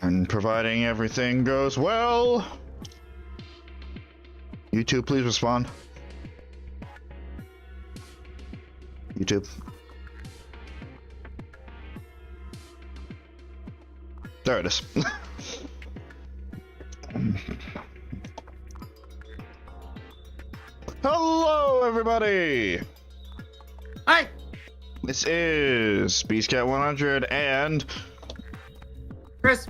And providing everything goes well, YouTube, please respond. YouTube. There it is. Hello, everybody! Hi! This is Beastcat 100 and Chris!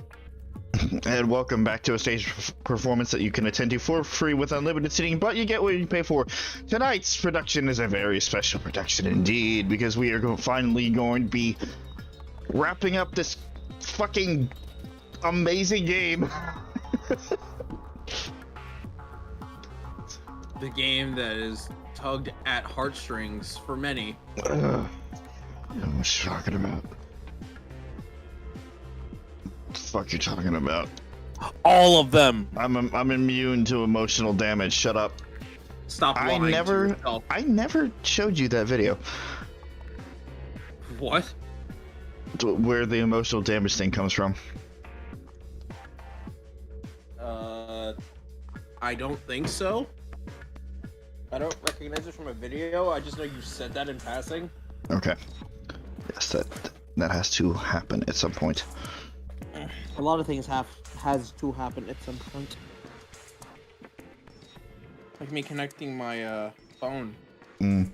And welcome back to a stage performance that you can attend to for free with unlimited seating, but you get what you pay for. Tonight's production is a very special production indeed, because we are finally going to be wrapping up this fucking amazing game. The game that is tugged at heartstrings for many. I don't know what you're talking about. What the fuck you talking about? All of them. I'm immune to emotional damage. Shut up. Stop lying to yourself. I never showed you that video. What? Where the emotional damage thing comes from. I don't think so. I don't recognize it from a video. I just know you said that in passing. Okay. Yes, that has to happen at some point. A lot of things has to happen at some point. Like me connecting my phone. Yeah,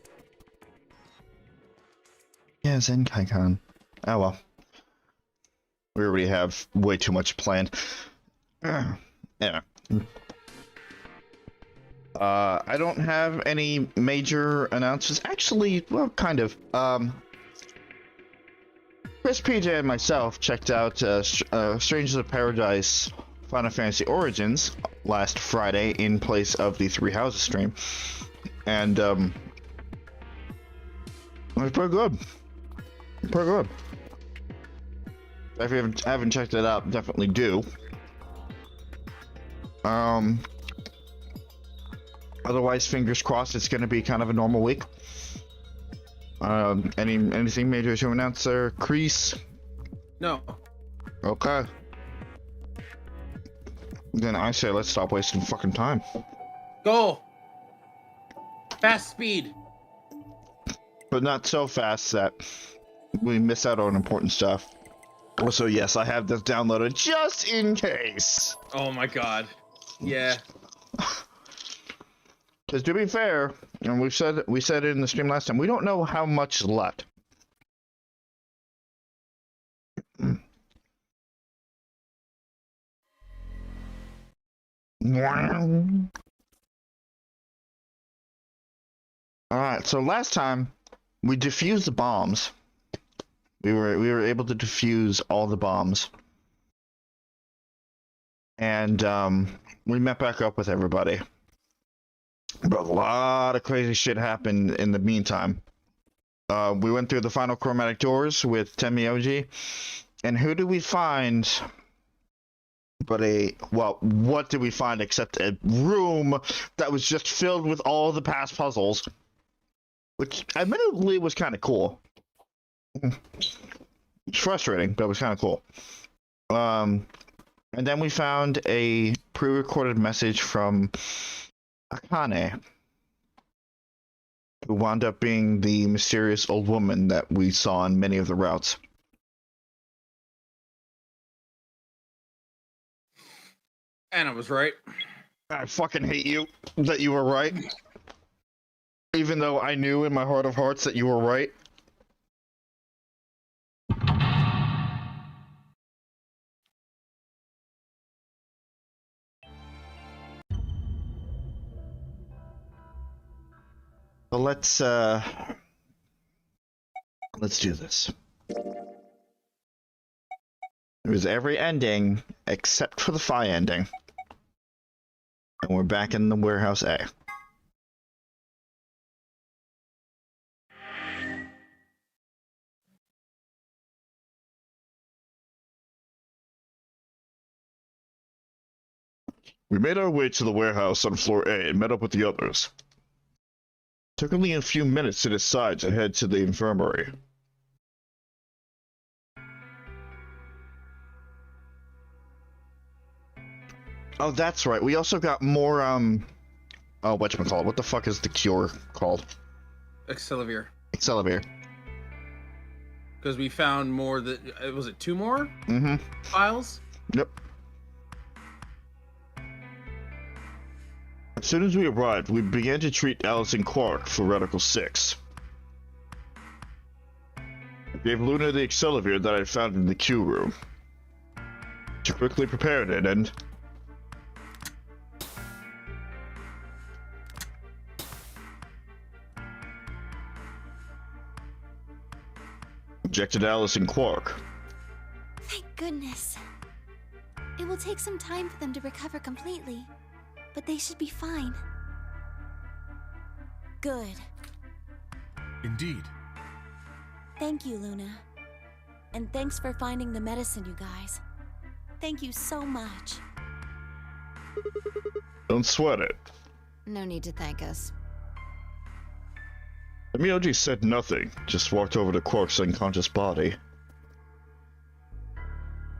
Zenkai-Con. Oh well. We already have way too much planned. Yeah. I don't have any major announcements. Actually, well, kind of. Chris, PJ, and myself checked out Strangers of Paradise Final Fantasy Origins last Friday in place of the Three Houses stream. And, it was pretty good. Pretty good. If you haven't checked it out, definitely do. Otherwise, fingers crossed, it's going to be kind of a normal week. Anything major to announce there, Crease? No. Okay. Then I say let's stop wasting fucking time. Go! Fast speed! But not so fast that we miss out on important stuff. Also, yes, I have this downloaded just in case. Oh my god. Yeah. Because to be fair, and we said it in the stream last time, we don't know how much is left. Alright, so last time we defused the bombs. We were able to defuse all the bombs. And we met back up with everybody. But a lot of crazy shit happened in the meantime. We went through the final chromatic doors with Temioji. And who did we find but what did we find except a room that was just filled with all the past puzzles? Which admittedly was kind of cool. It's frustrating, but it was kind of cool. And then we found a pre-recorded message from Akane, who wound up being the mysterious old woman that we saw on many of the routes. And I was right. I fucking hate you that you were right. Even though I knew in my heart of hearts that you were right. Well, let's do this. It was every ending except for the Phi ending. And we're back in the warehouse A. We made our way to the warehouse on floor A and met up with the others. Took only a few minutes to decide to head to the infirmary. Oh, that's right. We also got more, oh, whatchamacallit? What the fuck is the cure called? Accelavir. Accelavir. Because we found more that was it 2 more files? Yep. As soon as we arrived, we began to treat Allison Quark for Reticle 6. I gave Luna the Accelavir that I found in the Q room. She quickly prepared it and... injected Allison Quark. Thank goodness. It will take some time for them to recover completely, but they should be fine. Good. Indeed. Thank you, Luna. And thanks for finding the medicine, you guys. Thank you so much. Don't sweat it. No need to thank us. Miyoji said nothing, just walked over to Quark's unconscious body.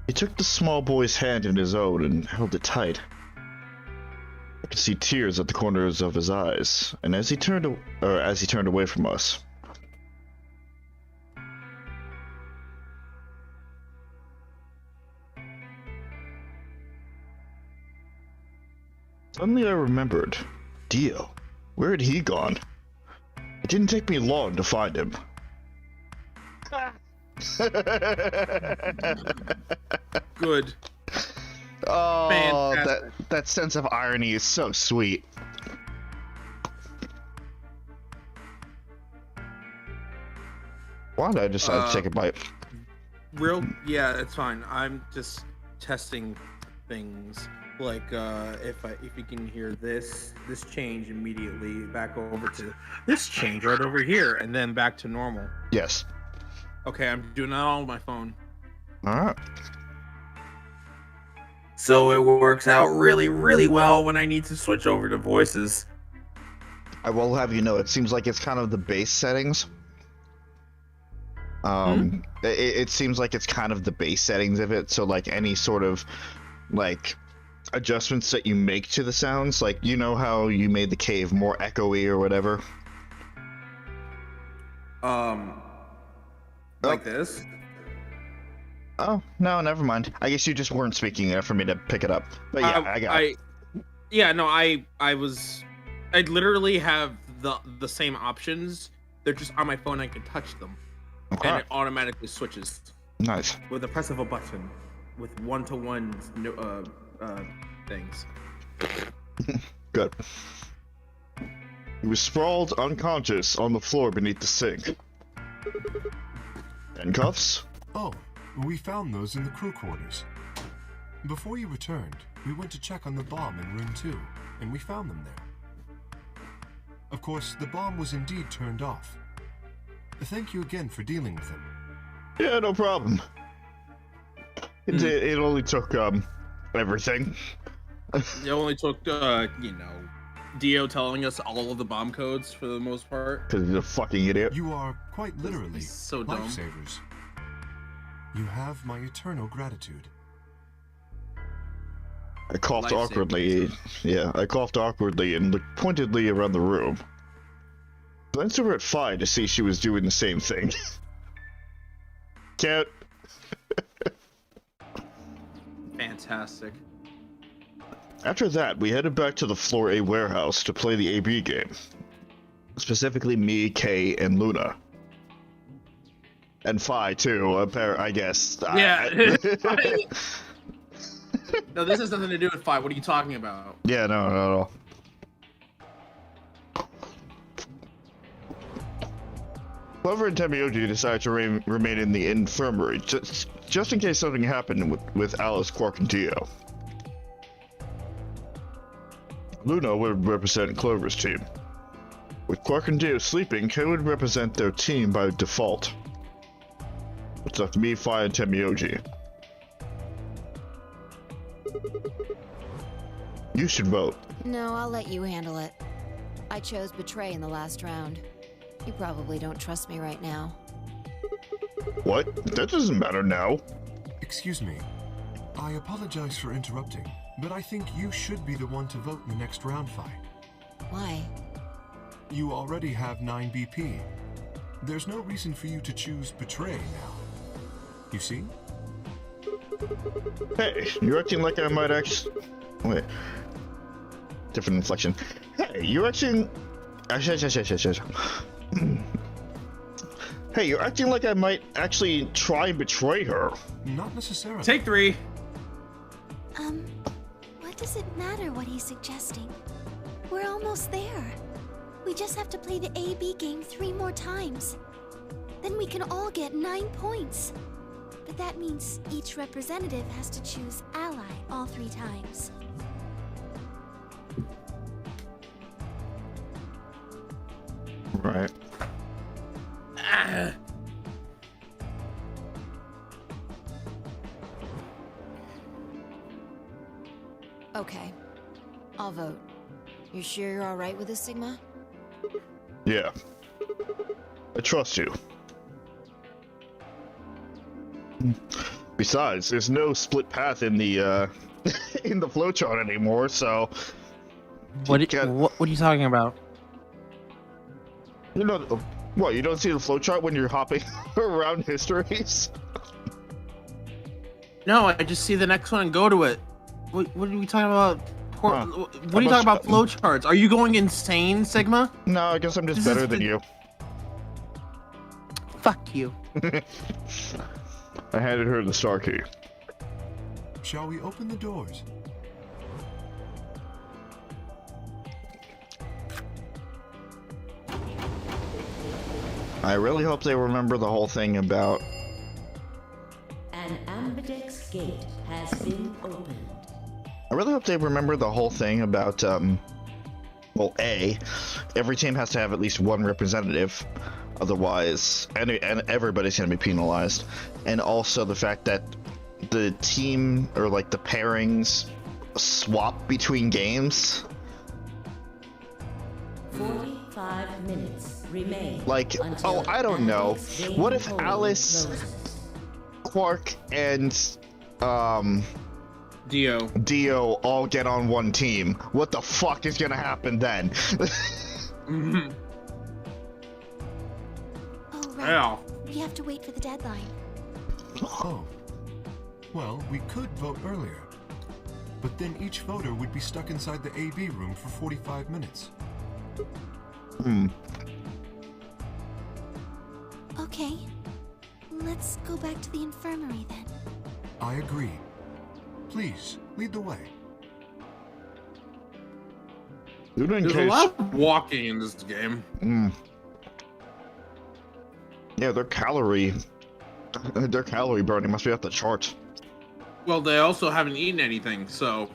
He took the small boy's hand in his own and held it tight. I could see tears at the corners of his eyes, and as he turned away from us. Suddenly I remembered. Dio. Where had he gone? It didn't take me long to find him. Good. Oh, Fantastic. that sense of irony is so sweet. Why did I decide to take a bite? Yeah, it's fine. I'm just testing things. Like if you can hear this change immediately back over to this change right over here and then back to normal. Yes. Okay, I'm doing that on my phone. Alright. So it works out really, really well when I need to switch over to voices. I will have you know, it seems like it's kind of the base settings. It seems like it's kind of the base settings of it, so like any sort of like adjustments that you make to the sounds, like you know how you made the cave more echoey or whatever? Like this? Oh, no, never mind. I guess you just weren't speaking enough for me to pick it up. But yeah, I got it. I literally have the same options. They're just on my phone. I can touch them. Okay. And it automatically switches. Nice. With the press of a button. With one-to-one things. Good. He was sprawled unconscious on the floor beneath the sink. Handcuffs? Oh, we found those in the crew quarters. Before you returned, we went to check on the bomb in room 2, and we found them there. Of course, the bomb was indeed turned off. Thank you again for dealing with him. Yeah, no problem. It only took, everything. It only took, Dio telling us all of the bomb codes for the most part. Because he's a fucking idiot. You are quite literally so dumb. Lifesavers. You have my eternal gratitude. I coughed awkwardly. Yeah, I coughed awkwardly and looked pointedly around the room. Glanced over at Phi to see she was doing the same thing. Can't. Fantastic. After that, we headed back to the Floor A warehouse to play the AB game. Specifically me, Kay, and Luna. And Phi, too, I guess. Yeah. No, this has nothing to do with Phi. What are you talking about? Yeah, no, not at all. Clover and Temioji decided to remain in the infirmary, just in case something happened with Alice, Quark, and Dio. Luna would represent Clover's team. With Quark and Dio sleeping, Kay would represent their team by default. It's left me, Phi, and Temioji. You should vote. No, I'll let you handle it. I chose Betray in the last round. You probably don't trust me right now. What? That doesn't matter now. Excuse me. I apologize for interrupting, but I think you should be the one to vote in the next round fight. Why? You already have 9 BP. There's no reason for you to choose Betray now. You see? Hey, you're acting like I might actually... Wait. Different inflection. Hey, you're acting... Hey, you're acting like I might actually try and betray her. Not necessarily. Take 3. What does it matter what he's suggesting? We're almost there. We just have to play the A-B game 3 more times. Then we can all get 9 points. But that means each representative has to choose ally all 3 times. Right. Okay. I'll vote. You sure you're alright with this, Sigma? Yeah. I trust you. Besides, there's no split path in the in the flowchart anymore, so What are you talking about? you know what, you don't see the flowchart when you're hopping around histories? No, I just see the next one and go to it. What are we talking about? Huh. What are you talking about flowcharts? Are you going insane, Sigma? No, I guess I'm just This is better than the- you. Fuck you. I handed her the star key. Shall we open the doors? I really hope they remember the whole thing about... An ambidex gate has been opened. I really hope they remember the whole thing about, well, A, every team has to have at least 1 representative, otherwise, and everybody's gonna be penalized, and also the fact that the team, or like the pairings, swap between games. 45 minutes remain. Like, until oh, I don't know, ambidex gate what if polling Alice, closes. Quark, and, Dio. all get on one team? What the fuck is gonna happen then? Mhm. Oh, right. Yeah. We have to wait for the deadline. Oh. Well, we could vote earlier. But then each voter would be stuck inside the AB room for 45 minutes. Okay. Let's go back to the infirmary then. I agree. Please, lead the way. There's a lot of walking in this game. Yeah, their calorie burning must be off the charts. Well, they also haven't eaten anything, so.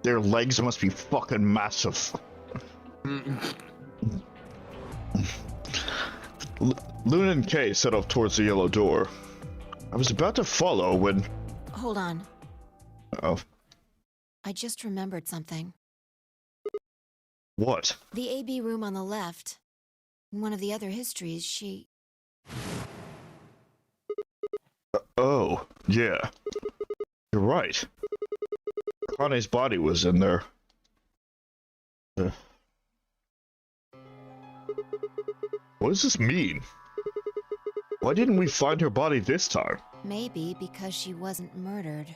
Their legs must be fucking massive. Mm. Luna and Kay set off towards the yellow door. I was about to follow when... Hold on. Oh, I just remembered something. what? The AB room on the left. In one of the other histories, she... Oh, yeah. You're right. Akane's body was in there. What does this mean? Why didn't we find her body this time? Maybe because she wasn't murdered.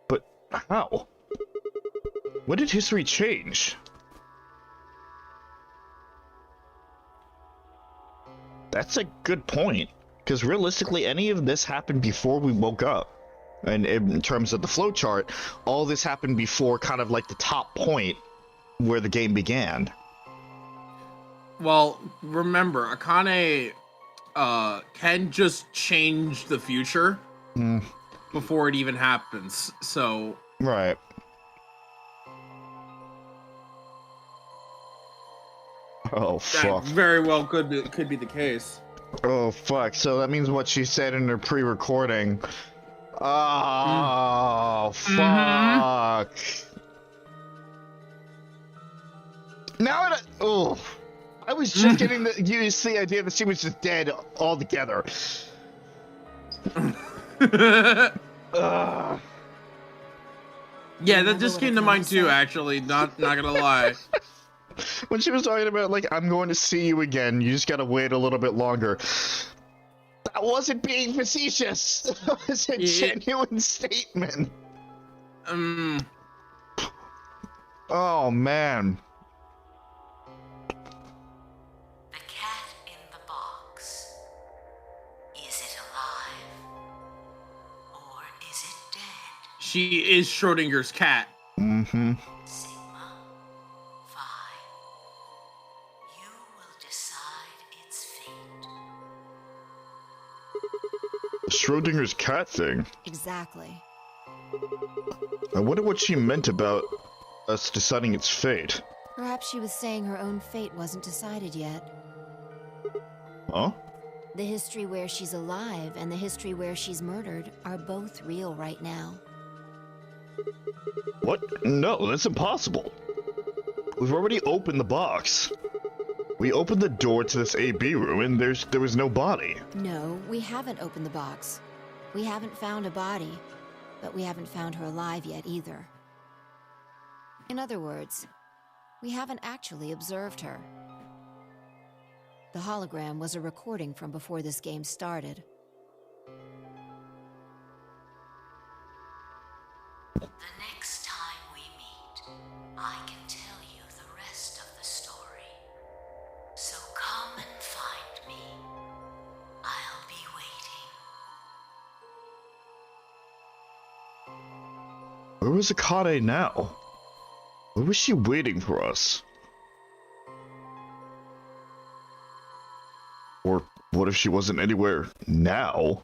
But how? When did history change? That's a good point, because realistically, any of this happened before we woke up. And in terms of the flowchart, all this happened before kind of like the top point where the game began. Well, remember, Akane can just change the future before it even happens. So Right. Oh that fuck. very well could be the case. Oh fuck. So that means what she said in her pre-recording. Oh fuck. Now it. Oh. I was just getting used to the idea that she was just dead altogether. Yeah, that Remember just what came to Akane mind too. said? Actually, not gonna lie. When she was talking about, like, I'm going to see you again, you just gotta wait a little bit longer. That wasn't being facetious. That was a genuine statement. Oh, man. The cat in the box. Is it alive? Or is it dead? She is Schrodinger's cat. Mm-hmm. Sigma, Phi. You will decide its fate. Schrodinger's cat thing. Exactly. I wonder what she meant about us deciding its fate. Perhaps she was saying her own fate wasn't decided yet. Huh? The history where she's alive and the history where she's murdered are both real right now. What? No, that's impossible. We've already opened the box. We opened the door to this AB room and there was no body. No, we haven't opened the box. We haven't found a body, but we haven't found her alive yet either. In other words, we haven't actually observed her. The hologram was a recording from before this game started. The next time we meet, I can tell you the rest of the story. So come and find me. I'll be waiting. Where was Akane now? Where was she waiting for us? Or what if she wasn't anywhere now?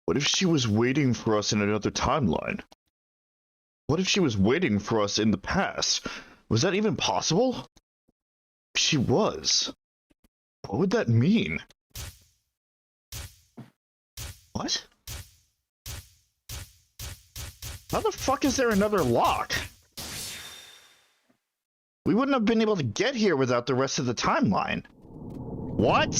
What if she was waiting for us in another timeline? What if she was waiting for us in the past? Was that even possible? She was. What would that mean? What? How the fuck is there another lock? We wouldn't have been able to get here without the rest of the timeline. What?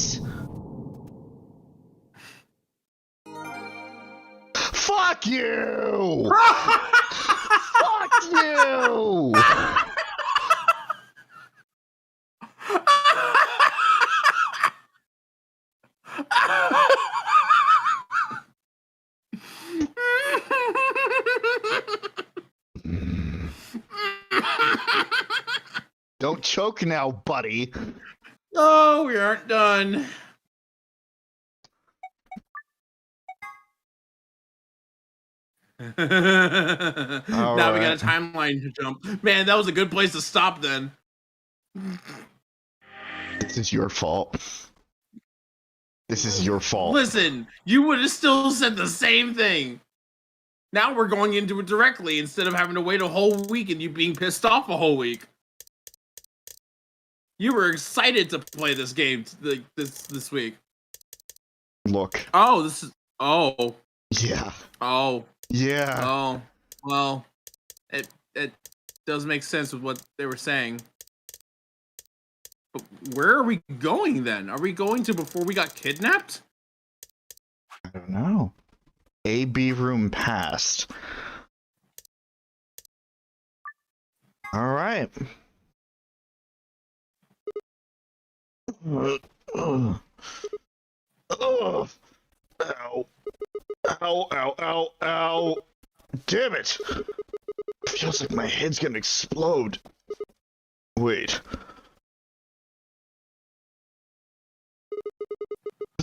Fuck you! Fuck you! Don't choke now, buddy. Oh, we aren't done. Now we got a timeline to jump. Man, that was a good place to stop then. This is your fault. This is your fault. Listen, you would have still said the same thing. Now we're going into it directly instead of having to wait a whole week and you being pissed off a whole week. You were excited to play this game this week. Look. Oh, this is... Oh. Yeah. Oh. Yeah. Oh. Well, it does make sense with what they were saying. But where are we going then? Are we going to before we got kidnapped? I don't know. AB room passed. All right. Ow. Ow. Ow, ow, ow, ow. Damn it. Feels like my head's gonna explode. Wait.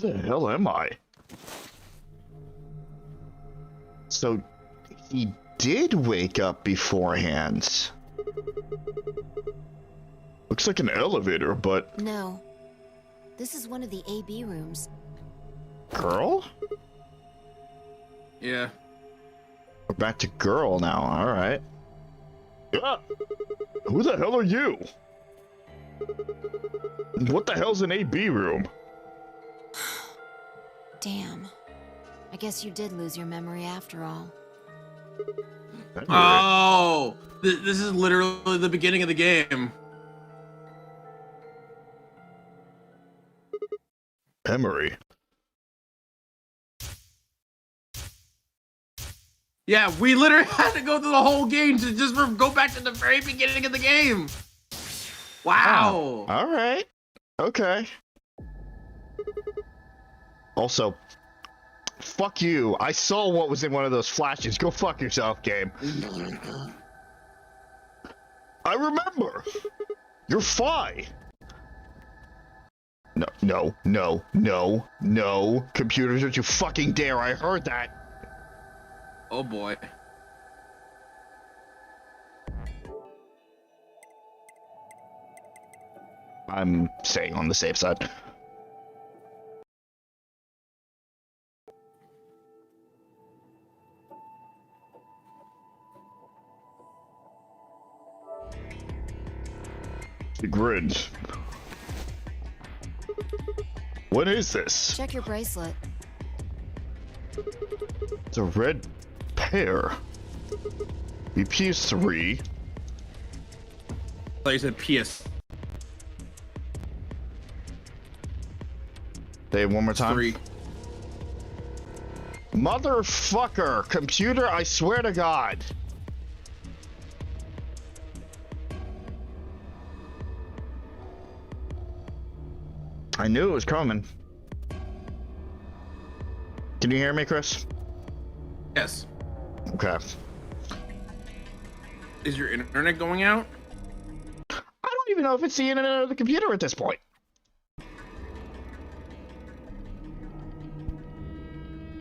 Where the hell am I? So, he did wake up beforehand. Looks like an elevator, but... No. This is one of the AB rooms. Girl? Yeah. We're back to girl now, alright. Yeah. Who the hell are you? What the hell's an AB room? Damn. I guess you did lose your memory after all. Oh! This is literally the beginning of the game. Memory. Yeah, we literally had to go through the whole game to just go back to the very beginning of the game. Wow. Oh, all right. Okay. Also, fuck you. I saw what was in one of those flashes. Go fuck yourself, game. I remember. You're Phi. No. Computers, don't you fucking dare. I heard that. Oh boy. I'm staying on the safe side. The grid. What is this? Check your bracelet. It's a red pair. BP is 3. I thought you said PS. Say it one more time. 3. Motherfucker! Computer, I swear to God. I knew it was coming. Can you hear me, Chris? Yes. Okay. Is your internet going out? I don't even know if it's the internet or the computer at this point.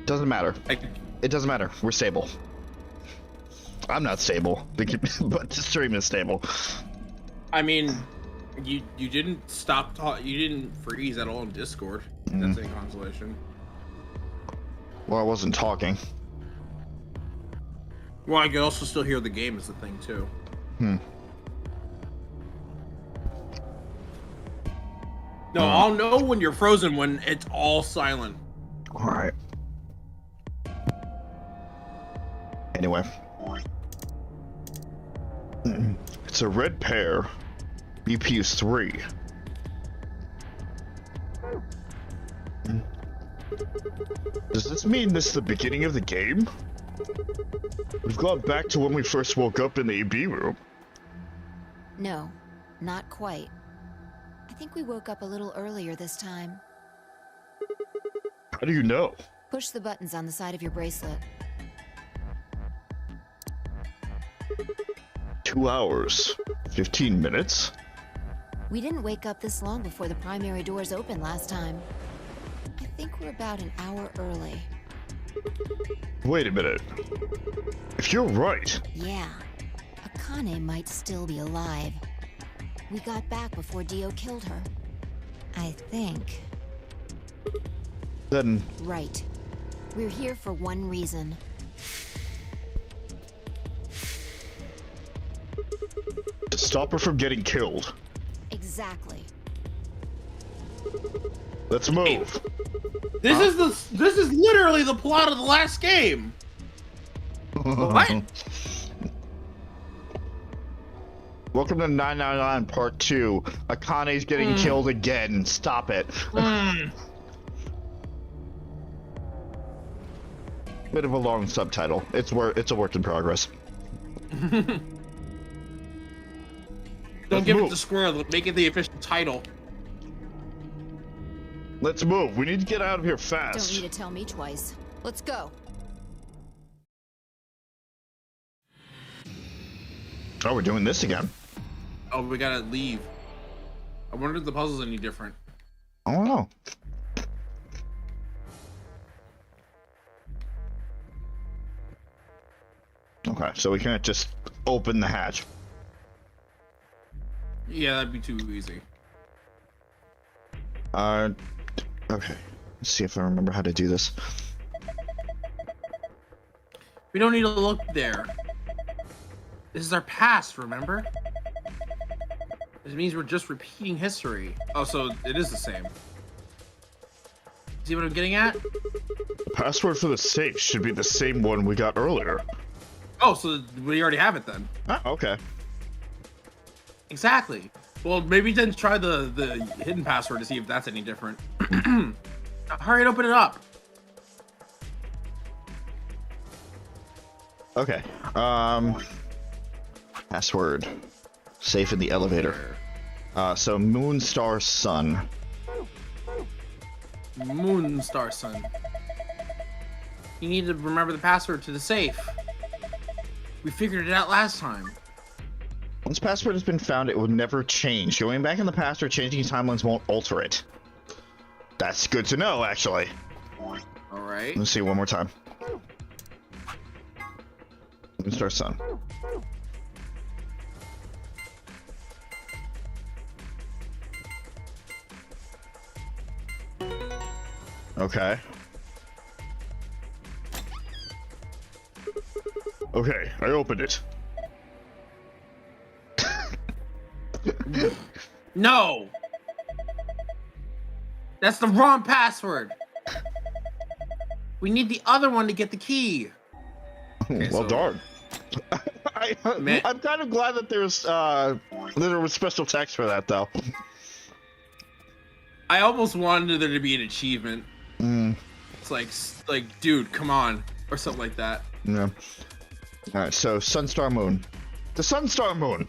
Doesn't matter. It doesn't matter. We're stable. I'm not stable, but the stream is stable. I mean, you didn't stop talking. You didn't freeze at all in Discord. That's a consolation. Well, I wasn't talking. Well, I could also still hear the game is the thing too. No, I'll know when you're frozen when it's all silent. All right. Anyway. It's a red pair. BP is 3. Does this mean this is the beginning of the game? We've gone back to when we first woke up in the AB room. No, not quite. I think we woke up a little earlier this time. How do you know? Push the buttons on the side of your bracelet. 2 hours. 15 minutes? We didn't wake up this long before the primary doors opened last time. I think we're about an hour early. Wait a minute. If you're right... Yeah. Akane might still be alive. We got back before Dio killed her. I think. Then... Right. We're here for one reason. to stop her from getting killed. Exactly. Let's move. This is literally the plot of the last game. What? Welcome to 999 Part 2. Akane's getting killed again. Stop it. Bit of a long subtitle. It's a work in progress. Don't give it to Squirrel. Make it the official title. Let's move. We need to get out of here fast. Don't need to tell me twice. Let's go. Oh, we're doing this again. Oh, we gotta leave. I wonder if the puzzle's any different. I don't know. Okay, so we can't just open the hatch. Yeah, that'd be too easy. Okay. Let's see if I remember how to do this. We don't need to look there. This is our past, remember? This means we're just repeating history. Oh, so it is the same. See what I'm getting at? The password for the safe should be the same one we got earlier. Oh, so we already have it then. Oh, okay. Exactly. Well, maybe then try the hidden password to see if that's any different. Hurry and open it up. Okay. Password. Safe in the elevator. So Moon, Star, Sun. Moon, Star, Sun. You need to remember the password to the safe. We figured it out last time. Once password has been found, it will never change. Going back in the past or changing timelines won't alter it. That's good to know, actually. All right. Let's see one more time. Moon, Star, Sun. Okay. Okay, I opened it. No! That's the wrong password! We need the other one to get the key! Okay, Well, so- darn. Man. I'm kind of glad that there was special text for that, though. I almost wanted there to be an achievement. It's like, dude, come on. Or something like that. Yeah. Alright, so Sunstar Moon. The Sunstar Moon!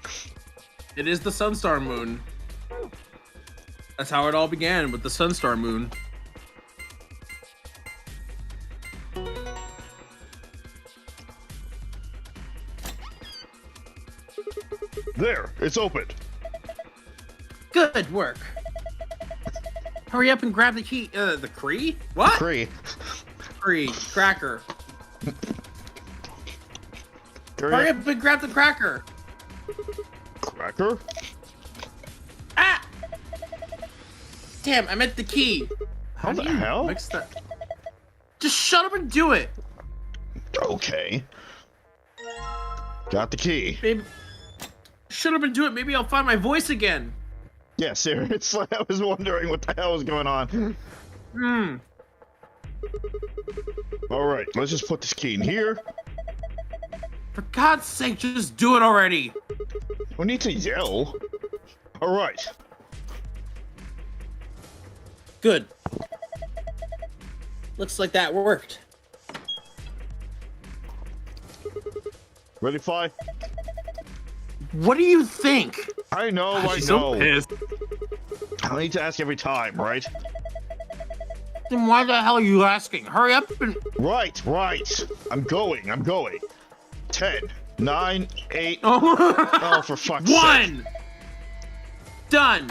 It is the Sunstar Moon. That's how it all began, with the Sunstar Moon. There, it's opened. Good work. Hurry up and grab the key. The Cree? What? Cree. Cree. Cracker. Hurry up and grab the cracker. Cracker? Ah! Damn, I meant the key. How the do you hell? Mix that? Just shut up and do it. Okay. Got the key. Maybe. Shut up and do it. Maybe I'll find my voice again. Yeah, seriously, I was wondering what the hell was going on. Alright, let's just put this key in here. For God's sake, just do it already. No need to yell. Alright. Good. Looks like that worked. Ready, Phi? What do you think? I know, I She's know. so pissed. I don't need to ask every time, right? Then why the hell are you asking? Hurry up and... Right. I'm going. 10, 9, 8. Oh, Oh, for fuck's sake. 1! Done!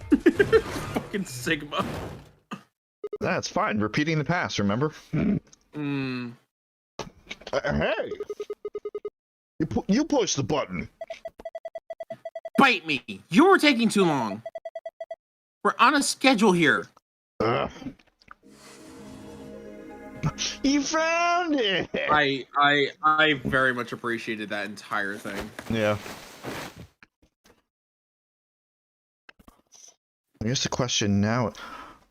Fucking Sigma. That's fine. Repeating the past, remember? Hey! You push the button. Bite me! You were taking too long. We're on a schedule here. Ugh. You found it! I very much appreciated that entire thing. Yeah. I guess the question now...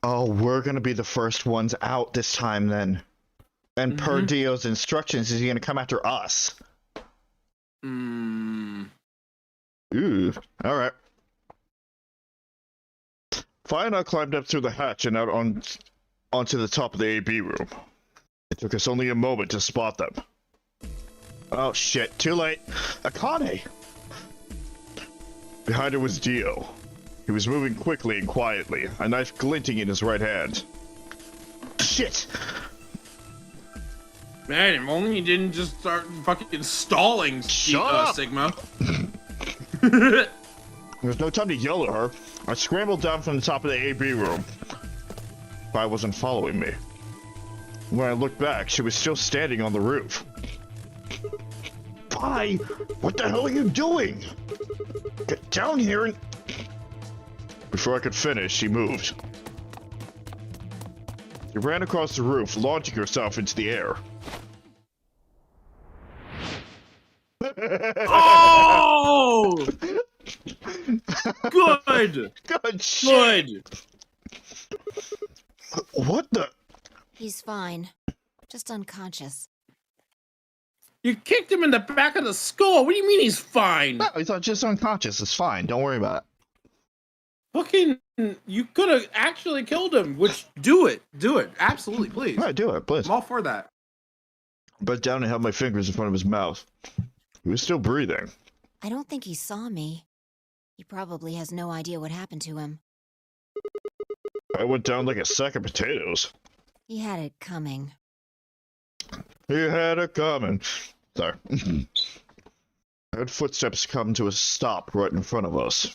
Oh, we're gonna be the first ones out this time, then. And per Dio's instructions, is he gonna come after us? Ooh, alright. Phi and I climbed up through the hatch and out onto the top of the AB room. It took us only a moment to spot them. Oh shit, too late. Akane! Behind her was Dio. He was moving quickly and quietly, a knife glinting in his right hand. Shit! Man, if only you didn't just start fucking stalling, Shut up! Sigma. There's no time to yell at her. I scrambled down from the top of the AB room. Phi wasn't following me. When I looked back, she was still standing on the roof. Phi, what the hell are you doing? Get down here and... Before I could finish, she moved. She ran across the roof, launching herself into the air. Oh! Good! Good shit! Good! What the... He's fine. Just unconscious. You kicked him in the back of the skull. What do you mean he's fine? No, he's just unconscious. It's fine. Don't worry about it. Fucking, you could have actually killed him. Which, do it. Do it. Absolutely, please. All right, do it, please. I'm all for that. Bent down and held my fingers in front of his mouth. He was still breathing. I don't think he saw me. He probably has no idea what happened to him. I went down like a sack of potatoes. He had it coming. He had it coming. Sorry. I heard footsteps come to a stop right in front of us.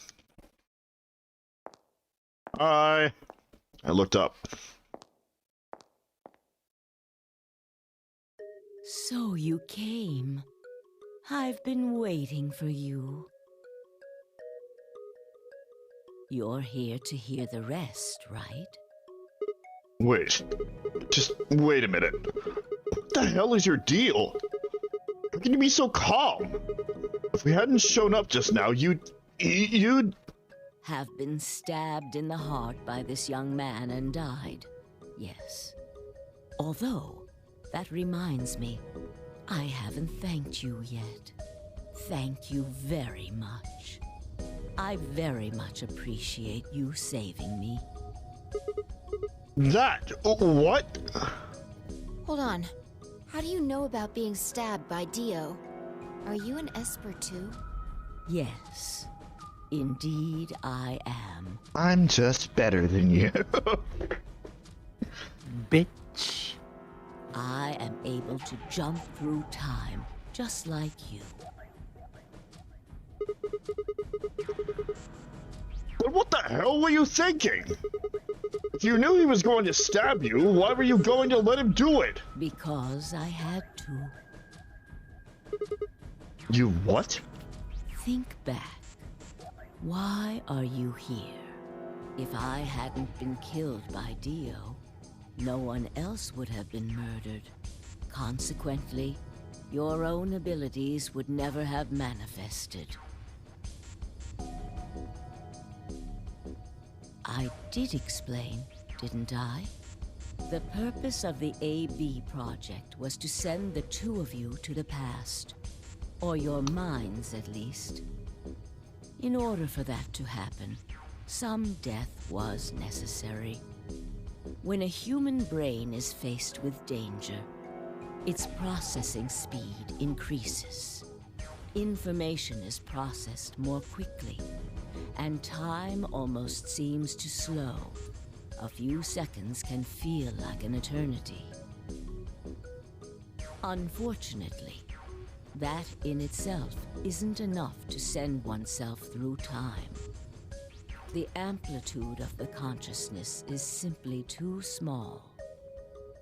Hi. I looked up. So you came. I've been waiting for you. You're here to hear the rest, right? Wait. Just wait a minute. What the hell is your deal? How can you be so calm? If we hadn't shown up just now, you'd... Have been stabbed in the heart by this young man and died. Yes. Although, that reminds me, I haven't thanked you yet. Thank you very much. I very much appreciate you saving me. That? What? Hold on. How do you know about being stabbed by Dio? Are you an Esper too? Yes. Indeed, I am. I'm just better than you. Bitch. I am able to jump through time, just like you. But what the hell were you thinking? If you knew he was going to stab you, why were you going to let him do it? Because I had to. You what? Think back. Why are you here? If I hadn't been killed by Dio, no one else would have been murdered. Consequently, your own abilities would never have manifested. I did explain, didn't I? The purpose of the AB project was to send the two of you to the past. Or your minds, at least. In order for that to happen, some death was necessary. When a human brain is faced with danger, its processing speed increases. Information is processed more quickly, and time almost seems to slow. A few seconds can feel like an eternity. Unfortunately, that in itself isn't enough to send oneself through time. The amplitude of the consciousness is simply too small.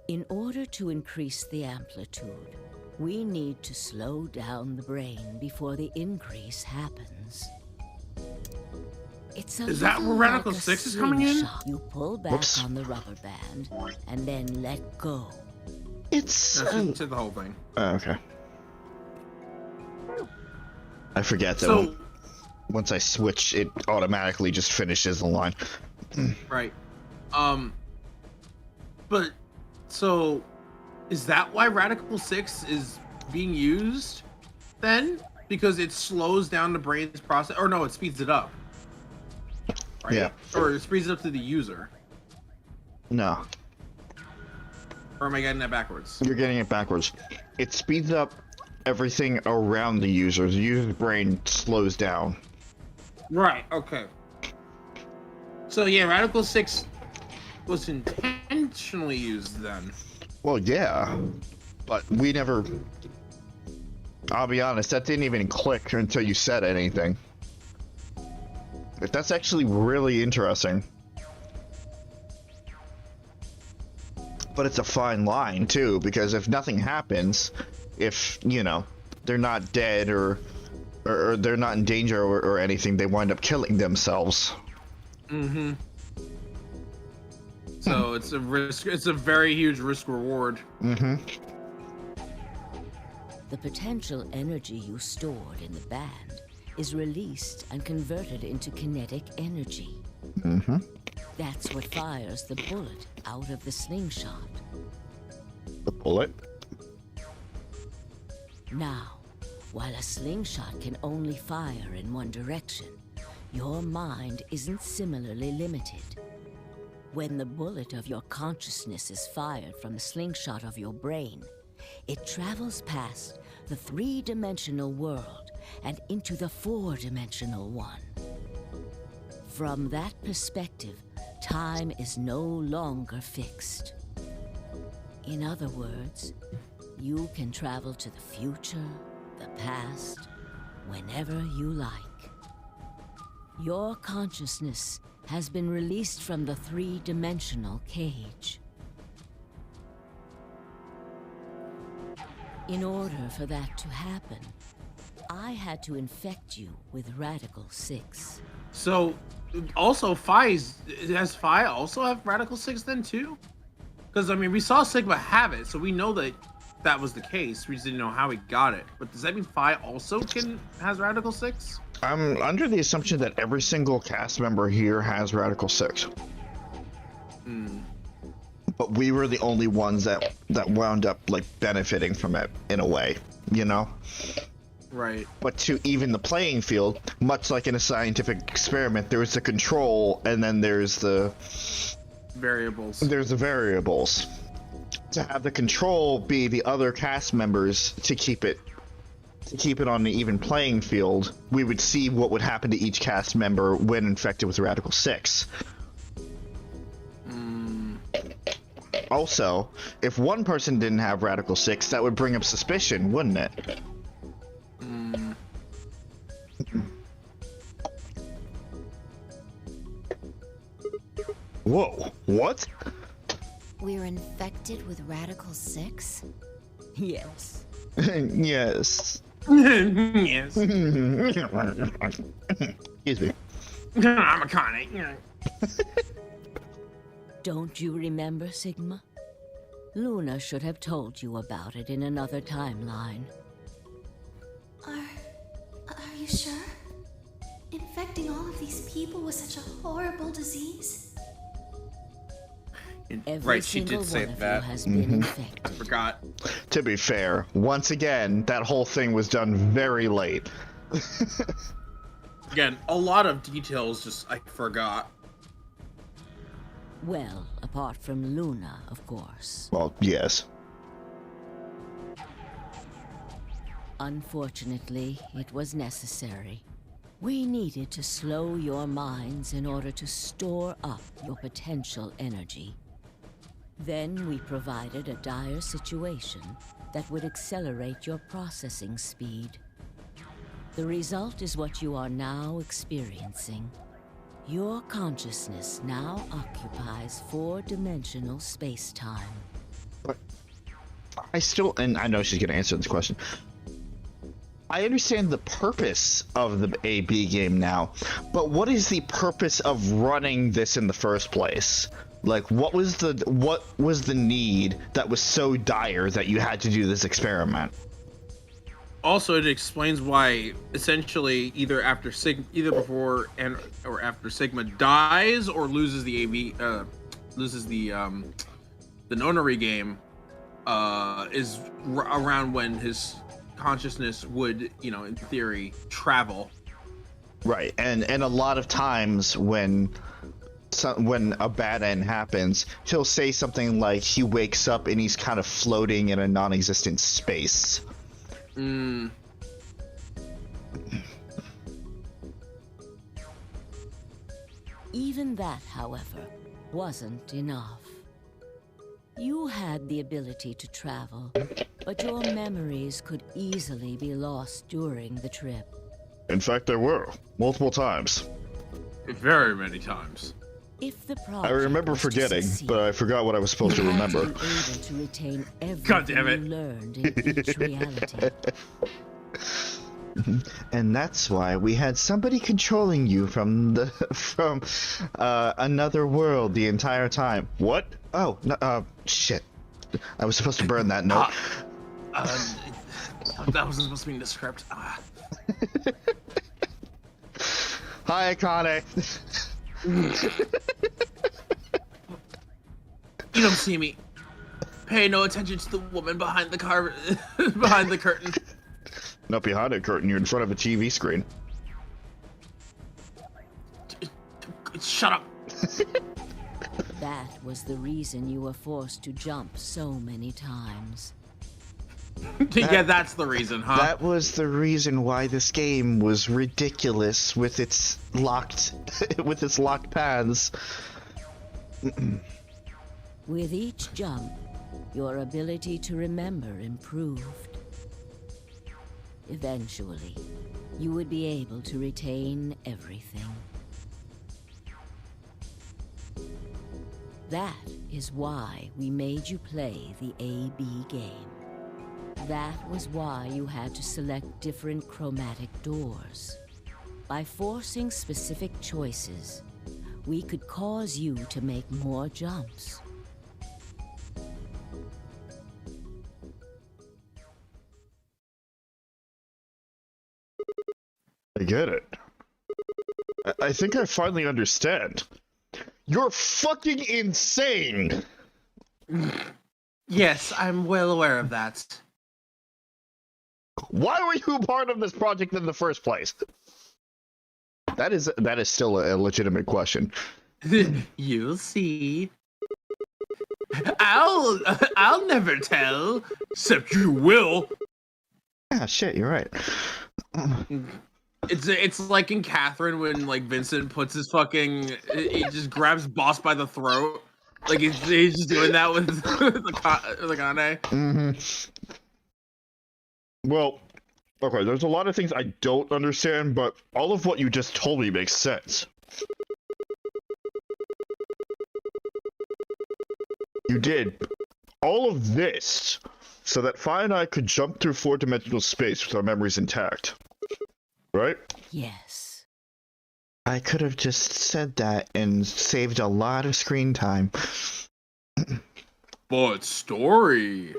In order to increase the amplitude, we need to slow down the brain before the increase happens. It's a Is that where little Radical like a 6 is coming in? slingshot. You pull back Whoops. on the rubber band and then let go. It's... That's to the whole thing. okay. I forget that So, once I switch, it automatically just finishes the line. right. But, so, is that why Radical 6 is being used, then? Because it slows down the brain's process, or no, it speeds it up. Right? Yeah. Or it speeds it up to the user. No, Or am I getting that backwards? you're getting it backwards. It speeds up everything around the user. The user's brain slows down. Right, okay. So yeah, Radical 6 was intentionally used then. Well, yeah, but we never... I'll be honest, that didn't even click until you said anything. But that's actually really interesting. But it's a fine line, too, because if nothing happens, if, you know, they're not dead or they're not in danger or anything, they wind up killing themselves. Mm-hmm. So it's a risk, it's a very huge risk reward. Mm-hmm. The potential energy you stored in the band is released and converted into kinetic energy. Mm-hmm. That's what fires the bullet out of the slingshot. The bullet? Now, while a slingshot can only fire in one direction, your mind isn't similarly limited. When the bullet of your consciousness is fired from the slingshot of your brain, it travels past the three-dimensional world and into the four-dimensional one. From that perspective, time is no longer fixed. In other words, you can travel to the future, the past, whenever you like. Your consciousness has been released from the three-dimensional cage. In order for that to happen, I had to infect you with Radical 6. So, also, does Phi also have Radical 6 then too? Because, I mean, we saw Sigma have it, so we know that that was the case. We just didn't know how he got it. But does that mean Phi also has Radical 6? I'm under the assumption that every single cast member here has Radical 6. But we were the only ones that wound up, like, benefiting from it, in a way, you know? Right. But to even the playing field, much like in a scientific experiment, there's the control, and then there's the... variables. There's the variables. To have the control be the other cast members to keep it on the even playing field, we would see what would happen to each cast member when infected with Radical 6. Also, if one person didn't have Radical 6, that would bring up suspicion, wouldn't it? Whoa, what? We're infected with Radical 6? Yes. Yes. Yes. Excuse me. I'm Akane. Don't you remember, Sigma? Luna should have told you about it in another timeline. Are you sure? Infecting all of these people with such a horrible disease? Every Right, she single did say one of that. you has been infected. I forgot. To be fair, once again, that whole thing was done very late. Again, a lot of details I forgot. Well, apart from Luna, of course. Well, yes. Unfortunately, it was necessary. We needed to slow your minds in order to store up your potential energy. Then we provided a dire situation that would accelerate your processing speed. The result is what you are now experiencing. Your consciousness now occupies four-dimensional space-time. But I still, and I know she's going to answer this question. I understand the purpose of the AB game now, but what is the purpose of running this in the first place? Like, what was the need that was so dire that you had to do this experiment? Also, it explains why essentially either before or after Sigma dies or loses the the nonary game is around when his consciousness would, in theory, travel. Right, and a lot of times when a bad end happens, he'll say something like he wakes up and he's kind of floating in a non-existent space. Even that, however, wasn't enough. You had the ability to travel, but your memories could easily be lost during the trip. In fact, there were multiple times. Very many times. If the I remember forgetting, but I forgot what I was supposed to remember. You had to be able to retain God damn everything it. you learned in each reality. And that's why we had somebody controlling you from another world the entire time. What? Oh, no, shit. I was supposed to burn that note. That wasn't supposed to be in the script. Hi, Akane. You don't see me. Pay no attention to the woman behind the behind the curtain. Not behind a curtain, you're in front of a TV screen. Shut up. That was the reason you were forced to jump so many times. Yeah, that's the reason, huh? That was the reason why this game was ridiculous with its locked paths. With each jump, your ability to remember improved. Eventually, you would be able to retain everything. That is why we made you play the A-B game. That was why you had to select different chromatic doors. By forcing specific choices, we could cause you to make more jumps. I get it. I think I finally understand. You're fucking insane! Yes, I'm well aware of that. Why were you part of this project in the first place? That is still a legitimate question. You'll see. I'll never tell, except you will. Yeah, shit, you're right. It's like in Catherine when like Vincent puts his fucking he just grabs Boss by the throat, like he's just doing that with Akane. Mm-hmm. Well, okay, there's a lot of things I don't understand, but all of what you just told me makes sense. You did all of this so that Phi and I could jump through 4-dimensional space with our memories intact. Right? Yes. I could have just said that and saved a lot of screen time. But story.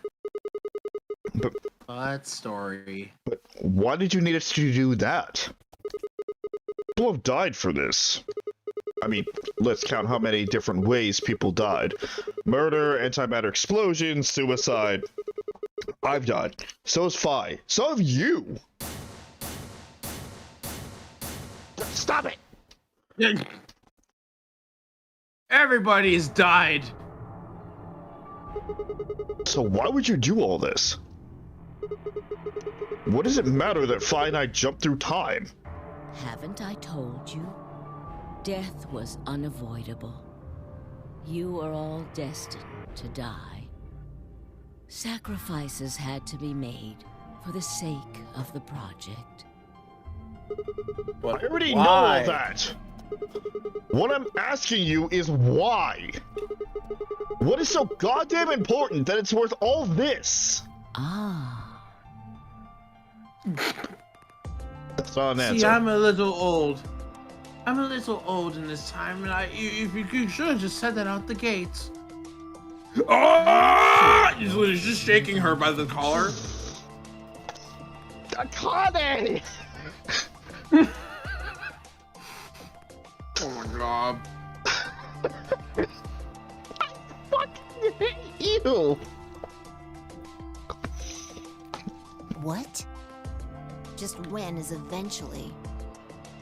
But story. But why did you need us to do that? People have died for this. I mean, let's count how many different ways people died. Murder, antimatter explosion, suicide. I've died. So has Phi. So have you! Stop it! Everybody's died. So why would you do all this? What does it matter that Phi and I jumped through time? Haven't I told you? Death was unavoidable. You are all destined to die. Sacrifices had to be made for the sake of the project. I already know all that. What I'm asking you is why? What is so goddamn important that it's worth all this? Ah. That's not an answer. See, I'm a little old. I'm a little old in this time, and if you should have just said that out the gates. Oh! He's just shaking her by the collar. Akane! Oh my god. I fucking hate you! What? Just when is eventually?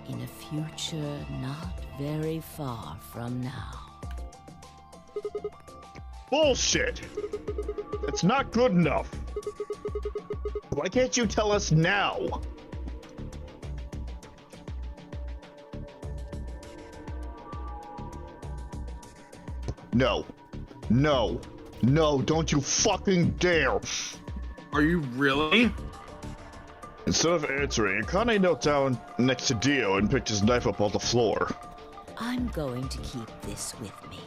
In a future not very far from now. Bullshit! It's not good enough. Why can't you tell us now? No. No. No, don't you fucking dare! Are you really? Instead of answering, Akane knelt down next to Dio and picked his knife up off the floor. I'm going to keep this with me.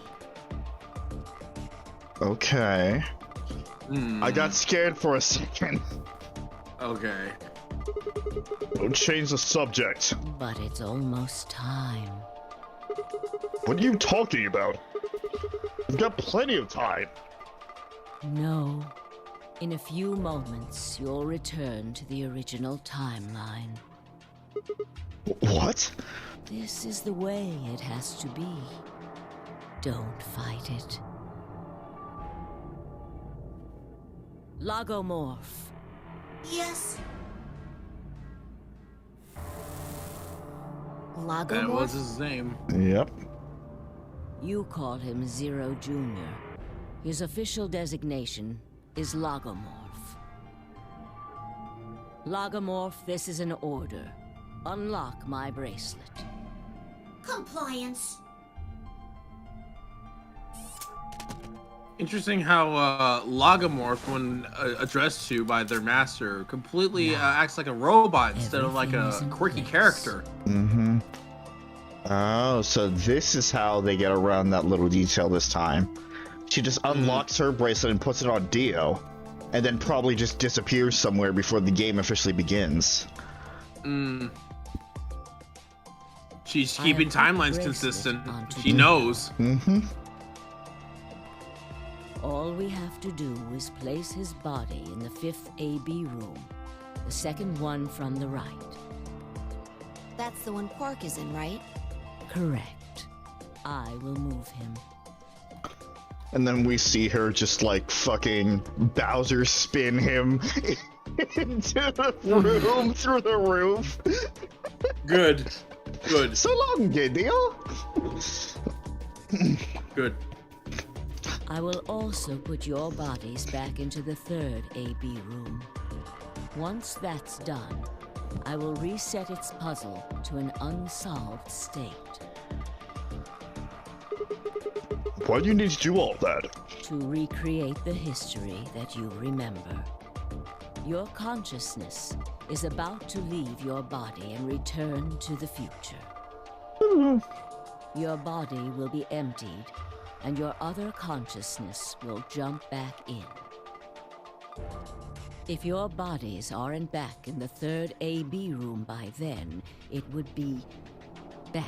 Okay. I got scared for a second. Okay. Don't change the subject. But it's almost time. What are you talking about? We've got plenty of time. No. In a few moments, you'll return to the original timeline. What? This is the way it has to be. Don't fight it. Logomorph. Yes. That Lagomorph? was his name. Yep. You call him Zero Jr. His official designation is Logomorph. Logomorph, this is an order. Unlock my bracelet. Compliance. Interesting how Logomorph, when addressed to by their master, completely acts like a robot instead of like a quirky character. Mm-hmm. Oh, so this is how they get around that little detail this time. She just unlocks her bracelet and puts it on Dio, and then probably just disappears somewhere before the game officially begins. She's keeping timelines consistent. She knows. Mm-hmm. All we have to do is place his body in the 5th AB room, the second one from the right. That's the one Quark is in, right? Correct. I will move him. And then we see her just like fucking Bowser spin him into the room through the roof. Good. Good. So long, Gideon. Good. I will also put your bodies back into the 3rd AB room. Once that's done, I will reset its puzzle to an unsolved state. Why do you need to do all that? To recreate the history that you remember. Your consciousness is about to leave your body and return to the future. Your body will be emptied, and your other consciousness will jump back in. If your bodies aren't back in the 3rd AB room by then, it would be bad.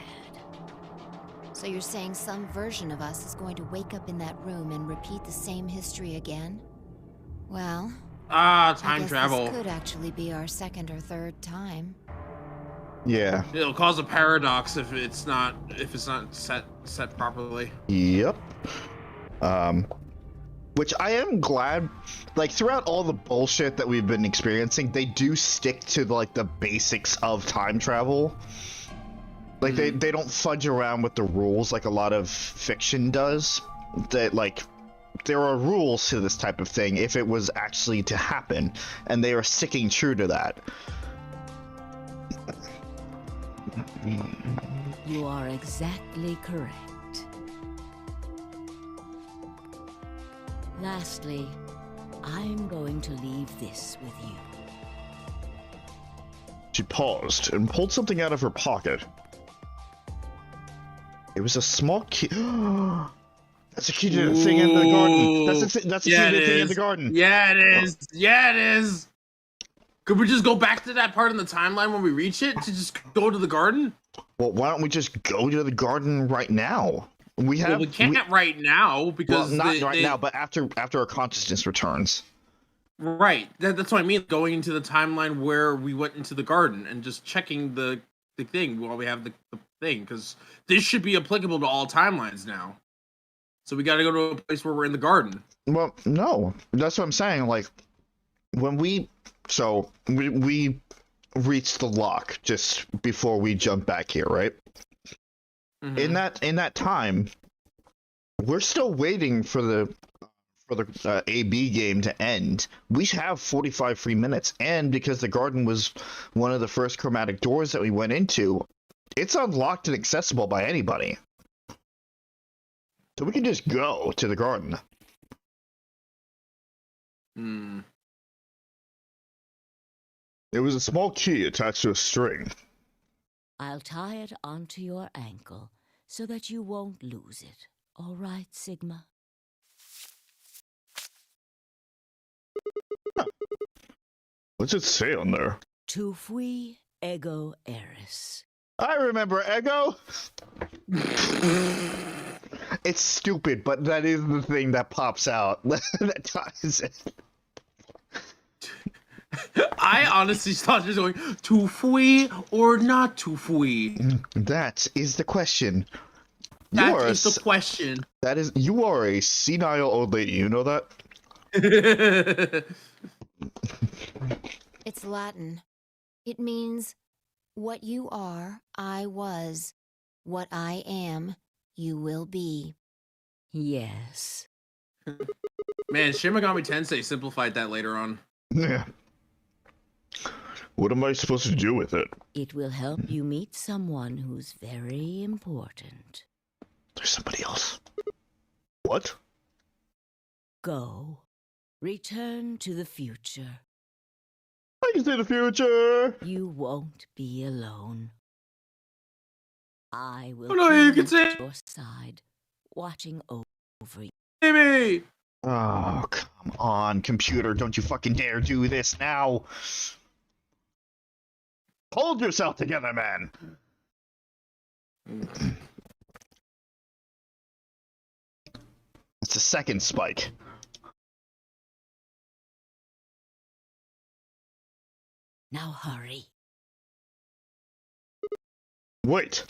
So you're saying some version of us is going to wake up in that room and repeat the same history again? Well, Time I guess travel. this could actually be our 2nd or 3rd time. Yeah. It'll cause a paradox if it's not set properly. Yep. Which I am glad, like throughout all the bullshit that we've been experiencing, they do stick to like the basics of time travel. Like they don't fudge around with the rules like a lot of fiction does. That like there are rules to this type of thing if it was actually to happen, and they are sticking true to that. You are exactly correct. Lastly, I'm going to leave this with you. She paused and pulled something out of her pocket. It was a small key. That's a key to the thing in the garden. That's a key to the thing in the garden. Yeah, it is. Yeah, it is. Could we just go back to that part in the timeline when we reach it to just go to the garden? Well, why don't we just go to the garden right now? We can't right now because not right now, but after our consciousness returns. Right. That's what I mean. Going into the timeline where we went into the garden and just checking the thing while we have the thing, because this should be applicable to all timelines now. So we got to go to a place where we're in the garden. Well, no, that's what I'm saying. Like when we reached the lock just before we jump back here, right? Mm-hmm. In that time, we're still waiting for the AB game to end. We have 45 free minutes, and because the garden was one of the first chromatic doors that we went into, it's unlocked and accessible by anybody. So we can just go to the garden. It was a small key attached to a string. I'll tie it onto your ankle so that you won't lose it. All right, Sigma? What's it say on there? Tu fui ego eris. I remember Ego. It's stupid, but that is the thing that pops out. That ties it. I honestly thought you were going, tu fui or not tu fui? That is the question. That is the question. You are a senile old lady, you know that? It's Latin. It means, what you are, I was. What I am, you will be. Yes. Man, Shin Megami Tensei simplified that later on. Yeah. What am I supposed to do with it? It will help you meet someone who's very important. There's somebody else. What? Go. Return to the future. I can see the future. You won't be alone. I will Oh, no, you be can say- at your side, watching over you. Amy! Oh, come on, computer. Don't you fucking dare do this now. Hold yourself together, man. It's a second spike. Now hurry. Wait.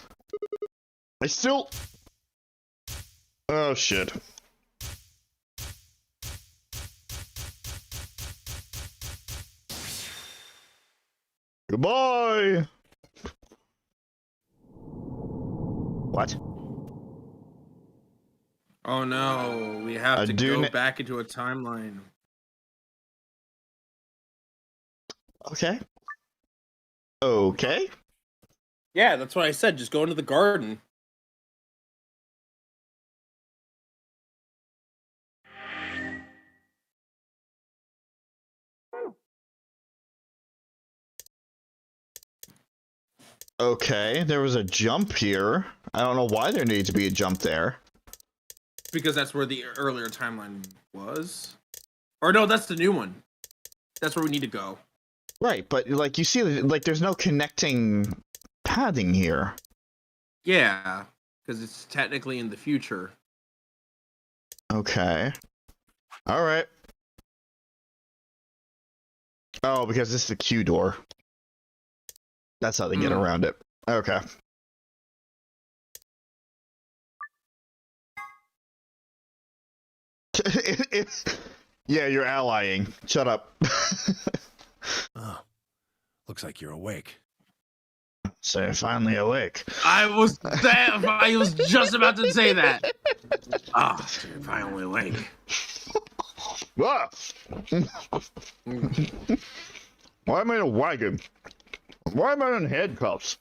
I still... Oh, shit. Goodbye! What? Oh no, we have I to do go ne- back into a timeline. Okay. Okay. Yeah, that's what I said. Just go into the garden. Okay, there was a jump here. I don't know why there needed to be a jump there. Because that's where the earlier timeline was. Or no, that's the new one. That's where we need to go. Right, but like you see, like there's no connecting padding here. Yeah, because it's technically in the future. Okay. All right. Oh, because this is the Q door. That's how they get around it. Okay. Yeah, you're allying. Shut up. Oh, looks like you're awake. So finally awake. I was just about to say that. Ah, you're finally awake. Ah! Why am I in a wagon? Why am I in handcuffs?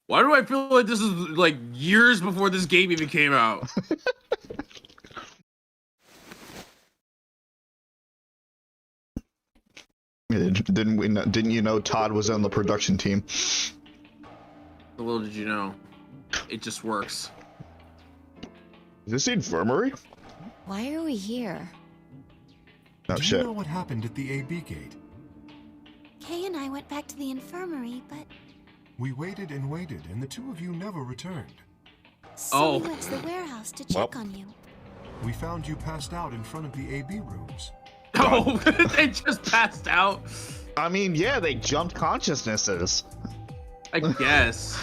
Why do I feel like this is like years before this game even came out? Didn't you know Todd was on the production team? So little did you know, it just works. Is this the infirmary? Why are we here? Oh Do shit. you know what happened at the AB gate? Kay and I went back to the infirmary, but We waited and waited, and the two of you never returned. so we went to the warehouse to check Well. on you. We found you passed out in front of the AB rooms. Oh, they just passed out. I mean, yeah, they jumped consciousnesses. I guess.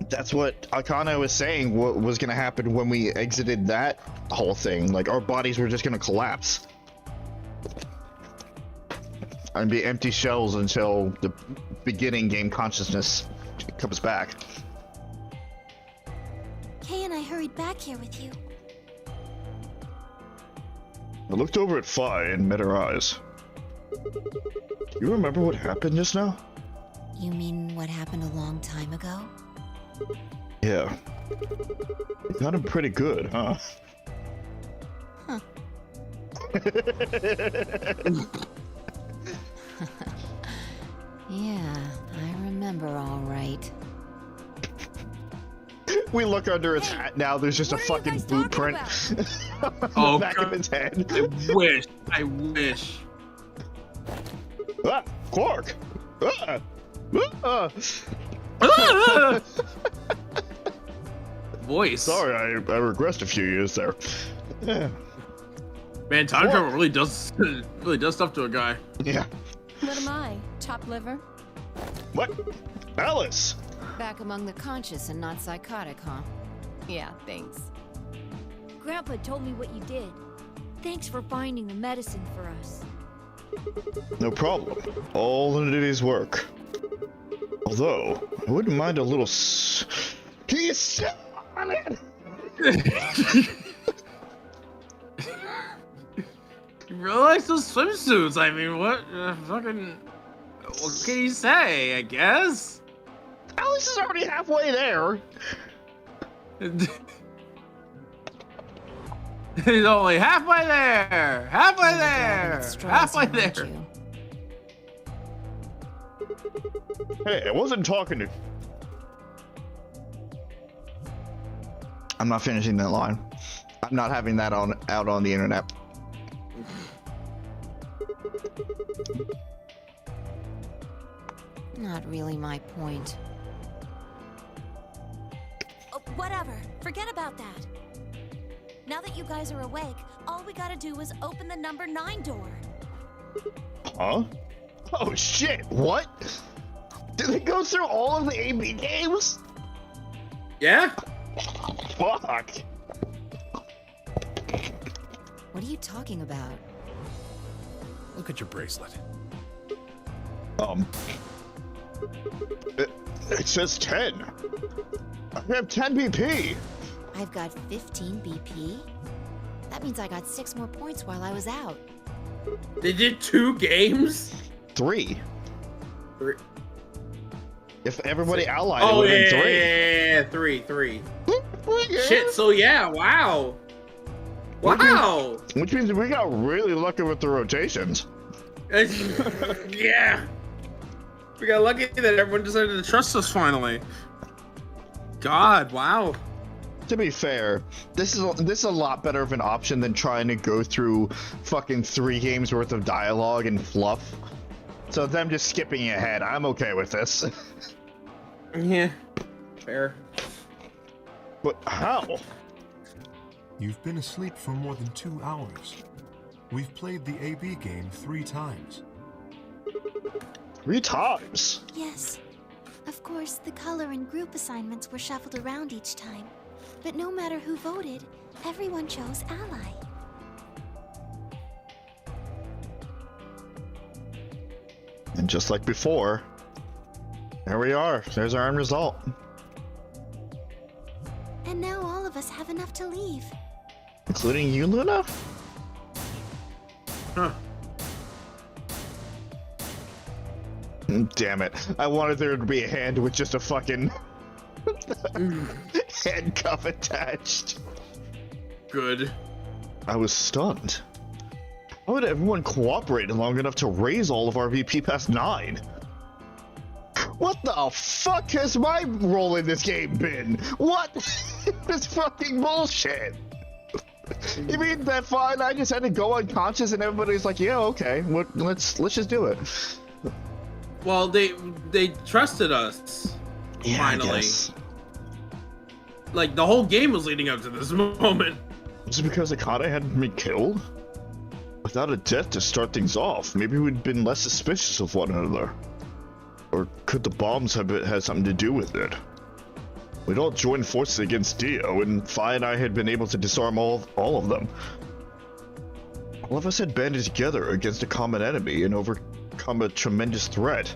That's what Akane was saying what was going to happen when we exited that whole thing. Like, our bodies were just going to collapse. And be empty shells until the beginning game consciousness comes back. Kay and I hurried back here with you. I looked over at Phi and met her eyes. You remember what happened just now? You mean what happened a long time ago? Yeah. You got him pretty good, huh? Huh. Yeah, I remember all right. We look under his hat now, there's just a what are you fucking guys boot talking print Oh, on the back of God. his head. I wish. Ah, Quark! Ah! Voice. Sorry, I regressed a few years there. Yeah. Man, time travel really does stuff to a guy. Yeah. What am I? Top liver? What? Alice! Back among the conscious and not psychotic, huh? Yeah, thanks. Grandpa told me what you did. Thanks for finding the medicine for us. No problem. All in a day's work. Although, I wouldn't mind a little Can you sit on it? really likes those swimsuits. I mean, what can you say? I guess. Alice is already halfway there. He's only halfway there. Halfway there. Halfway there. Hey, I wasn't talking to. I'm not finishing that line. I'm not having that out on the internet. Not really my point. Oh, whatever. Forget about that. Now that you guys are awake, all we gotta do is open the number 9 door. Huh? Oh shit, what? Did they go through all of the AB games? Yeah? Fuck. What are you talking about? Look at your bracelet. It says 10. I have 10 BP. I've got 15 BP? That means I got 6 more points while I was out. They did 2 games? 3. 3. If everybody allied, oh, it would have yeah, been 3. yeah, 3. Shit, so yeah, wow. Wow. Which means we got really lucky with the rotations. Yeah. We got lucky that everyone decided to trust us finally. God, wow. To be fair, this is a lot better of an option than trying to go through fucking 3 games worth of dialogue and fluff. So them just skipping ahead, I'm okay with this. Yeah, fair. But how? You've been asleep for more than 2 hours. We've played the AB game 3 times. 3 times? Yes. Of course, the color and group assignments were shuffled around each time. But no matter who voted, everyone chose Ally. And just like before, there we are. There's our end result. And now all of us have enough to leave. Including you, Luna? Huh. Damn it. I wanted there to be a hand with just a fucking handcuff attached. Good. I was stunned. How would everyone cooperate long enough to raise all of our VP past 9? What the fuck has my role in this game been? What? This fucking bullshit. You mean that fine? I just had to go unconscious and everybody's like, yeah, okay, let's just do it. Well, they trusted us. Yeah, finally. Like the whole game was leading up to this moment. Was it because Akane hadn't been killed? Without a death to start things off, maybe we'd been less suspicious of one another. Or could the bombs have had something to do with it? We'd all joined forces against Dio, and Phi and I had been able to disarm all of them. All of us had banded together against a common enemy and overcome a tremendous threat.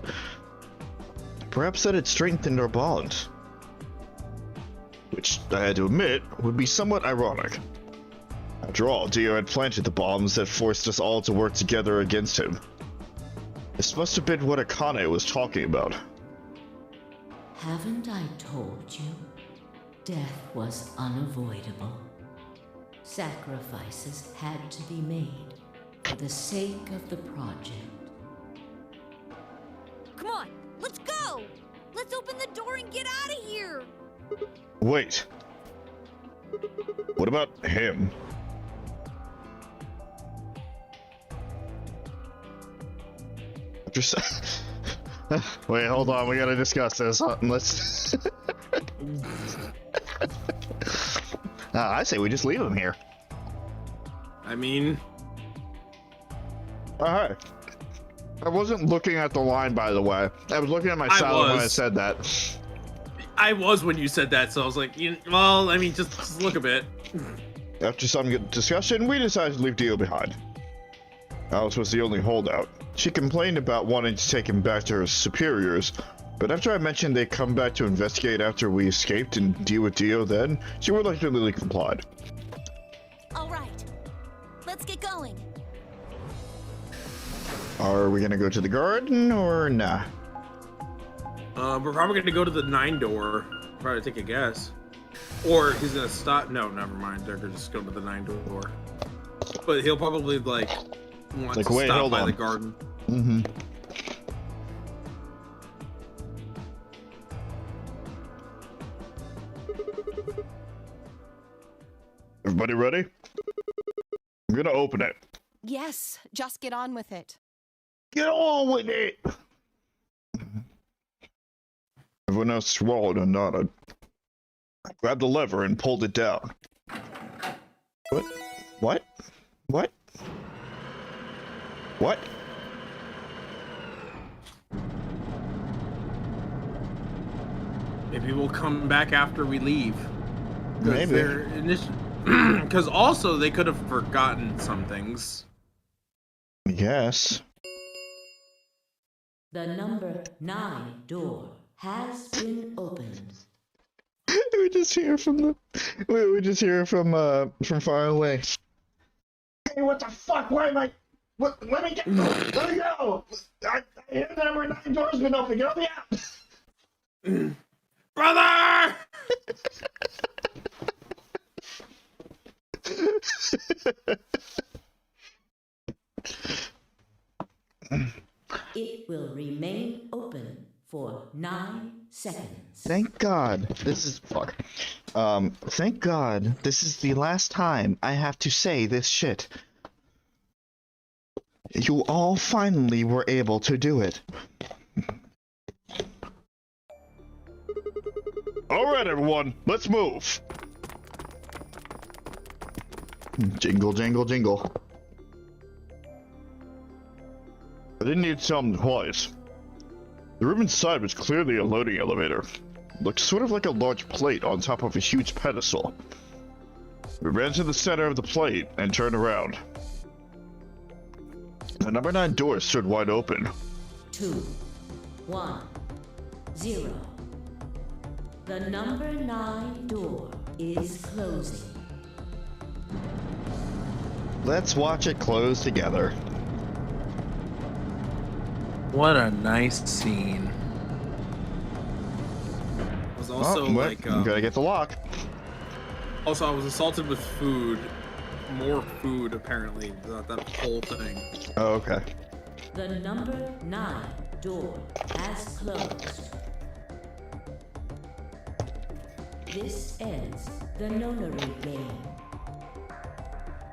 Perhaps that had strengthened our bond. Which, I had to admit, would be somewhat ironic. After all, Dio had planted the bombs that forced us all to work together against him. This must have been what Akane was talking about. Haven't I told you? Death was unavoidable. Sacrifices had to be made for the sake of the project. Come on, let's go! Let's open the door and get out of here! Wait. What about him? Wait, hold on. We gotta discuss this. Let's. I say we just leave him here. I mean, all right. I wasn't looking at the line, by the way. I was looking at my salad when I said that. I was when you said that, so I was like, well, I mean, just look a bit. After some discussion, we decided to leave Dio behind. Alice was the only holdout. She complained about wanting to take him back to her superiors, but after I mentioned they'd come back to investigate after we escaped and deal with Dio then, she reluctantly complied. All right, let's get going. Are we gonna go to the garden or nah? We're probably gonna go to the 9 door. Probably take a guess. Or he's gonna stop. No, never mind. They're gonna just go to the 9 door. But he'll probably want to stop by the garden. Mm-hmm. Everybody ready? I'm gonna open it. Yes, just get on with it. Get on with it! Everyone else swallowed and nodded. I grabbed the lever and pulled it down. What? What? What? What? Maybe we'll come back after we leave. Maybe. Because also they could have forgotten some things. Yes. The number 9 door has been opened. We just hear from the. We just hear from far away. Hey, what the fuck? Why am I? What? Let me get. Let me go. I hear the number 9 door's been open. Get me out. Brother! It will remain open for 9 seconds. Thank God. This is fuck. Thank God. This is the last time I have to say this shit. You all finally were able to do it. Alright, everyone, let's move. Jingle, jingle, jingle. I didn't need to tell them twice. The room inside was clearly a loading elevator. Looked sort of like a large plate on top of a huge pedestal. We ran to the center of the plate and turned around. The number 9 door stood wide open. 2, 1, 0. The number 9 door is closing. Let's watch it close together. What a nice scene. It was also you gotta get the lock. Also, I was assaulted with food. More food, apparently. That whole thing. Oh, okay. The number 9 door has closed. This ends the nonary game.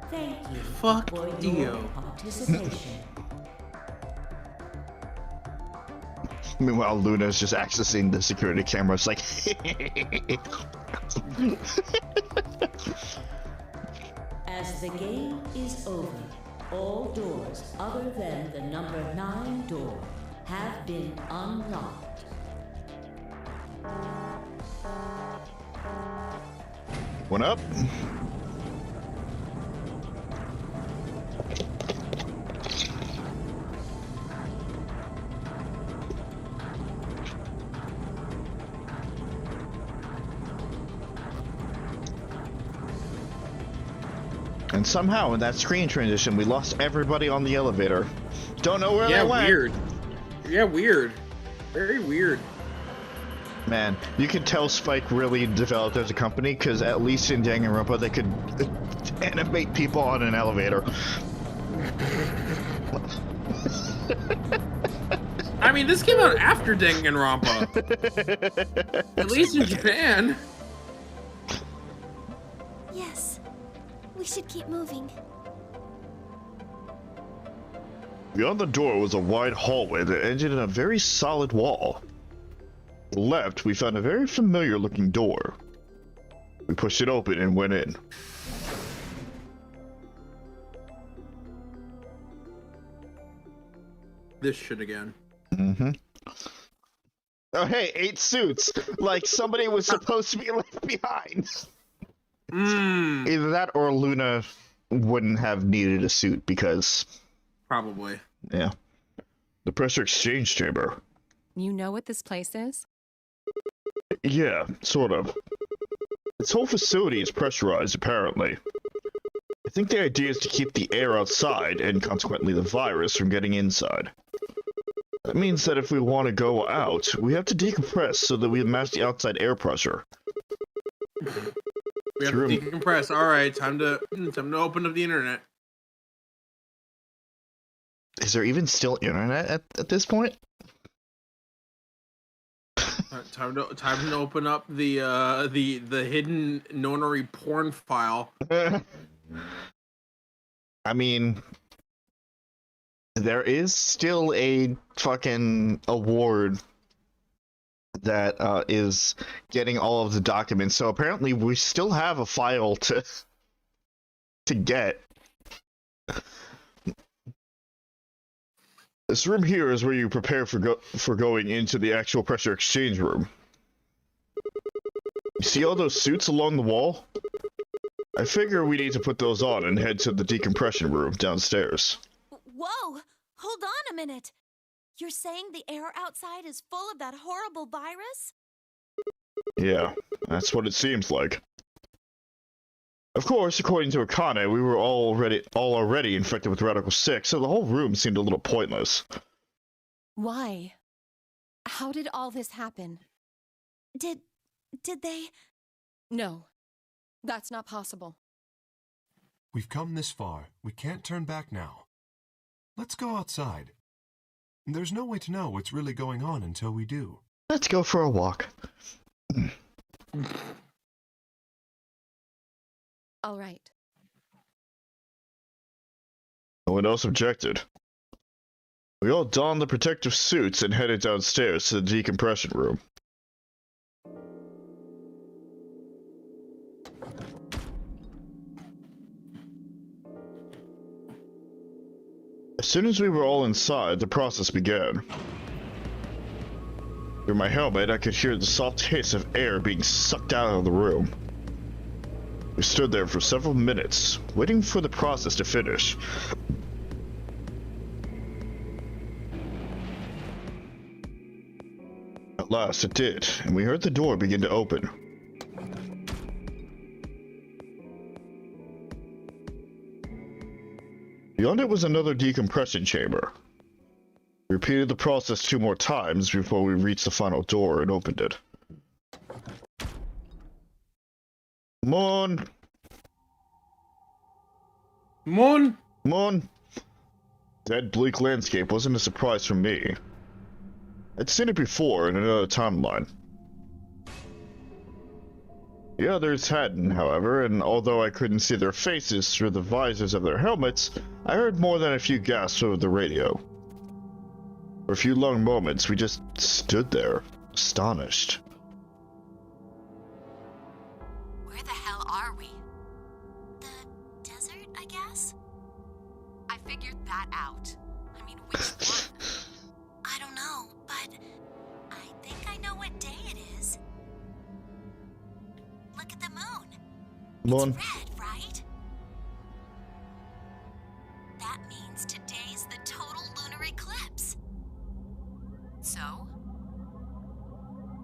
Thank you Fuck for your you. participation. Meanwhile, Luna's just accessing the security cameras like... As the game is over, all doors other than the number 9 door have been unlocked. One up. And somehow in that screen transition, we lost everybody on the elevator. Don't know where they went. Weird. Yeah, weird. Very weird. Man, you can tell Spike really developed as a company, because at least in Danganronpa they could animate people on an elevator. I mean, this came out after Danganronpa. At least in Japan. Yes. We should keep moving. Beyond the door was a wide hallway that ended in a very solid wall. To the left, we found a very familiar looking door. We pushed it open and went in. This shit again. Mm-hmm. Oh hey, 8 suits! Like somebody was supposed to be left behind! Either that or Luna wouldn't have needed a suit because... Probably. Yeah. The pressure exchange chamber. You know what this place is? Yeah, sort of. This whole facility is pressurized, apparently. I I think the idea is to keep the air outside, and consequently the virus, from getting inside. That means that if we want to go out, we have to decompress so that we match the outside air pressure. We have to decompress. All right, time to open up the internet. Is there even still internet at this point? Time to open up the hidden nonary porn file. I mean, there is still a fucking award that is getting all of the documents. So apparently we still have a file to get. This room here is where you prepare for going into the actual pressure exchange room. You see all those suits along the wall? I figure we need to put those on and head to the decompression room downstairs. Whoa! Hold on a minute! You're saying the air outside is full of that horrible virus? Yeah, that's what it seems like. Of course, according to Akane, we were all already infected with Radical 6, so the whole room seemed a little pointless. Why? How did all this happen? Did they... No, that's not possible. We've come this far. We can't turn back now. Let's go outside. There's no way to know what's really going on until we do. Let's go for a walk. All right. No one else objected. We all donned the protective suits and headed downstairs to the decompression room. As soon as we were all inside, the process began. Through my helmet, I could hear the soft hiss of air being sucked out of the room. We stood there for several minutes, waiting for the process to finish. At last it did, and we heard the door begin to open. Beyond it was another decompression chamber. We repeated the process 2 more times before we reached the final door and opened it. Moon! Moon! Moon! That bleak landscape wasn't a surprise for me. I'd seen it before in another timeline. The others hadn't, however, and although I couldn't see their faces through the visors of their helmets, I heard more than a few gasps over the radio. For a few long moments, we just stood there, astonished. Where the hell are we? The desert, I guess? I figured that out. I mean, which one? I don't know, but I think I know what day it is. Look at the moon. Moon. It's red, right? That means today's the total lunar eclipse. So?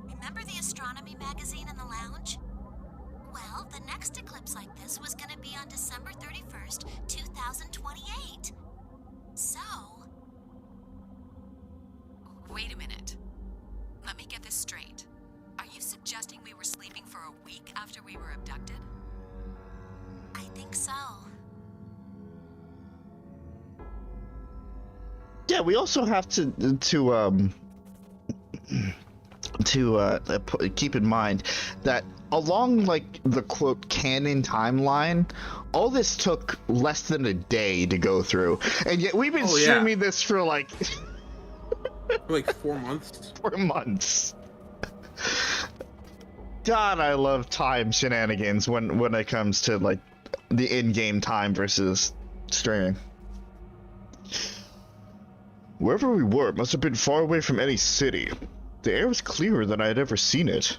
Remember the astronomy magazine in the lounge? Well, the next eclipse like this was gonna be on December 31st, 2028. So... Wait a minute. Let me get this straight. Are you suggesting we were sleeping for a week after we were abducted? I think so. Yeah, we also have to keep in mind that along like the quote canon timeline, all this took less than a day to go through, and yet we've been streaming this for like like 4 months. 4 months. God, I love time shenanigans when it comes to like the in-game time versus streaming. Wherever we were, it must have been far away from any city. The air was clearer than I had ever seen it.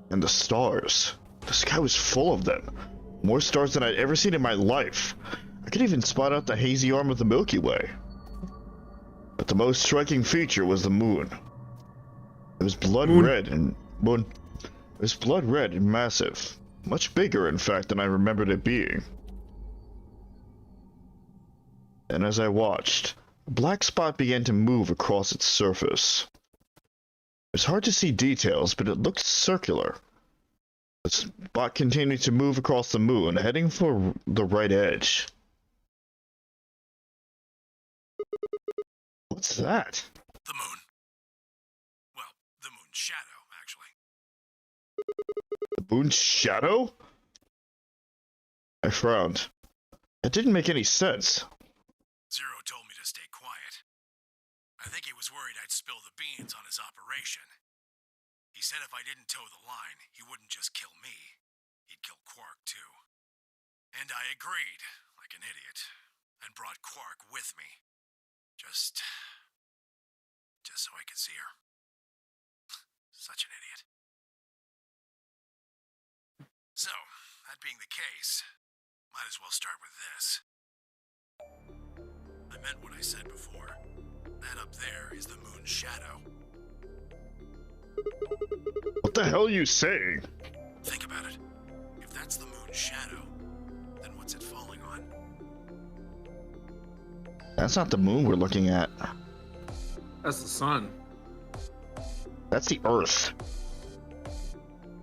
And the stars. The sky was full of them. More stars than I'd ever seen in my life. I could even spot out the hazy arm of the Milky Way. But the most striking feature was the moon. It was blood red and massive. Much bigger, in fact, than I remembered it being. and as I watched, a black spot began to move across its surface. It's hard to see details, but it looked circular. The spot continued to move across the moon, heading for the right edge. What's that? The moon. Well, the moon's shadow, actually. The moon's shadow? I frowned. That didn't make any sense. Zero told me to stay quiet. I think he was worried I'd spill the beans on his operation. He said if I didn't toe the line, he wouldn't just kill me. He'd kill Quark, too. And I agreed, like an idiot, and brought Quark with me. Just so I could see her. Such an idiot. So, that being the case, might as well start with this. I meant what I said before. That up there is the moon's shadow. What the hell are you saying? Think about it. If that's the moon's shadow, then what's it falling on? That's not the moon we're looking at. That's the sun. That's the Earth.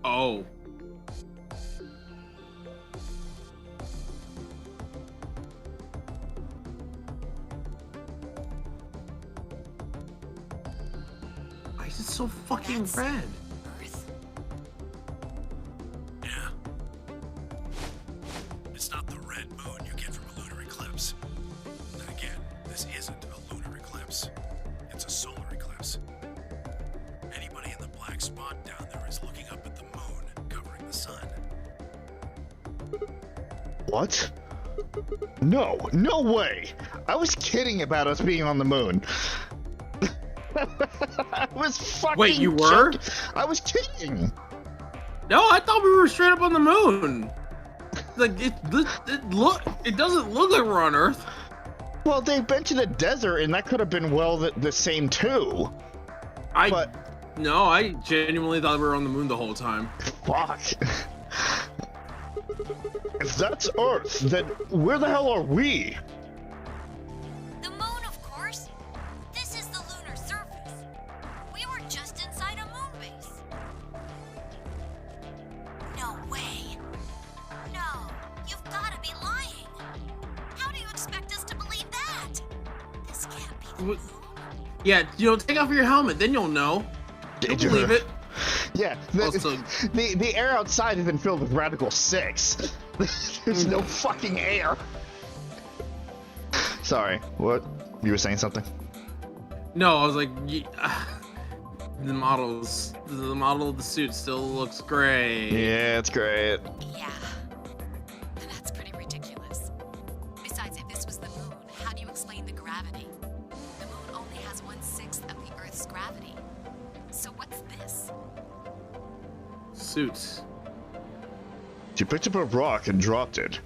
Oh. Why is it so fucking red? Earth? Yeah. It's not the red moon you get from a lunar eclipse. Then again, this isn't a lunar eclipse. It's a solar eclipse. Anybody in the black spot down there is looking up at the moon, covering the sun. What? No, no way! I was kidding about us being on the moon. I was fucking Wait, you were? joking. I was kidding. No, I thought we were straight up on the moon. Like it doesn't look like we're on Earth. Well, they've been to the desert, and that could have been the same too. No, I genuinely thought we were on the moon the whole time. Fuck. If that's Earth, then where the hell are we? The moon, of course. This is the lunar surface. We were just inside a moon base. No way. No, you've got to be lying. How do you expect us to believe that? This can't be the moon. Yeah, take off your helmet, then you'll know. You'll believe it. Yeah, the air outside has been filled with Radical 6. There's no fucking air. Sorry, what? You were saying something? No, I was like, the model of the suit still looks great. Yeah, it's great. Yeah. That's pretty ridiculous. Besides, if this was the moon, how do you explain the gravity? The moon only has 1/6 of the Earth's gravity. So what's this? Suits. She picked up a rock and dropped it.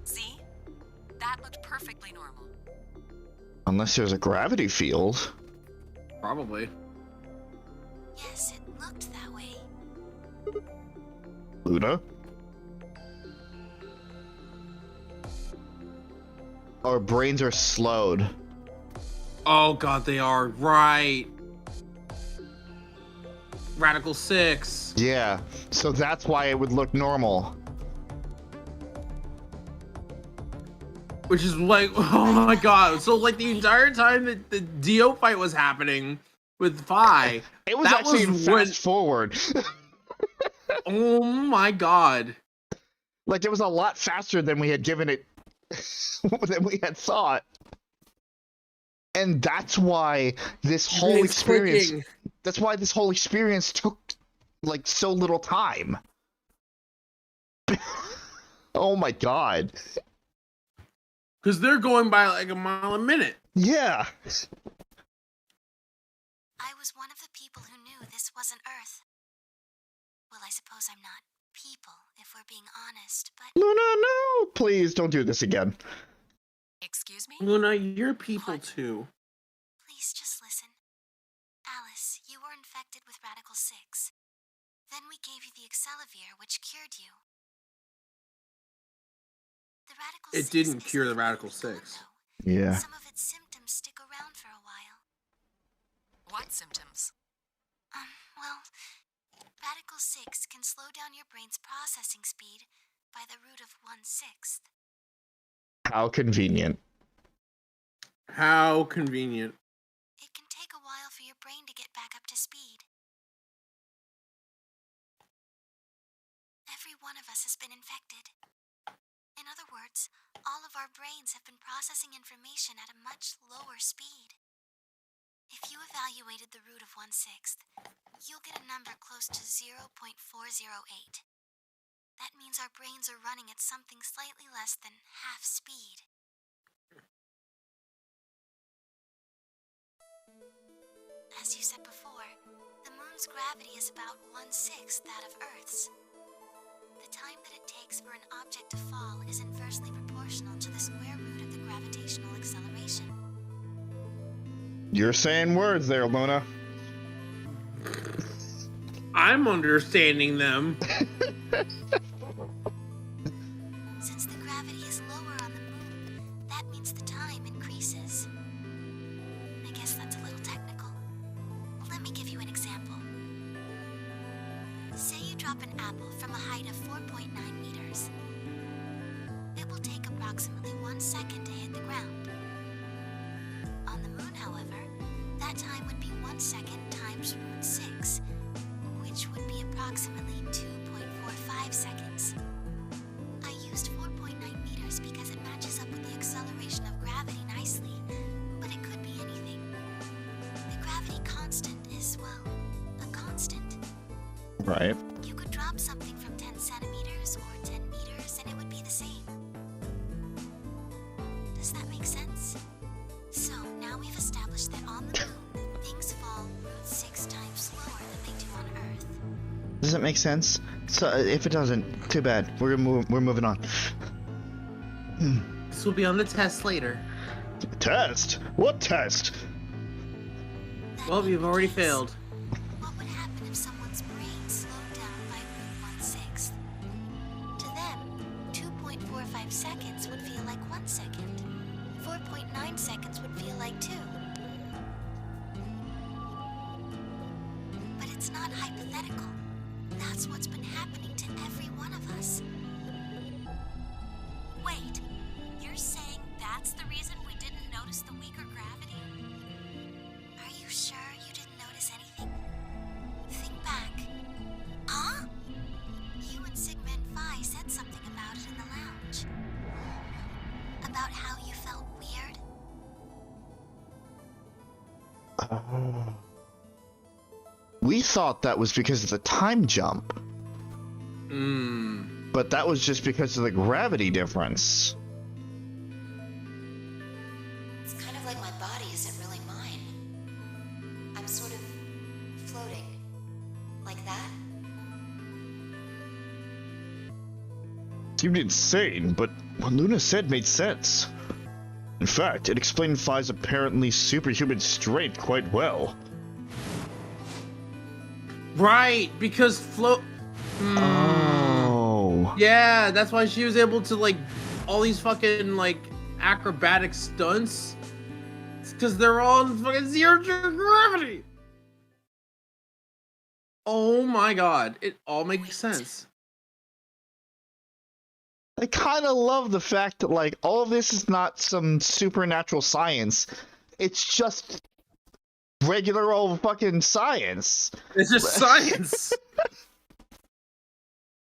See? That looked perfectly normal. Unless there's a gravity field. Probably. Yes, it looked that way. Luna? Our brains are slowed. Oh god, they are right. Radical 6. Yeah, so that's why it would look normal. Which is like, oh my god. So like the entire time that the Dio fight was happening with Phi, it was actually fast forward. Oh my god. Like it was a lot faster than we had given it, than we had thought. And that's why this whole experience... Clicking. That's why this whole experience took, like, so little time. Oh my god. Because they're going by like a mile a minute. Yeah. I was one of the people who knew this wasn't Earth. Well, I suppose I'm not people, if we're being honest, but... No, please don't do this again. Excuse me? Luna, you're people too. Please just listen. Alice, you were infected with Radical 6. Then we gave you the Excelivir, which cured you. The Radical It 6 didn't is cure the not Radical fully gone, 6. though. Yeah. Some of its symptoms stick around for a while. What symptoms? Well, Radical 6 can slow down your brain's processing speed by the root of 1/6. How convenient. How convenient. It can take a while for your brain to get back up to speed. Every one of us has been infected. In other words, all of our brains have been processing information at a much lower speed. If you evaluated the root of 1/6, you'll get a number close to 0.408. That means our brains are running at something slightly less than half speed. As you said before, the moon's gravity is about 1/6 that of Earth's. The time that it takes for an object to fall is inversely proportional to the square root of the gravitational acceleration. You're saying words there, Luna. I'm understanding them. Since the gravity is lower on the moon, that means the time increases. I guess that's a little technical. Let me give you an example. Say you drop an apple from a height of 4.9 meters. It will take approximately 1 second to hit the ground. On the moon, however, that time would be 1 second times root 6, which would be approximately 2.45 seconds. I used 4.9 meters because it matches up with the acceleration of gravity nicely, but it could be anything. The gravity constant is, well, a constant. Right. You could drop something from 10 centimeters or 10 meters and it would be the same. Does that make sense? So now we've established that on the moon, things fall root 6 times slower than they do on Earth. Does it make sense? So if it doesn't, too bad. We're moving on. This will be on the test later. Test? What test? Well, you've already failed. What would happen if someone's brain slowed down by root 1/6? To them, 2.45 seconds would feel like 1 second. 4.9 seconds would feel like 2. But it's not hypothetical. That's what's been happening to every one of us. Wait, you're saying that's the reason we didn't notice the weaker gravity? Are you sure you didn't notice anything? Think back. Huh? You and Sigma and Phi said something about it in the lounge. About how you felt weird? We thought that was because of the time jump. But that was just because of the gravity difference. It's kind of like my body isn't really mine. I'm sort of floating. Like that? Seemed insane, but what Luna said made sense. In fact, it explained Phi's apparently superhuman strength quite well. Right, because Oh. Yeah, that's why she was able to, like, all these fucking, like, acrobatic stunts. It's because they're all in fucking zero gravity. Oh my god, it all makes sense. I kind of love the fact that, like, all of this is not some supernatural science. It's just regular old fucking science. It's just science.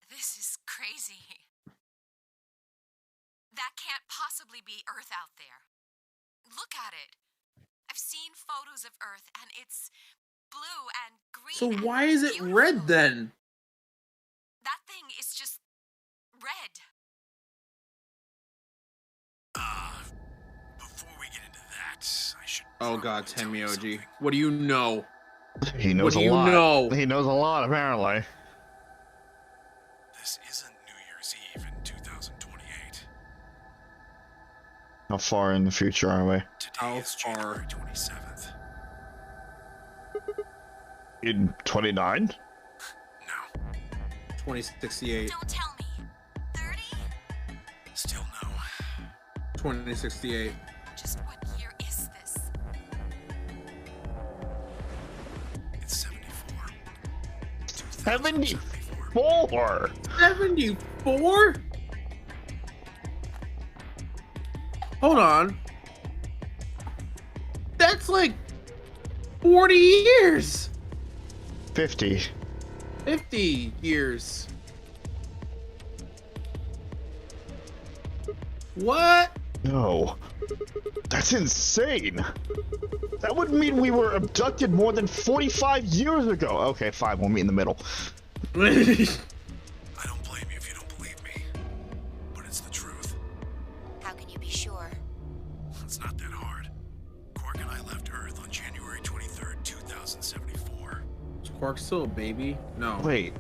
This is crazy. That can't possibly be Earth out there. Look at it. I've seen photos of Earth and it's blue and green. So and why is it beautiful. red then? That thing is just red. Before we get into that, I should. Oh god, probably tell you Temioji. something. What do you know? He knows What do a you lot. know? He knows a lot, apparently. This isn't New Year's Eve in 2028. How far in the future are we? Today How is far? January 27th. In 29? No, 2068. Don't tell me. 30? still no. 2068. Just what year is this? It's 74. 74. 74? Hold on. That's like 40 years. 50. 50 years. What? No. That's insane. That would mean we were abducted more than 45 years ago. Okay, fine. We'll meet in the middle. I don't blame you if you don't believe me, but it's the truth. How can you be sure? It's not that hard. Quark and I left Earth on January 23rd, 2074. Is Quark still a baby? No. Wait.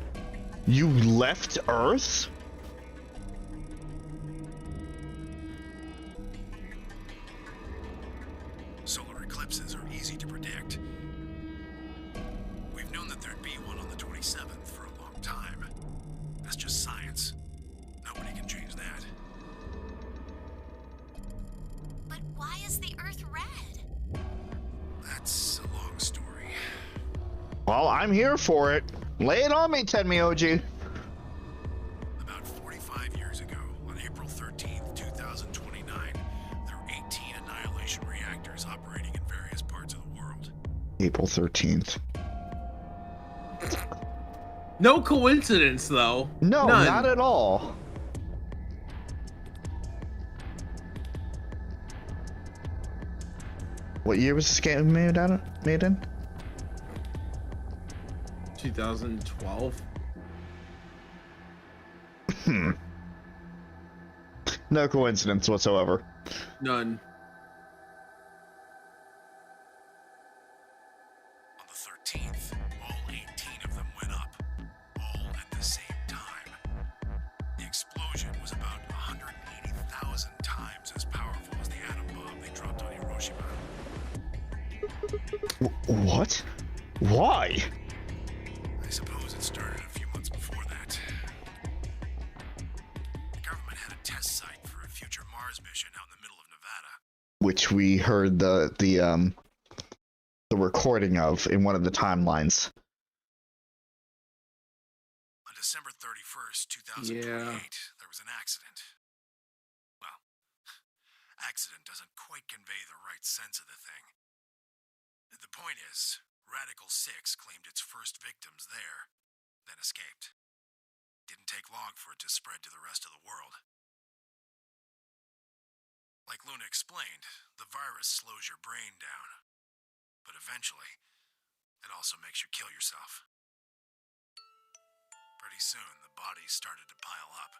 You left Earth? Solar eclipses are easy to predict. We've known that there'd be one on the 27th for a long time. That's just science. Nobody can change that. But why is the Earth red? That's a long story. Well, I'm here for it. Lay it on me, Tenmi OG. About 45 years ago, on April 13th, 2029, there were 18 annihilation reactors operating in various parts of the world. April 13th. No coincidence, though. No, None. not at all. What year was this game made in? 2012. No coincidence whatsoever. None. On the 13th, all 18 of them went up, all at the same time. The explosion was about 180,000 times as powerful as the atom bomb they dropped on Hiroshima. What? Why? I suppose it started a few months before that. The government had a test site for a future Mars mission out in the middle of Nevada. Which we heard the recording of in one of the timelines. On December 31st, 2028, there was an accident. Well, accident doesn't quite convey the right sense of the thing. The point is, Radical 6 claimed its first victims there, then escaped. Didn't take long for it to spread to the rest of the world. Like Luna explained, the virus slows your brain down. But eventually, it also makes you kill yourself. Pretty soon, the bodies started to pile up.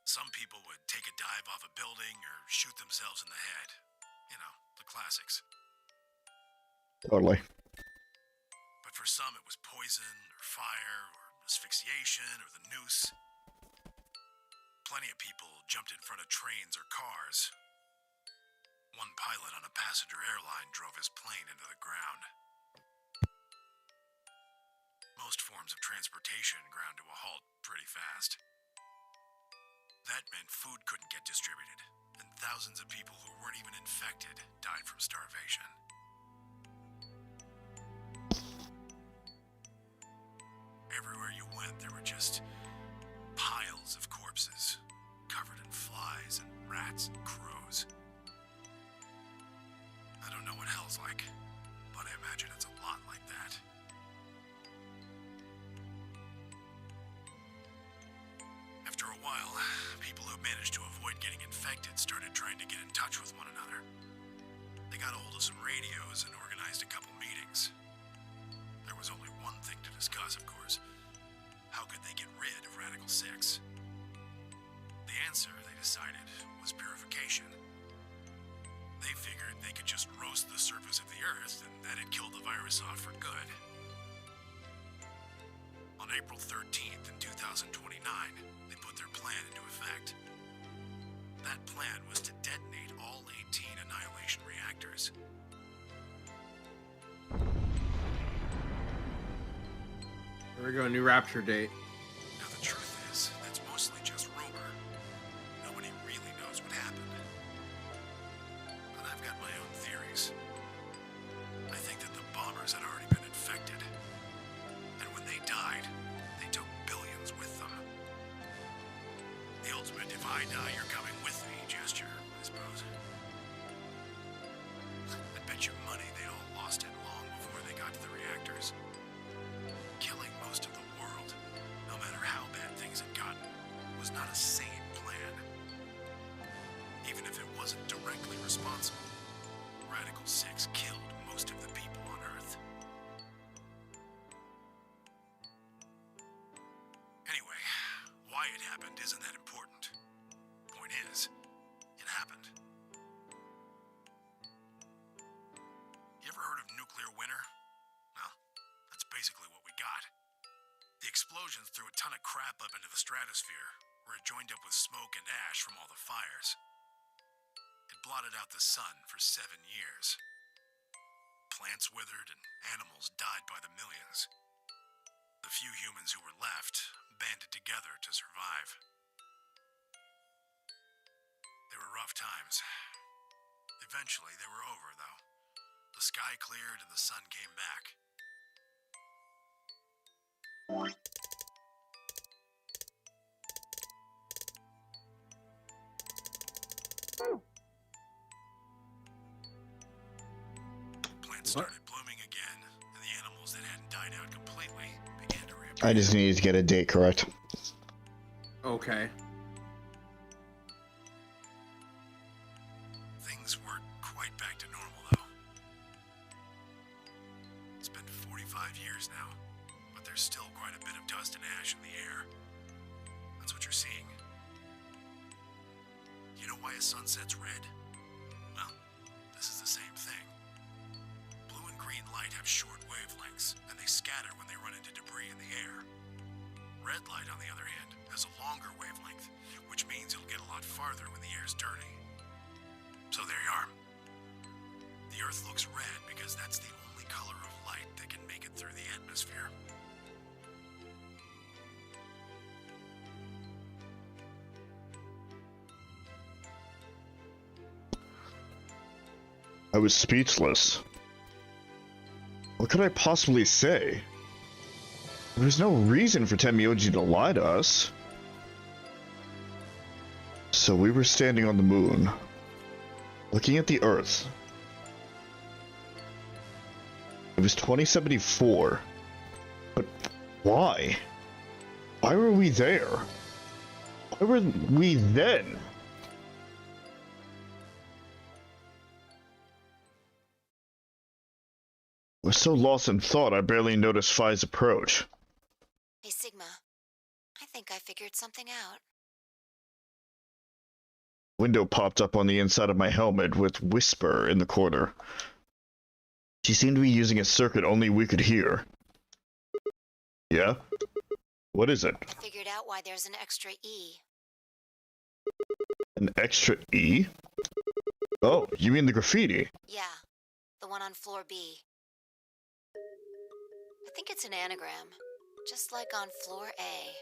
Some people would take a dive off a building or shoot themselves in the head. You know, the classics. Totally. But for some, it was poison, or fire, or asphyxiation, or the noose. Plenty of people jumped in front of trains or cars. One pilot on a passenger airline drove his plane into the ground. Most forms of transportation ground to a halt pretty fast. That meant food couldn't get distributed, and thousands of people who weren't even infected died from starvation. Everywhere you went, there were just piles of corpses, covered in flies and rats and crows. I don't know what hell's like, but I imagine it's a lot like that. After a while, people who managed to avoid getting infected started trying to get in touch with one another. They got a hold of some radios and organized a couple meetings. There was only one thing to discuss, of course. How could they get rid of Radical 6? The answer, they decided, was purification. They figured they could just roast the surface of the Earth and that'd kill the virus off for good. On April 13th in 2029, they put their plan into effect. That plan was to detonate all 18 annihilation reactors. There we go, new rapture date. Now the truth is, that's mostly just rumor. Nobody ultimate if I die, you're coming with me gesture, I suppose. I bet you money they'd all lost it long before they got to the reactors. Killing most of the world, no matter how bad things had gotten, was not a sane plan. Even if it wasn't directly responsible, Radical 6 killed most of the people on Earth. Anyway, why it happened isn't that important. Point is, it happened. You ever heard of nuclear winter? Well, that's basically what we got. The explosions threw a ton of crap up into the stratosphere, where it joined up with smoke and ash from all the fires. It blotted out the sun for 7 years. Plants withered and animals died by the millions. The few humans who were left banded together to survive. They were rough times. Eventually, they were over, though. The sky cleared and the sun came back. Plants started blooming again, and the animals that hadn't died out completely began to reappear. I just need to get a date correct. Okay. Things weren't quite back to normal, though. It's been 45 years now, but there's still quite a bit of dust and ash in the air. That's what you're seeing. You know why a sunset's red? Well, this is the same thing. Blue and green light have short wavelengths, and they scatter when they run into debris in the air. Red light, on the other hand, has a longer wavelength, which means it'll get a lot farther when the air's dirty. So there you are. The Earth looks red because that's the only color of light that can make it through the atmosphere. I was speechless. What could I possibly say? There's no reason for Tenmyoji to lie to us. So we were standing on the moon, looking at the Earth. It was 2074. But why? Why were we there? Why were we then? I was so lost in thought I barely noticed Phi's approach. Hey, Sigma. I think I figured something out. Window popped up on the inside of my helmet with Whisper in the corner. She seemed to be using a circuit only we could hear. Yeah? What is it? I figured out why there's an extra E. An extra E? Oh, you mean the graffiti? Yeah, the one on floor B. I think it's an anagram, just like on floor A.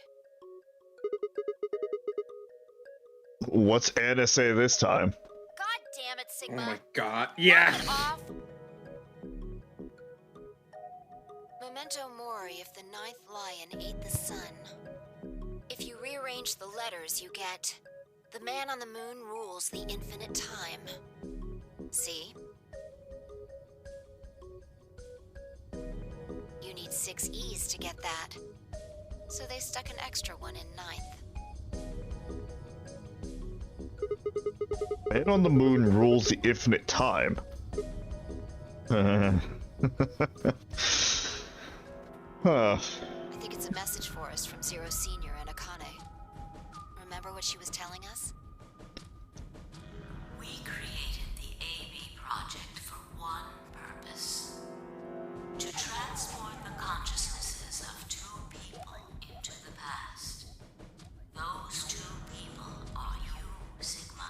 What's Anna say this time? God damn it, Sigma. Oh my god. Yeah. Off. Memento mori if the ninth lion ate the sun. If you rearrange the letters, you get the man on the moon rules the infinite time. See? You need 6 E's to get that. So they stuck an extra one in ninth. Man on the moon rules the infinite time. Huh. I think it's a message for us from Zero Senior and Akane. Remember what she was telling us? We created the AB project for one purpose. To transport the consciousnesses of 2 people into the past. Those 2 people are you, Sigma,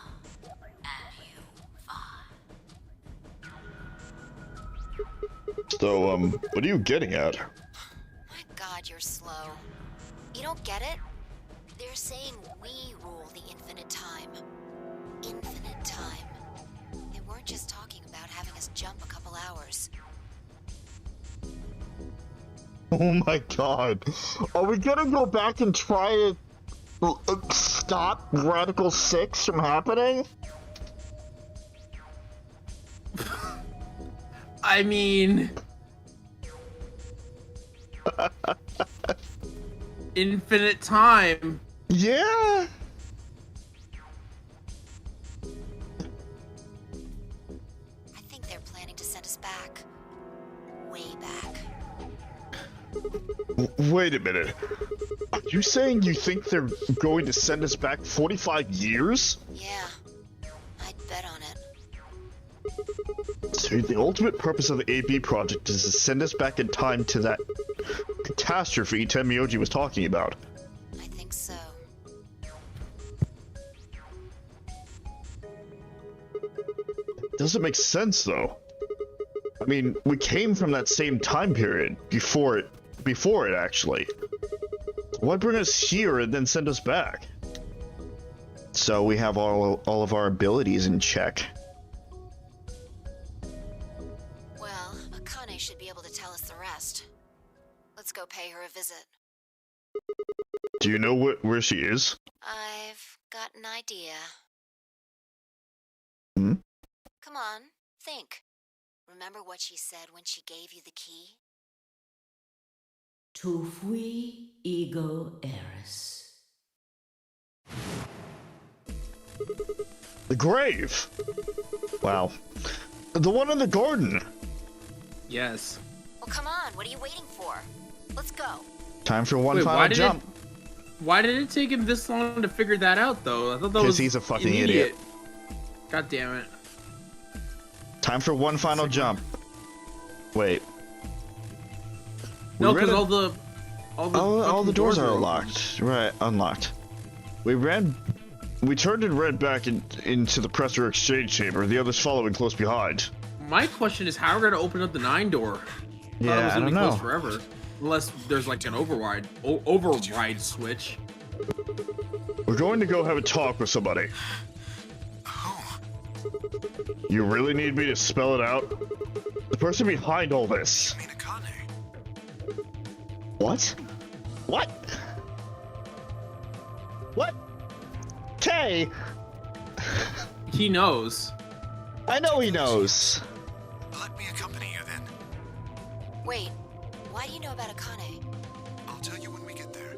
and you, Phi. So, what are you getting at? My God, you're slow. You don't get it? They're saying we rule the infinite time. Infinite time. They weren't just talking about having us jump a couple hours. Oh my god. Are we gonna go back and try it stop Radical 6 from happening? I mean... infinite time. Yeah. I think they're planning to send us back. Way back. Wait a minute. Are you saying you think they're going to send us back 45 years? Yeah. I'd bet on it. So the ultimate purpose of the AB project is to send us back in time to that catastrophe Tenmyoji was talking about. I think so. Doesn't make sense though. I mean, we came from that same time period before it actually. Why bring us here and then send us back? So we have all of our abilities in check. Well, Akane should be able to tell us the rest. Let's go pay her a visit. Do you know where she is? I've got an idea. Hmm? Come on, think. Remember what she said when she gave you the key? Tu fui ego eris. The grave! Wow. The one in the garden! Yes. Well, come on, what are you waiting for? Let's go. Time for one final jump. Why did it take him this long to figure that out, though? I thought that was because he's a fucking idiot. God damn it. Time for one final jump. Wait. No, because all the doors are locked. Right, unlocked. We turned and ran back into the presser exchange chamber, the others following close behind. My question is how we're gonna open up the 9 door. Yeah, I don't know. Closed forever. Unless there's like an override switch. We're going to go have a talk with somebody. You really need me to spell it out? The person behind all this. You mean Akane? What? What? What? Kay! He knows. I know he knows. Let me accompany you then. Wait, why do you know about Akane? I'll tell you when we get there.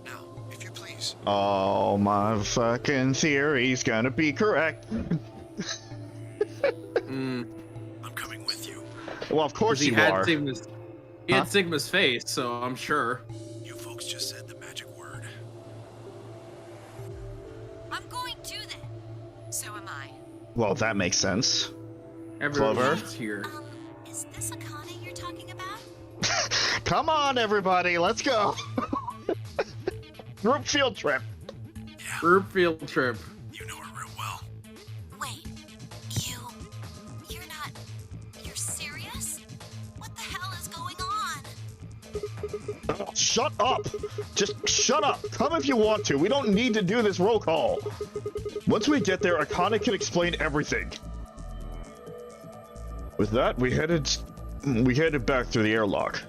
Now, if you please. Oh, my fucking theory's gonna be correct. I'm coming with you. Well, of course you are. He had Sigma's face, so I'm sure. You folks just said the magic word. I'm going to then. So am I. Well, that makes sense. Everyone's here. Is this Akane you're talking about? Come on, everybody, let's go. Group field trip. Yeah. Group field trip. You know her real well. Wait, you're serious? What the hell is going on? Oh, shut up! Just shut up! Come if you want to. We don't need to do this roll call. Once we get there, Akane can explain everything. With that, we headed back through the airlock.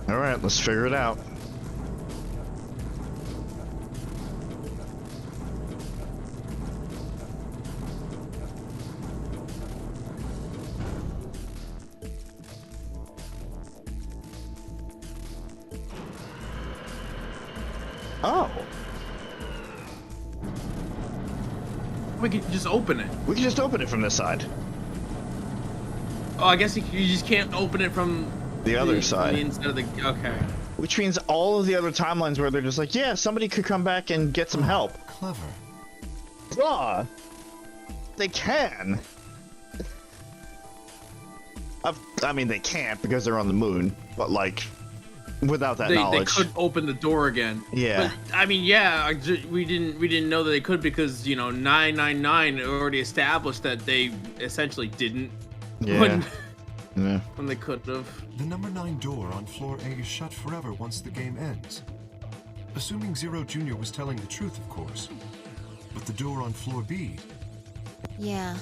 All right, let's figure it out. Oh. We could just open it. We can just open it from this side. Oh, I guess you just can't open it from the other side. The inside of the, okay. Which means all of the other timelines where they're just like, yeah, somebody could come back and get some help. Clever. Duh. They can. I mean, they can't because they're on the moon, but like, without that knowledge, they could open the door again. Yeah. But, I mean, yeah, we didn't know that they could because 999 already established that they essentially didn't. Yeah. When they could have. The number 9 door on floor A is shut forever once the game ends. Assuming Zero Jr. was telling the truth, of course. But the door on floor B... Yeah.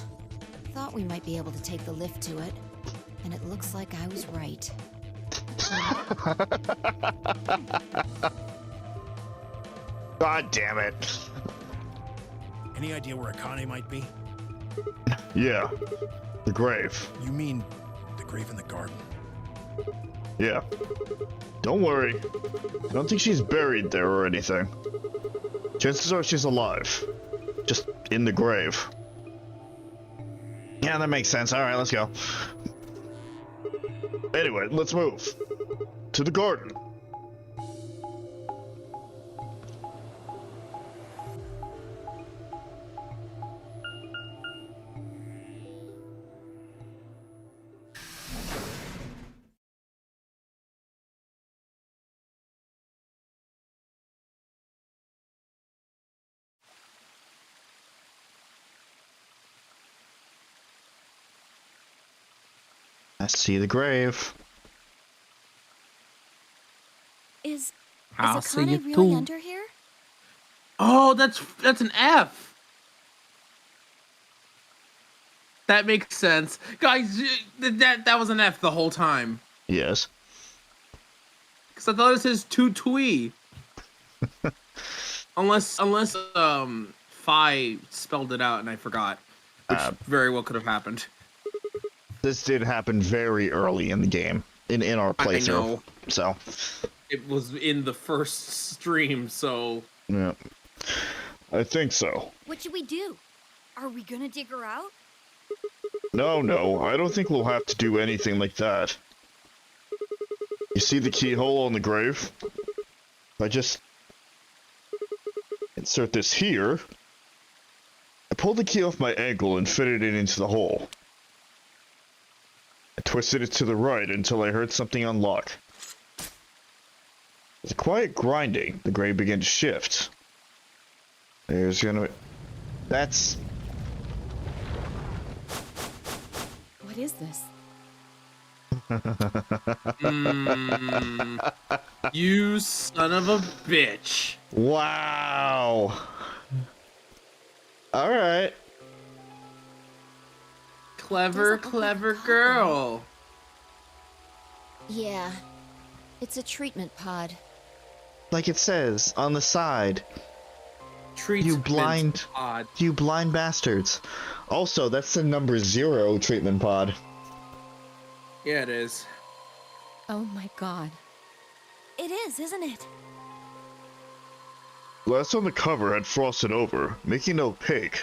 thought we might be able to take the lift to it, and it looks like I was right. God damn it. Any idea where Akane might be? Yeah. The grave. You mean the grave in the garden? Yeah. Don't worry. I don't think she's buried there or anything. Chances are she's alive. Just in the grave. Yeah, that makes sense. Alright, let's go. Anyway, let's move. To the garden. I see the grave. Is I'll see Akane you really too. under here? Oh, that's an F. That makes sense, guys. That was an F the whole time. Yes. Because I thought it says twee. unless Phi spelled it out and I forgot, which very well could have happened. This did happen very early in the game, in our playthrough. I know. So. It was in the first stream, so. Yeah. I think so. What should we do? Are we gonna dig her out? No, I don't think we'll have to do anything like that. You see the keyhole on the grave? If I just insert this here, I pull the key off my ankle and fitted it into the hole. I twisted it to the right until I heard something unlock. With a quiet grinding, the grave began to shift. There's gonna... That's... What is this? You son of a bitch. Wow. Alright. Clever girl. Yeah. It's a treatment pod. Like it says on the side. Treatment pod. You blind bastards. Also, that's the number 0 treatment pod. Yeah, it is. Oh my god. It is, isn't it? Last on the cover had frosted over, making it opaque.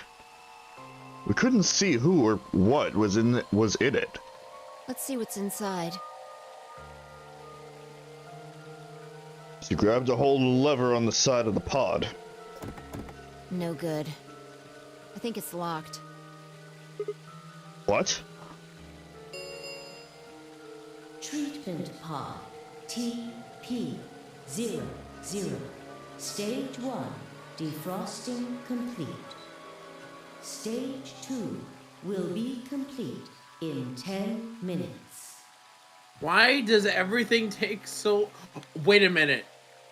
We couldn't see who or what was in it. Let's see what's inside. She grabbed a hold of the lever on the side of the pod. No good. I think it's locked. What? Treatment pod TP00. Stage 1 defrosting complete. Stage 2 will be complete in 10 minutes. Why does everything take so... Wait a minute.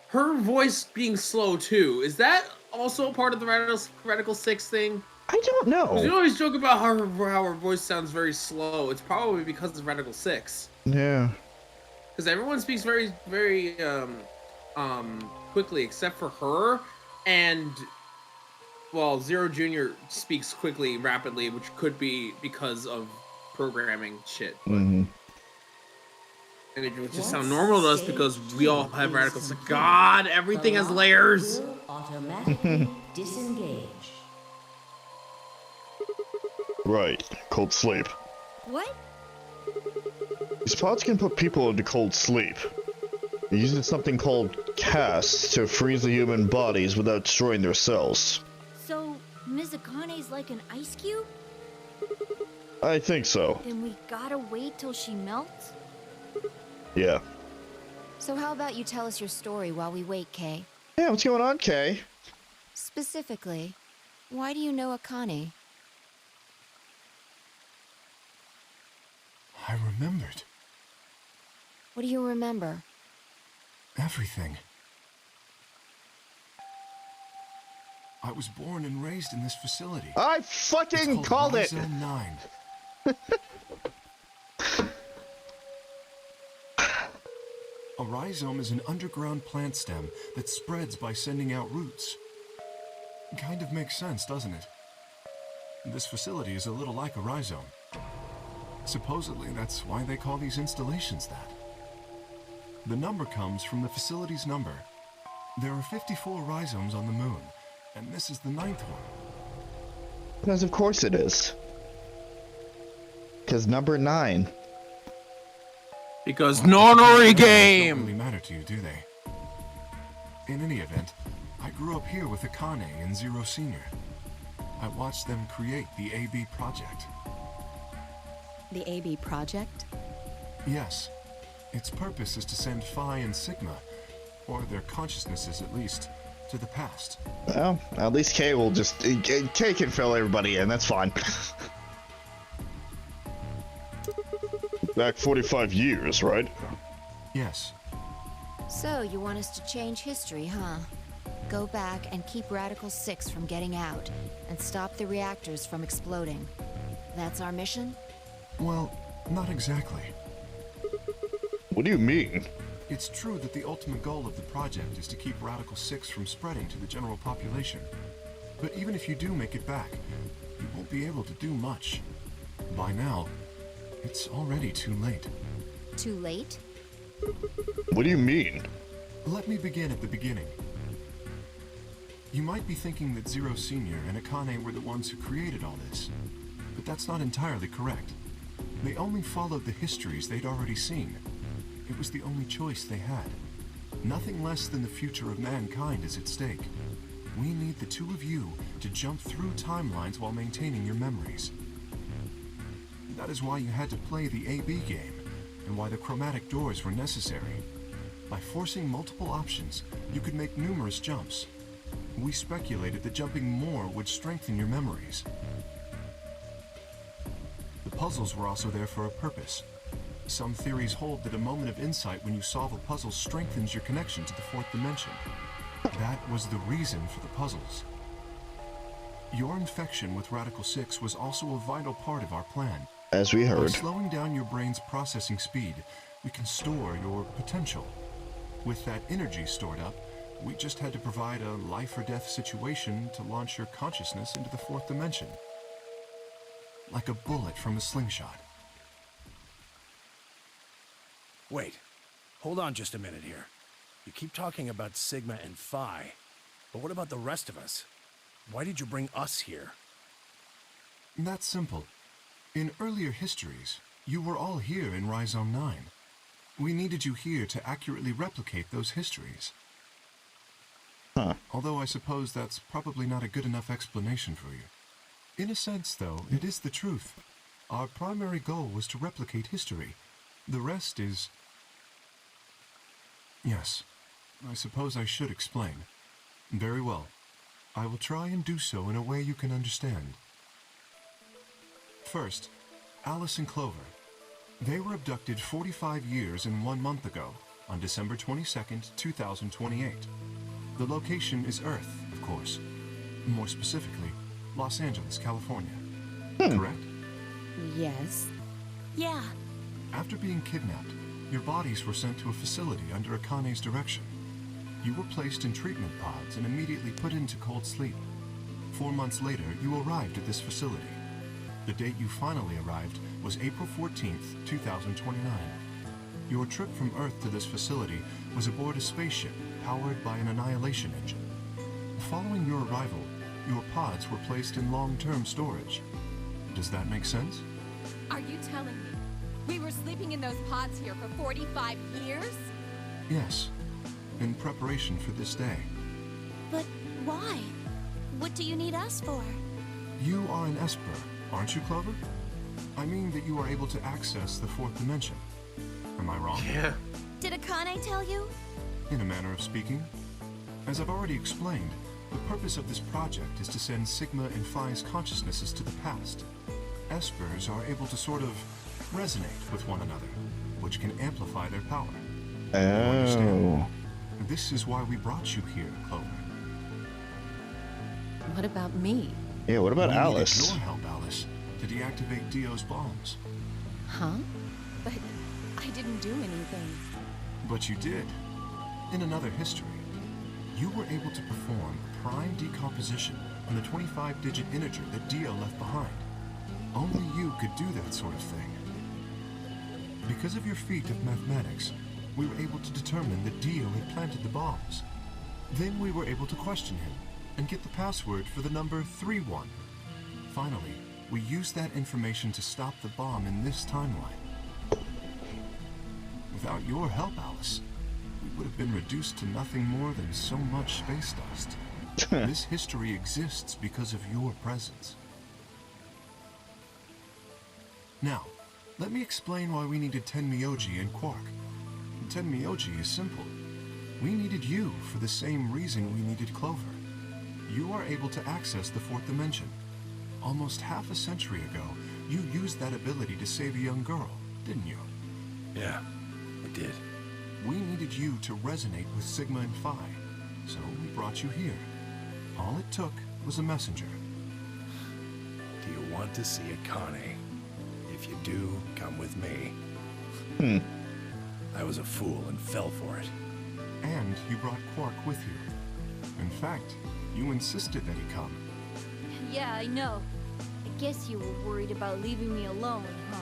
Her voice being slow too, is that also part of the Radical 6 thing? I don't know. You always joke about how her voice sounds very slow. It's probably because of Radical 6. Yeah. Because everyone speaks very, very quickly except for her, and well, Zero Jr. speaks quickly, rapidly, which could be because of programming shit. Mm-hmm. And it would just sound normal to us because we all have Radical 6. God, everything has layers. Will automatically disengage. Right. Cold sleep. What? These pods can put people into cold sleep. They use something called casts to freeze the human bodies without destroying their cells. So, Ms. Akane's like an ice cube? I think so. Then we gotta wait till she melts? Yeah. So how about you tell us your story while we wait, Kay? Yeah, what's going on, Kay? Specifically, why do you know Akane? I remembered. What do you remember? Everything. I was born and raised in this facility. I fucking It's called it! Zone 9. A rhizome is an underground plant stem that spreads by sending out roots. Kind of makes sense, doesn't it? This facility is a little like a rhizome. Supposedly, that's why they call these installations that. The number comes from the facility's number. There are 54 rhizomes on the moon, and this is the 9th one. Because of course it is. Because number 9. Because Nonori game! Don't really matter to you, do they? In any event, I grew up here with Akane and Zero Senior. I watched them create the AB project. The AB project? Yes. Its purpose is to send Phi and Sigma, or their consciousnesses at least, to the past. Well, at least K will just... K can fill everybody in, that's fine. Back 45 years, right? Yes. So, you want us to change history, huh? Go back and keep Radical 6 from getting out, and stop the reactors from exploding. That's our mission? Well, not exactly. What do you mean? It's true that the ultimate goal of the project is to keep Radical 6 from spreading to the general population. But even if you do make it back, you won't be able to do much. By now, it's already too late. Too late? What do you mean? Let me begin at the beginning. You might be thinking that Zero Senior and Akane were the ones who created all this, but that's not entirely correct. They only followed the histories they'd already seen. It was the only choice they had. Nothing less than the future of mankind is at stake. We need the two of you to jump through timelines while maintaining your memories. That is why you had to play the AB game, and why the chromatic doors were necessary. By forcing multiple options, you could make numerous jumps. We speculated that jumping more would strengthen your memories. The puzzles were also there for a purpose. Some theories hold that a moment of insight when you solve a puzzle strengthens your connection to the fourth dimension. That was the reason for the puzzles. Your infection with Radical 6 was also a vital part of our plan. As we By heard. slowing down your brain's processing speed, we can store your potential. With that energy stored up, we just had to provide a life-or-death situation to launch your consciousness into the fourth dimension. Like a bullet from a slingshot. Wait, hold on just a minute here. You keep talking about Sigma and Phi, but what about the rest of us? Why did you bring us here? That's simple. In earlier histories, you were all here in Rhizome 9. We needed you here to accurately replicate those histories. Huh. Although I suppose that's probably not a good enough explanation for you. In a sense, though, it is the truth. Our primary goal was to replicate history. The rest is... Yes, I suppose I should explain. Very well. I will try and do so in a way you can understand. First, Alice and Clover. They were abducted 45 years and 1 month ago, on December 22nd, 2028. The location is Earth, of course. More specifically, Los Angeles, California. Correct? Yes. Yeah. After being kidnapped, your bodies were sent to a facility under Akane's direction. You were placed in treatment pods and immediately put into cold sleep. 4 months later, you arrived at this facility. The date you finally arrived was April 14th, 2029. Your trip from Earth to this facility was aboard a spaceship powered by an annihilation engine. Following your arrival, your pods were placed in long-term storage. Does that make sense? Are you telling me we were sleeping in those pods here for 45 years? Yes, in preparation for this day. But why? What do you need us for? You are an Esper, aren't you, Clover? I mean that you are able to access the fourth dimension. Am I wrong? Yeah. Did Akane tell you? In a manner of speaking. As I've already explained, the purpose of this project is to send Sigma and Phi's consciousnesses to the past. Espers are able to sort of resonate with one another, which can amplify their power. You understand? This is why we brought you here, Clover. What about me? Yeah, what about We Alice? needed your help, Alice, to deactivate Dio's bombs. Huh? But I didn't do anything. But you did. In another history, you were able to perform prime decomposition on the 25-digit integer that Dio left behind. Only you could do that sort of thing. Because of your feat of mathematics, we were able to determine that Dio had planted the bombs. Then we were able to question him and get the password for the number 31. Finally, we used that information to stop the bomb in this timeline. Without your help, Alice, we would have been reduced to nothing more than so much space dust. This history exists because of your presence. Now, let me explain why we needed Tenmyoji and Quark. Tenmyoji is simple. We needed you for the same reason we needed Clover. You are able to access the fourth dimension. Almost half a century ago, you used that ability to save a young girl, didn't you? Yeah, I did. We needed you to resonate with Sigma and Phi, so we brought you here. All it took was a messenger. Do you want to see Akane? If you do, come with me. I was a fool and fell for it. And you brought Quark with you. In fact, you insisted that he come. Yeah, I know. I guess you were worried about leaving me alone, huh?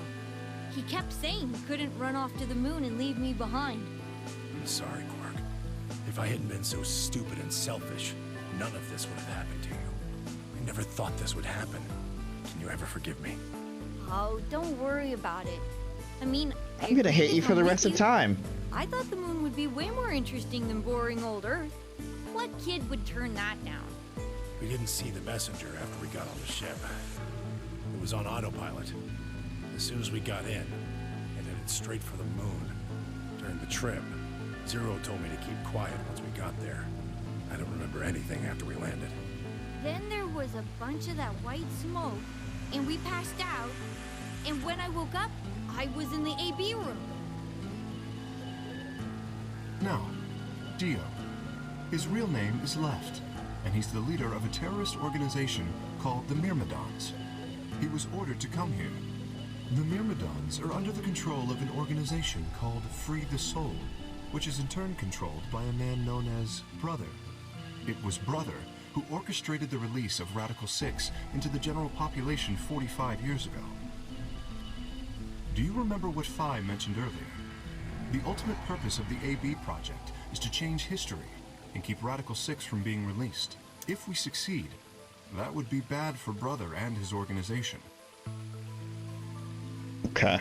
He kept saying he couldn't run off to the moon and leave me behind. I'm sorry, Quark. If I hadn't been so stupid and selfish, none of this would have happened to you. I never thought this would happen. Can you ever forgive me? Oh, don't worry about it. I mean, I'm gonna hate you for the rest of time. I thought the moon would be way more interesting than boring old Earth. What kid would turn that down? We didn't see the messenger after we got on the ship. It was on autopilot. As soon as we got in, it headed straight for the moon. During the trip, Zero told me to keep quiet once we got there. I don't remember anything after we landed. Then there was a bunch of that white smoke, and we passed out, and when I woke up, I was in the AB room. Now, Dio. His real name is Left, and he's the leader of a terrorist organization called the Myrmidons. He was ordered to come here. The Myrmidons are under the control of an organization called Free the Soul, which is in turn controlled by a man known as Brother. It was Brother who orchestrated the release of Radical 6 into the general population 45 years ago. Do you remember what Phi mentioned earlier? The ultimate purpose of the AB project is to change history and keep Radical 6 from being released. If we succeed, that would be bad for Brother and his organization. Okay.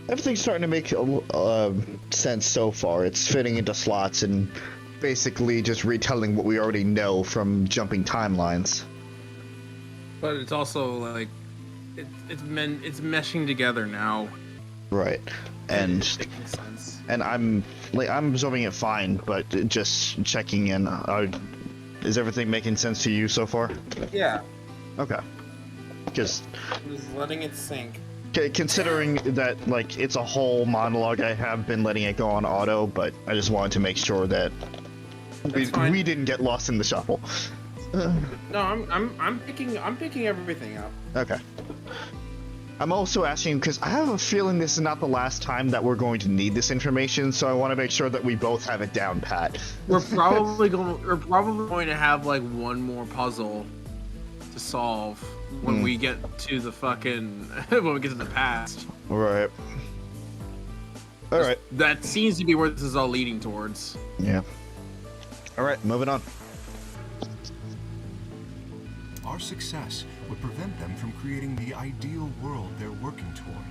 Everything's starting to make sense so far. It's fitting into slots and basically just retelling what we already know from jumping timelines. But it's also like it's meshing together now. Right. And I'm absorbing it fine, but just checking in. Is everything making sense to you so far? Yeah. Okay. Just letting it sink. Considering that, like, it's a whole monologue, I have been letting it go on auto, but I just wanted to make sure that we didn't get lost in the shuffle. No, I'm picking everything up. Okay. I'm also asking because I have a feeling this is not the last time that we're going to need this information, so I want to make sure that we both have it down pat. We're probably going to have like one more puzzle to solve when we get to the fucking when we get to the past. Right. All right. That seems to be where this is all leading towards. Yeah. All right, moving on. Our success would prevent them from creating the ideal world they're working toward.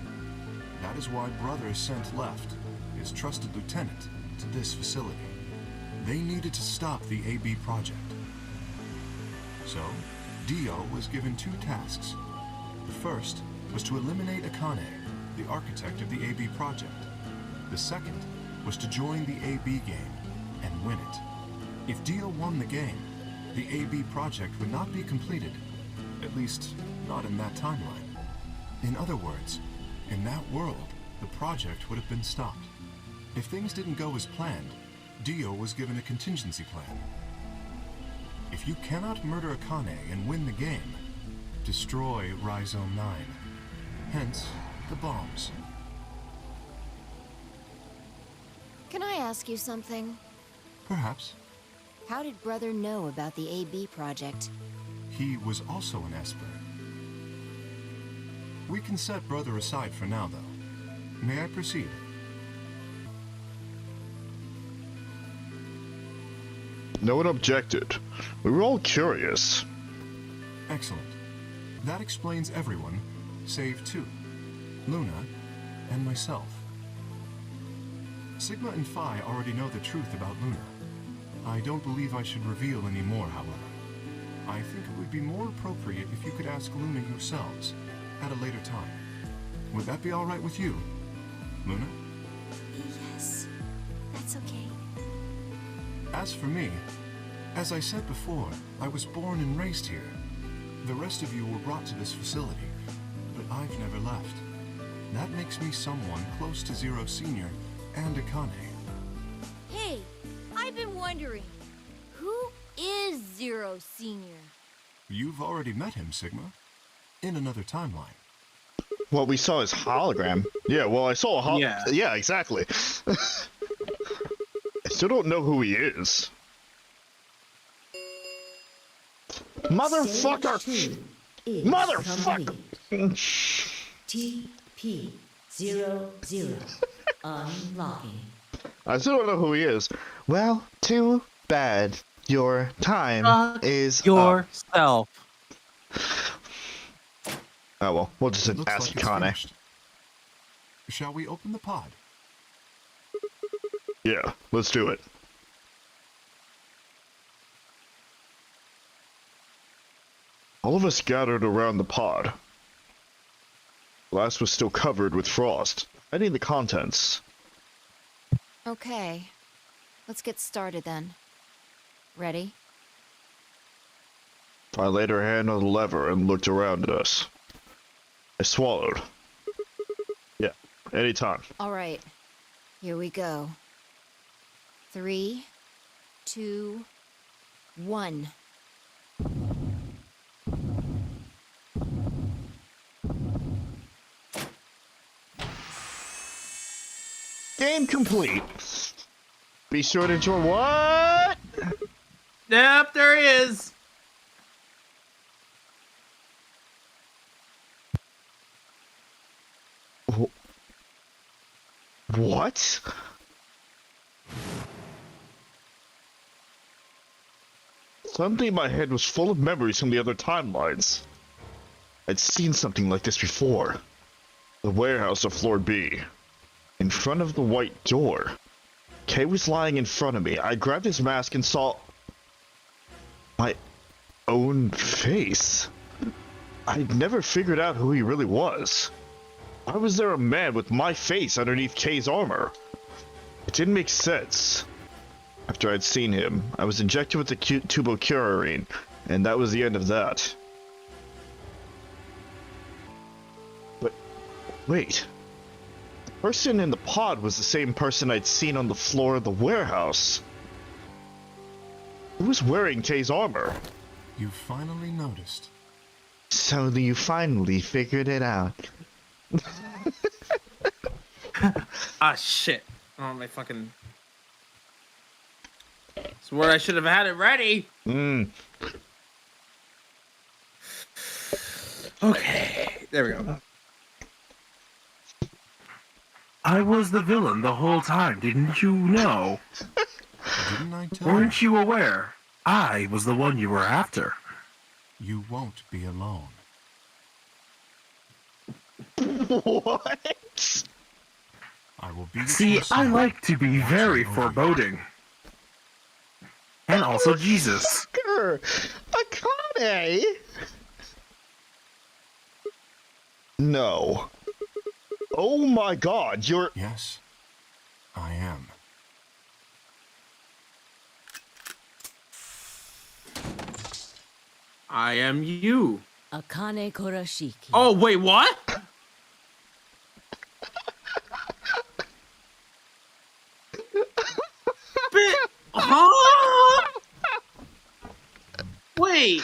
That is why Brother sent Left, his trusted lieutenant, to this facility. They needed to stop the AB project. So, Dio was given two tasks. The first was to eliminate Akane, the architect of the AB project. The second was to join the AB game and win it. If Dio won the game, the AB project would not be completed, at least not in that timeline. In other words, in that world, the project would have been stopped. If things didn't go as planned, Dio was given a contingency plan. If you cannot murder Akane and win the game, destroy Rhizome 9. Hence, the bombs. Can I ask you something? Perhaps. How did Brother know about the AB project? He was also an Esper. We can set Brother aside for now, though. May I proceed? No one objected. We were all curious. Excellent. That explains everyone, save two. Luna and myself. Sigma and Phi already know the truth about Luna. I don't believe I should reveal any more, however. I think it would be more appropriate if you could ask Luna yourselves at a later time. Would that be all right with you, Luna? Yes, that's okay. As for me, as I said before, I was born and raised here. The rest of you were brought to this facility, but I've never left. That makes me someone close to Zero Senior and Akane. Hey, I've been wondering, who is Zero Senior? You've already met him, Sigma. In another timeline. Well, we saw his hologram. Yeah, well, I saw a hologram. Yeah, exactly. I still don't know who he is. Motherfucker! Motherfucker! TP00 unlocking. I still don't know who he is. Well, too bad. Your time is yourself. Oh well, we'll just Looks ask like it's Akane. finished. Shall we open the pod? Yeah, let's do it. All of us gathered around the pod. Glass was still covered with frost, hiding the contents. Okay. Let's get started then. Ready? I laid her hand on the lever and looked around at us. I swallowed. Yeah, anytime. All right. Here we go. 3, 2, 1. Game complete. Be sure to enjoy what? Yep, there he is. What? Suddenly my head was full of memories from the other timelines. I'd seen something like this before. The warehouse of Floor B. In front of the white door. Kay was lying in front of me. I grabbed his mask and saw my own face. I'd never figured out who he really was. Why was there a man with my face underneath Kay's armor? It didn't make sense. After I'd seen him, I was injected with the tubocurarine, and that was the end of that. But, wait. The person in the pod was the same person I'd seen on the floor of the warehouse. Who was wearing Kay's armor? You finally noticed. So you finally figured it out. Ah, shit. Oh, my fucking... Swear I should have had it ready. Okay, there we go. I was the villain the whole time, didn't you know? Didn't I tell you? Weren't you aware? I was the one you were after. You won't be alone. What? I will be. See, I like to be very foreboding. And also Jesus. Akane! No. Oh my god, you're... Yes, I am. I am you. Akane Kurashiki. Oh, wait, what? Huh? Wait.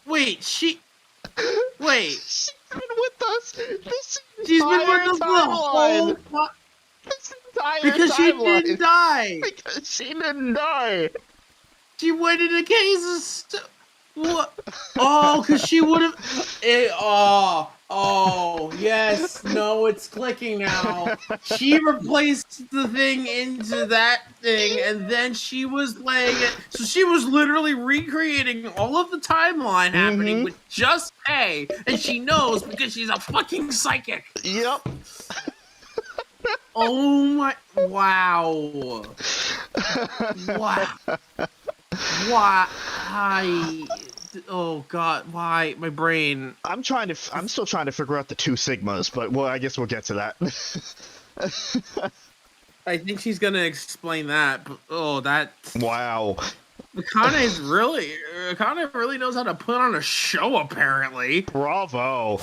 Wait, she... Wait. She's been with us this She's been entire with us the whole timeline. time. This entire Because she timeline. didn't die. Because she didn't die. She went into Kay's. What? Oh, because she would have. Oh, yes. No, it's clicking now. She replaced the thing into that thing, and then she was playing it. So she was literally recreating all of the timeline happening with just Kay, and she knows because she's a fucking psychic. Yep. Oh my! Wow! Wow! Why? Oh God! Why? My brain. I'm still trying to figure out the 2 sigmas, but well, I guess we'll get to that. I think she's gonna explain that. But, that. Wow. Akane really knows how to put on a show. Apparently. Bravo.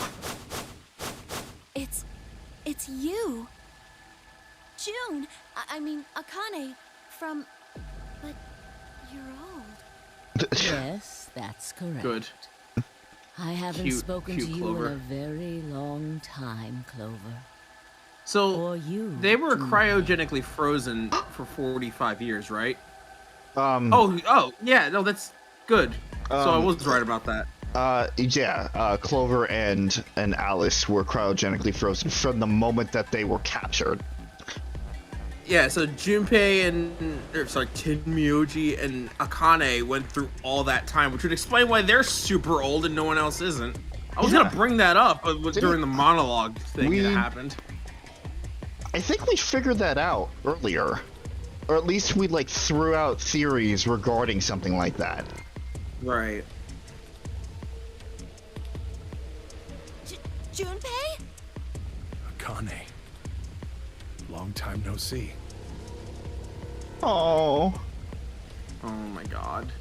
It's you. June, I mean, Akane, from... But you're old. Yes, that's correct. Good. I haven't spoken to you Clover. in a very long time, Clover. So, Or you, they were too. cryogenically frozen for 45 years, right? Oh, yeah, no, that's good. So I was right about that. Clover and Alice were cryogenically frozen from the moment that they were captured. Yeah, so Junpei Tin Myoji and Akane went through all that time, which would explain why they're super old and no one else isn't. I was gonna bring that up during the monologue thing that happened. I think we figured that out earlier. Or at least we, threw out theories regarding something like that. Right. Junpei? Akane. Long time no see. Oh. Oh my god.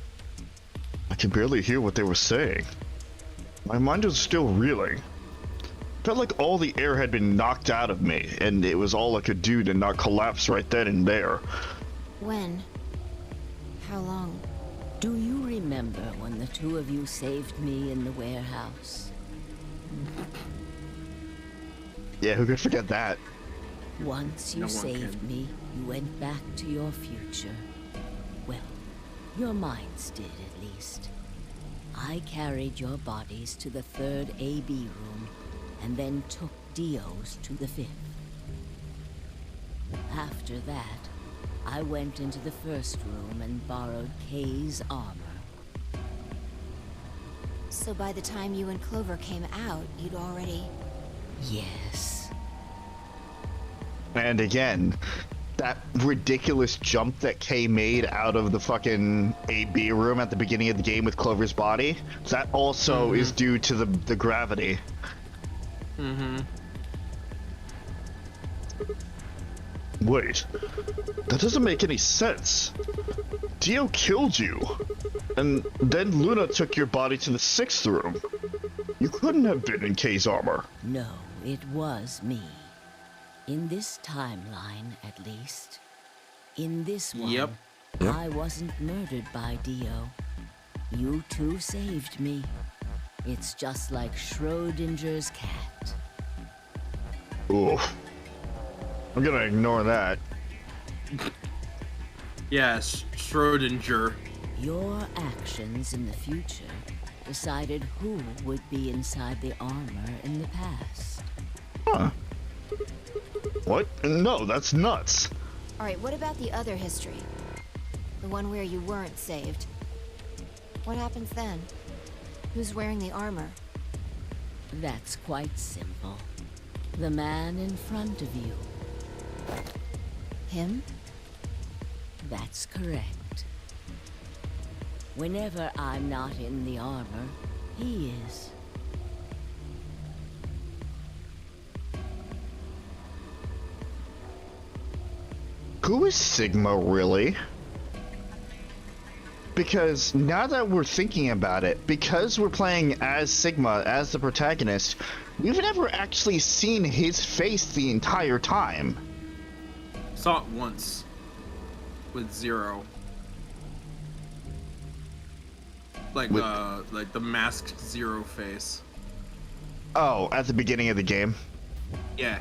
I could barely hear what they were saying. My mind was still reeling. Felt like all the air had been knocked out of me, and it was all I could do to not collapse right then and there. When? How long? Do you remember when the 2 of you saved me in the warehouse? Yeah, who could forget that? Once you No one saved can. me, you went back to your future. Well, your minds did at least. I carried your bodies to the 3rd AB room, and then took Dio's to the 5th. After that, I went into the 1st room and borrowed Kay's armor. So by the time you and Clover came out, you'd already... Yes. And again, that ridiculous jump that Kay made out of the fucking AB room at the beginning of the game with Clover's body, that also is due to the gravity. Wait, that doesn't make any sense. Dio killed you, and then Luna took your body to the 6th room. You couldn't have been in Kay's armor. No, it was me. In this timeline, at least. In this one, Yep. I wasn't murdered by Dio. You 2 saved me. It's just like Schrodinger's cat. Oof. I'm gonna ignore that. Yes, Schrodinger. Your actions in the future decided who would be inside the armor in the past. Huh. What? No, that's nuts. Alright, what about the other history? The one where you weren't saved. What happens then? Who's wearing the armor? That's quite simple. The man in front of you. Him? That's correct. Whenever I'm not in the armor, he is. Who is Sigma, really? Because now that we're thinking about it, because we're playing as Sigma, as the protagonist, we've never actually seen his face the entire time. Saw it once. With Zero. Like the masked Zero face. Oh, at the beginning of the game. Yeah.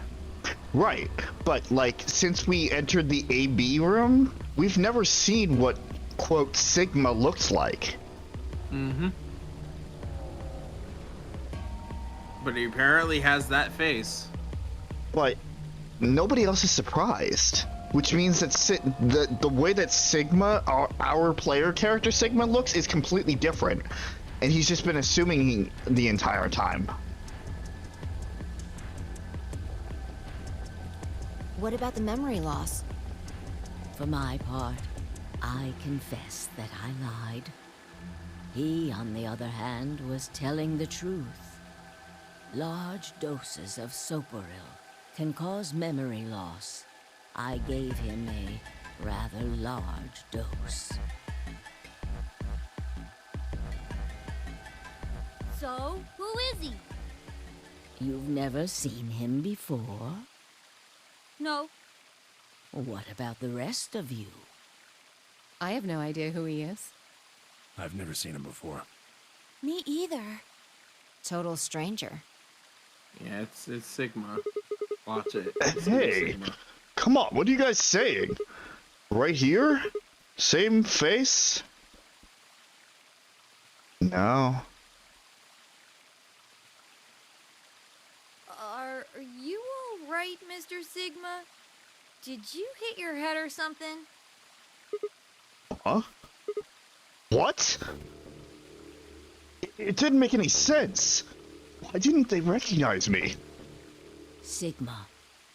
Right, but like since we entered the AB room, we've never seen what quote Sigma looks like. Mm-hmm. But he apparently has that face. But nobody else is surprised, which means that the way that Sigma, our player character Sigma looks is completely different, and he's just been assuming the entire time. What about the memory loss? For my part, I confess that I lied. He, on the other hand, was telling the truth. Large doses of soporil can cause memory loss. I gave him a rather large dose. So, who is he? You've never seen him before? No. What about the rest of you? I have no idea who he is. I've never seen him before. Me either. Total stranger. Yeah, it's Sigma. Watch it. Hey, Sigma. come on, what are you guys saying? Right here? Same face? No. Are you all right, Mr. Sigma? Did you hit your head or something? Huh? What? It didn't make any sense. Why didn't they recognize me? Sigma,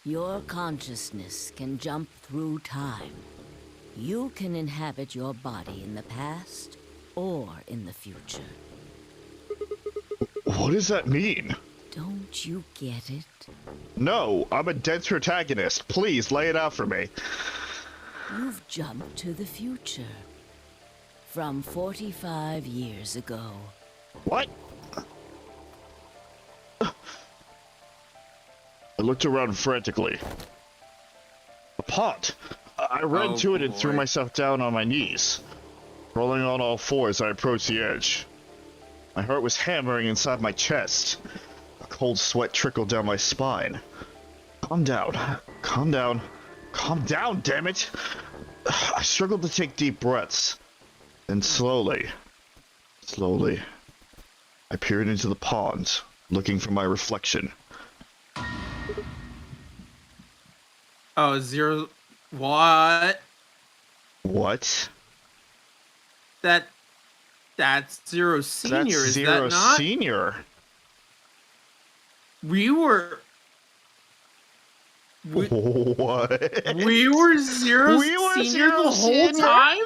your consciousness can jump through time. You can inhabit your body in the past or in the future. What does that mean? Don't you get it? No, I'm a dense protagonist. Please lay it out for me. You've jumped to the future. From 45 years ago. What? I looked around frantically. A pot. I ran to it and threw myself down on my knees. Rolling on all fours, I approached the edge. My heart was hammering inside my chest. A cold sweat trickled down my spine. Calm down. Calm down. Calm down, damn it! I struggled to take deep breaths. Then slowly, I peered into the pond, looking for my reflection. Oh, zero. What? What? That's Zero Senior. That's Is Zero that not? Senior. We were. What? We were Zero We were Senior Zero the whole Senior? time?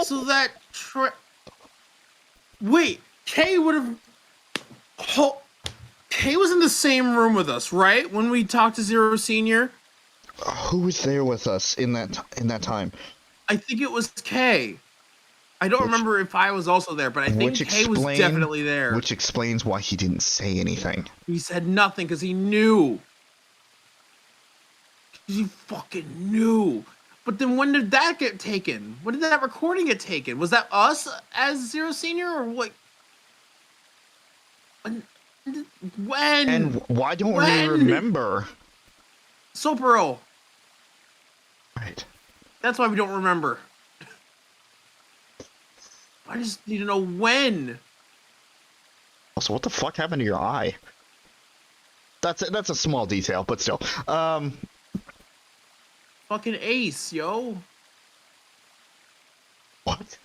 So that wait, Kay would have. Kay was in the same room with us, right? When we talked to Zero Senior. Who was there with us in that time? I think it was Kay. I don't remember if I was also there, but I think Kay was definitely there. Which explains why he didn't say anything. He said nothing because he knew. He fucking knew. But then when did that get taken? When did that recording get taken? Was that us as Zero Senior or what? When? And why don't we remember? Soperil. Right. That's why we don't remember. I just need to know when. Also, what the fuck happened to your eye? That's a small detail, but still. Fucking Ace, yo. What?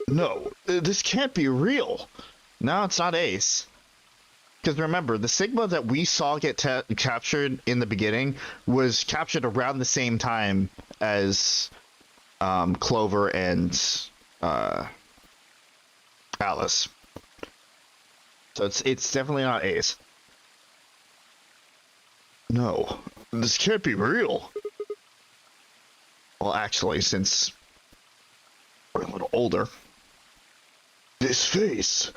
No, this can't be real. No, it's not Ace. Because remember, the Sigma that we saw get captured in the beginning was captured around the same time as Clover and Alice. So it's definitely not Ace. No, this can't be real. Well, actually, since we're a little older, this face.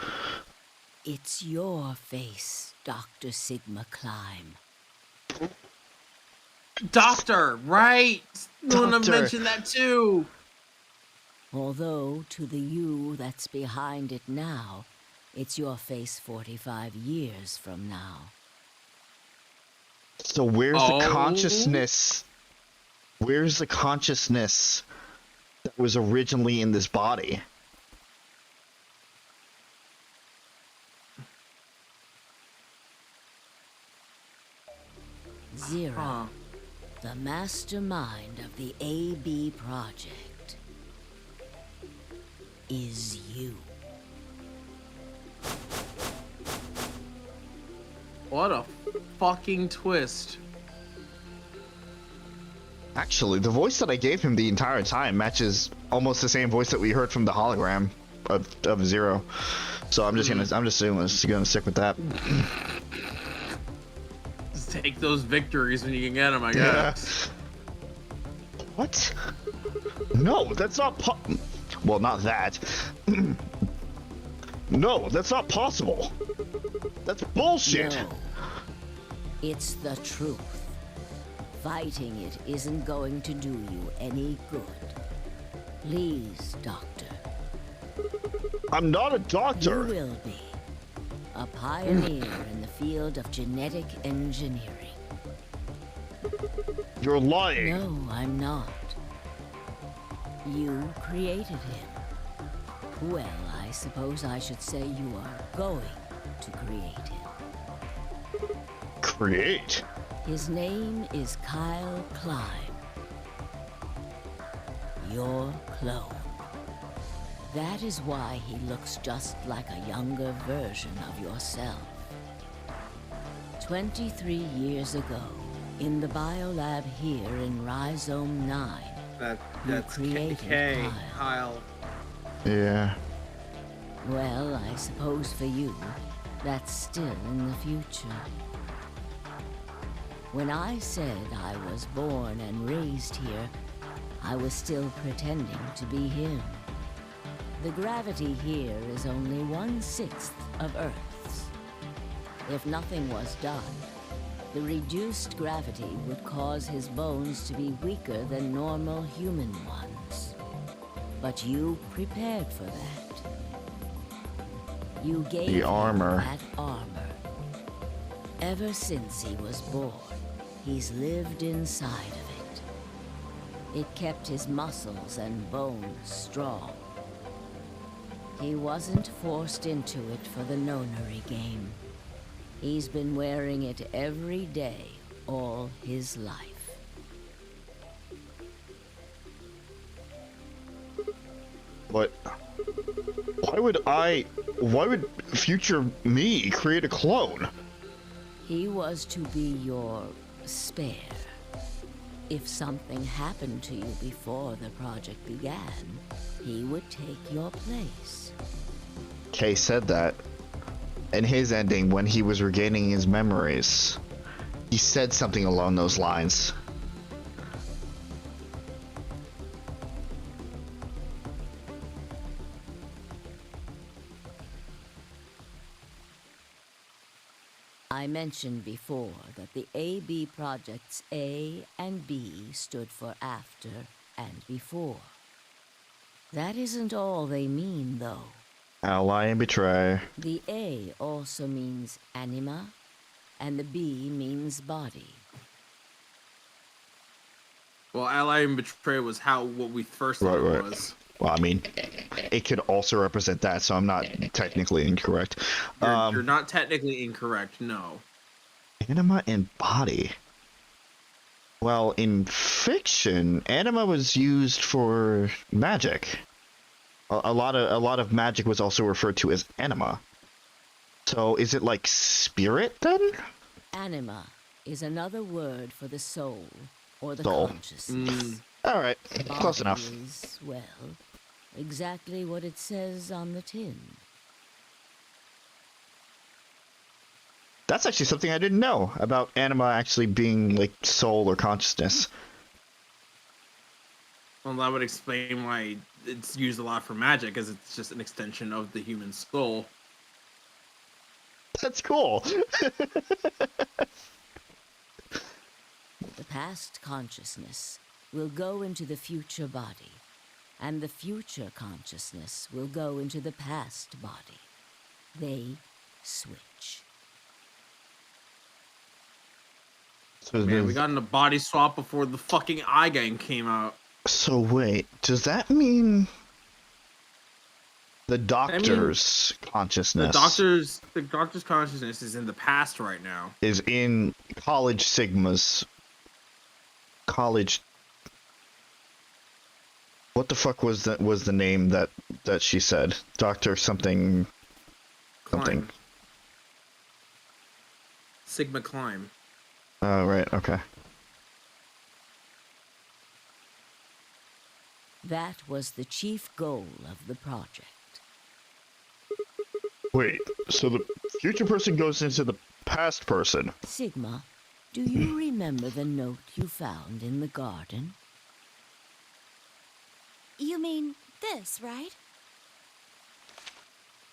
It's your face, Dr. Sigma Climb. Doctor, right? Luna Doctor. mentioned that too. Although, to the you that's behind it now, it's your face 45 years from now. So where's the Oh. consciousness? Where's the consciousness that was originally in this body? Zero, the mastermind of the AB project, is you. What a fucking twist. Actually, the voice that I gave him the entire time matches almost the same voice that we heard from the hologram of Zero. So I'm just gonna stick with that. Just take those victories when you can get them, I guess. Yeah. What? No, that's not well, not that. No, that's not possible. That's bullshit. No. It's the truth. Fighting it isn't going to do you any good. Please, Doctor. I'm not a doctor. You will be. A pioneer in the field of genetic engineering. You're lying. No, I'm not. You created him. Well, I suppose I should say you are going to create him. Create? His name is Kyle Klein. Your clone. That is why he looks just like a younger version of yourself. 23 years ago, in the biolab here in Rhizome 9, That's created K. Kyle. Kyle. Yeah. Well, I suppose for you, that's still in the future. When I said I was born and raised here, I was still pretending to be him. The gravity here is only 1/6 of Earth's. If nothing was done, the reduced gravity would cause his bones to be weaker than normal human ones. But you prepared for that. You gave The him armor. that armor. Ever since he was born, he's lived inside of it. It kept his muscles and bones strong. He wasn't forced into it for the nonary game. He's been wearing it every day, all his life. But why would future me create a clone? He was to be your spare. If something happened to you before the project began, he would take your place. Kay said that. In his ending, when he was regaining his memories, he said something along those lines. I mentioned before that the AB projects A and B stood for after and before. That isn't all they mean, though. Ally and betray. The A also means anima, and the B means body. Well, ally and betray was what we first thought it was. Well, I mean, it could also represent that, so I'm not technically incorrect. You're not technically incorrect, no. Anima and body. Well, in fiction, anima was used for magic. A lot of magic was also referred to as anima. So is it like spirit then? Anima is another word for the soul, or the Soul. consciousness. All right, close Body enough. is, well, exactly what it says on the tin. That's actually something I didn't know about anima actually being like soul or consciousness. Well, that would explain why it's used a lot for magic, because it's just an extension of the human skull. That's cool. The past consciousness will go into the future body, and the future consciousness will go into the past body. They switch. So Man, we got in a body swap before the fucking Akane came out. So wait, does that mean the doctor's consciousness? The doctor's consciousness is in the past right now. Is in College Sigma's college. What the fuck was the name that she said? Doctor something. Something. Sigma Climb. Oh right, okay. That was the chief goal of the project. Wait, so the future person goes into the past person? Sigma, do you remember the note you found in the garden? You mean this, right?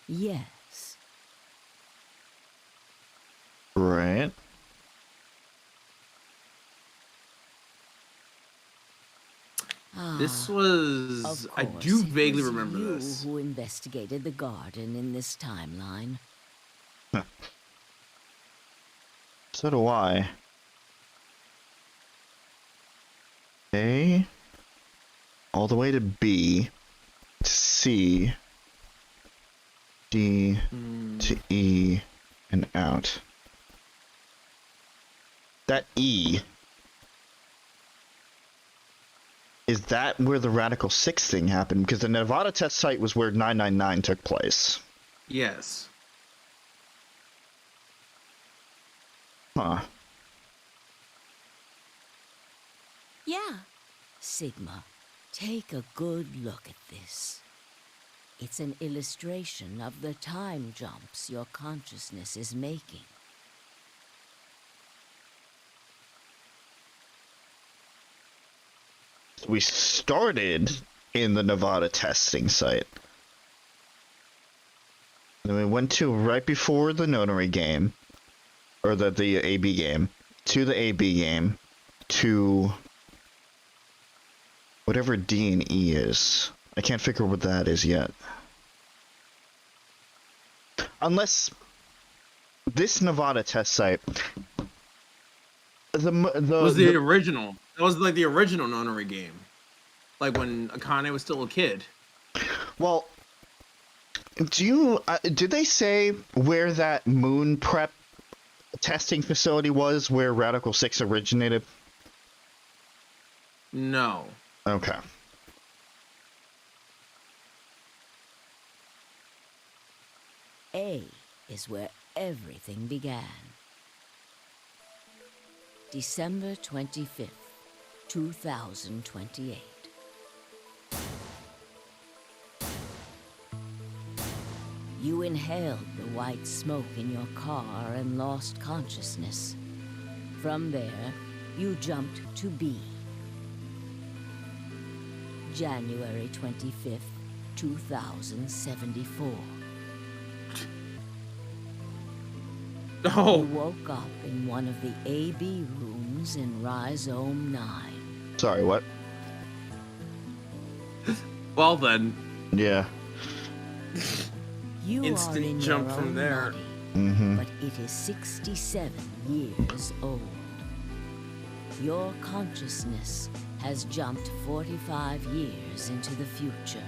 Yes. Right. This was... I do vaguely remember you this. Who investigated the garden in this timeline. Huh. So do I. A. All the way to B. To C. D. To E. And out. That E. Is that where the Radical 6 thing happened? Because the Nevada test site was where 999 took place. Yes. Huh. Yeah. Sigma, take a good look at this. It's an illustration of the time jumps your consciousness is making. We started in the Nevada testing site. Then we went to right before the Notary game, or the AB game, to the AB game, to whatever D and E is. I can't figure what that is yet. Unless this Nevada test site, was the original. That was like the original Nonary game. Like when Akane was still a kid. Well, did they say where that moon prep testing facility was where Radical 6 originated? No. Okay. A is where everything began. December 25th, 2028. You inhaled the white smoke in your car and lost consciousness. From there, you jumped to B. January 25th, 2074. Oh. You woke up in one of the AB rooms in Rhizome 9. Sorry, what? Well then. Yeah. You Instant are in jump your from own there. body, Mm-hmm. but it is 67 years old. Your consciousness has jumped 45 years into the future.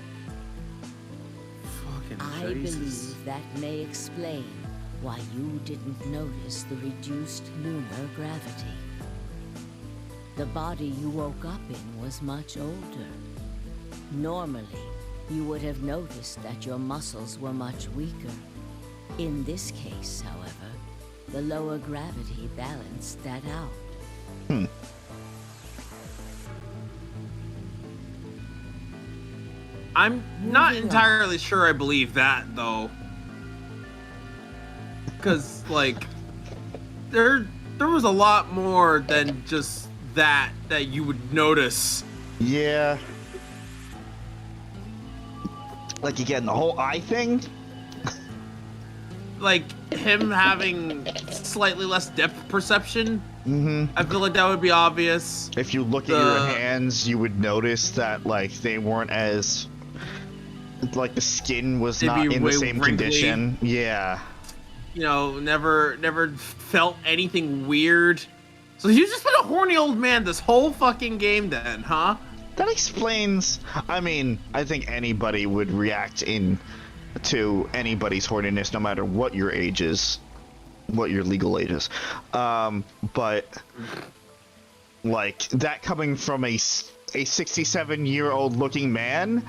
Fucking I Jesus. believe that may explain why you didn't notice the reduced lunar gravity. The body you woke up in was much older. Normally, you would have noticed that your muscles were much weaker. In this case, however, the lower gravity balanced that out. I'm not entirely sure I believe that, though. Because, like, there was a lot more than just that you would notice. Yeah. Like, again, the whole eye thing? like him having slightly less depth perception. I feel like that would be obvious. If you look at your hands, you would notice that like they weren't as like the skin was They'd not be in the way same wrinkly. condition. Yeah. You know, never felt anything weird. So he's just been a horny old man this whole fucking game then, huh? That explains. I mean, I think anybody would react to anybody's horniness, no matter what your age is, what your legal age is. But like that coming from a 67-year-old looking man,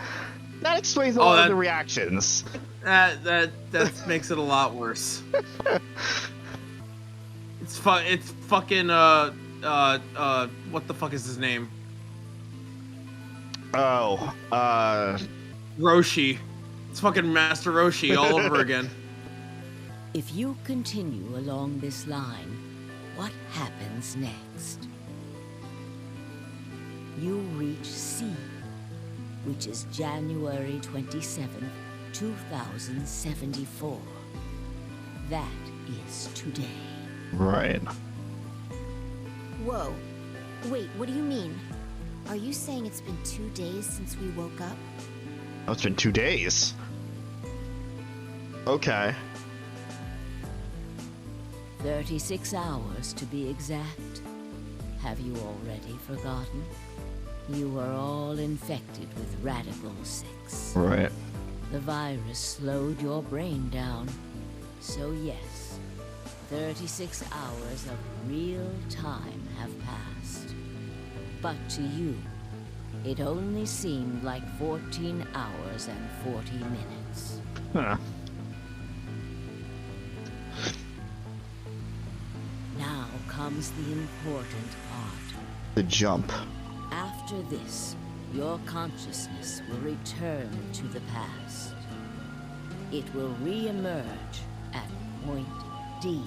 that explains a lot of the reactions. That makes it a lot worse. It's fucking what the fuck is his name? Oh, Roshi. It's fucking Master Roshi all over again. If you continue along this line, what happens next? You reach C, which is January 27th, 2074. That is today. Right. Whoa. Wait, what do you mean? Are you saying it's been 2 days since we woke up? Oh, it's been 2 days. Okay. 36 hours to be exact. Have you already forgotten? You were all infected with Radical 6. Right. The virus slowed your brain down. So yes, 36 hours of real time have passed. But to you, it only seemed like 14 hours and 40 minutes. Huh. Now comes the important part. The jump. After this, your consciousness will return to the past. It will re-emerge at point D.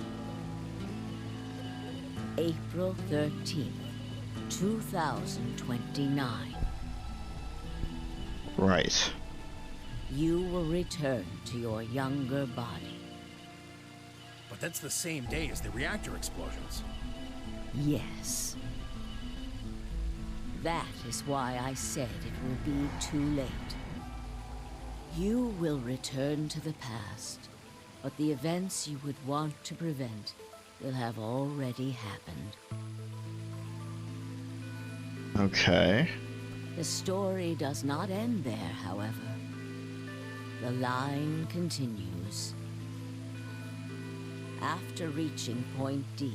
April 13th, 2029. Right. You will return to your younger body. But that's the same day as the reactor explosions. Yes. That is why I said it will be too late. You will return to the past, but the events you would want to prevent will have already happened. Okay. The story does not end there, however. The line continues. After reaching point D,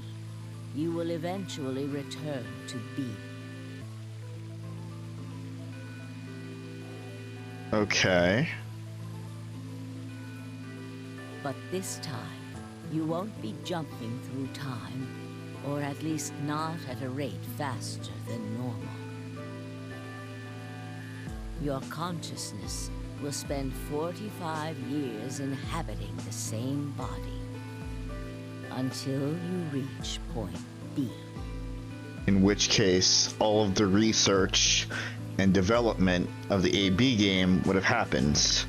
you will eventually return to B. Okay. But this time, you won't be jumping through time, or at least not at a rate faster than normal. Your consciousness will spend 45 years inhabiting the same body, until you reach point B. In which case, all of the research and development of the AB game would have happened.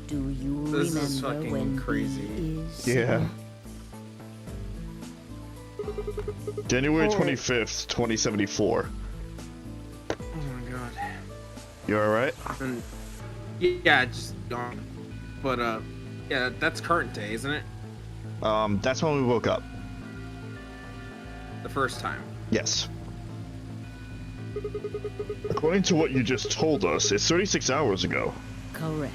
Do you This is remember fucking when crazy. B is? Yeah. January 25th, 2074. Oh my god. You alright? And, yeah, just gone. But yeah, that's current day, isn't it? That's when we woke up. The first time. Yes. According to what you just told us, it's 36 hours ago. Correct.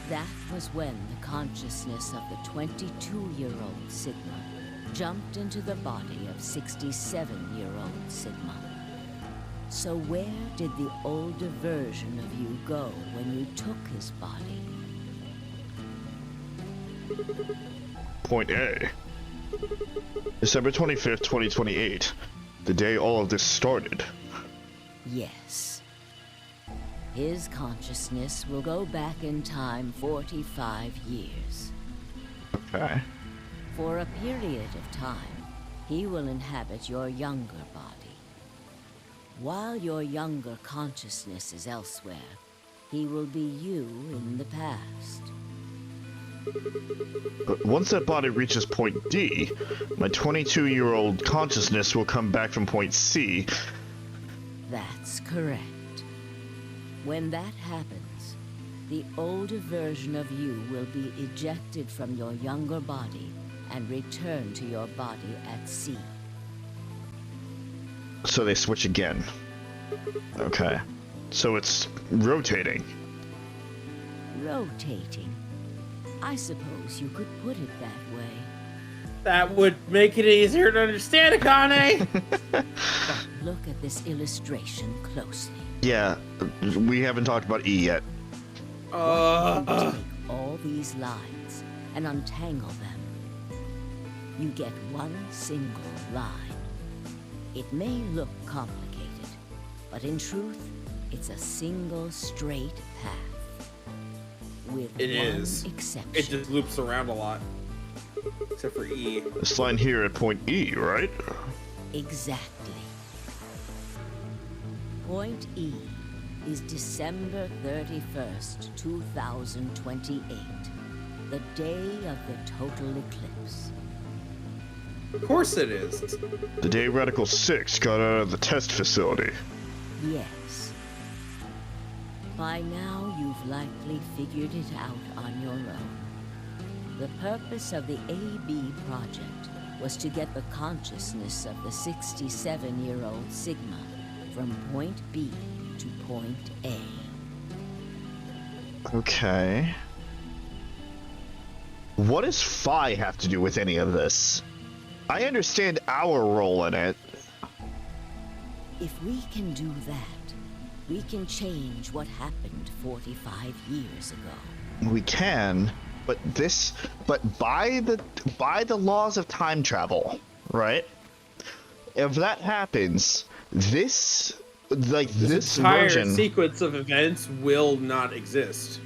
That was when the consciousness of the 22-year-old Sigma jumped into the body of 67-year-old Sigma. So where did the older version of you go when you took his body? Point A. December 25th, 2028. The day all of this started. Yes. His consciousness will go back in time 45 years. Okay. For a period of time, he will inhabit your younger body. While your younger consciousness is elsewhere, He will be you in the past. But once that body reaches point D, my 22-year-old consciousness will come back from point C. That's correct. When that happens, the older version of you will be ejected from your younger body and return to your body at C. So they switch again. Okay. So it's rotating. Rotating. I suppose you could put it that way. That would make it easier to understand, Akane! Look at this illustration closely. Yeah, we haven't talked about E yet. Take all these lines and untangle them. You get one single line. It may look complicated, but in truth, it's a single straight path. With one exception. It just loops around a lot. Except for E. This line here at point E, right? Exactly. Point E is December 31st, 2028, the day of the total eclipse. Of course it is. The day Radical 6 got out of the test facility. Yes. By now, you've likely figured it out on your own. The purpose of the AB project was to get the consciousness of the 67-year-old Sigma from point B to point A. Okay. What does Phi have to do with any of this? I understand our role in it. If we can do that, we can change what happened 45 years ago. We can, but by the laws of time travel, right? If that happens, this entire version sequence of events will not exist.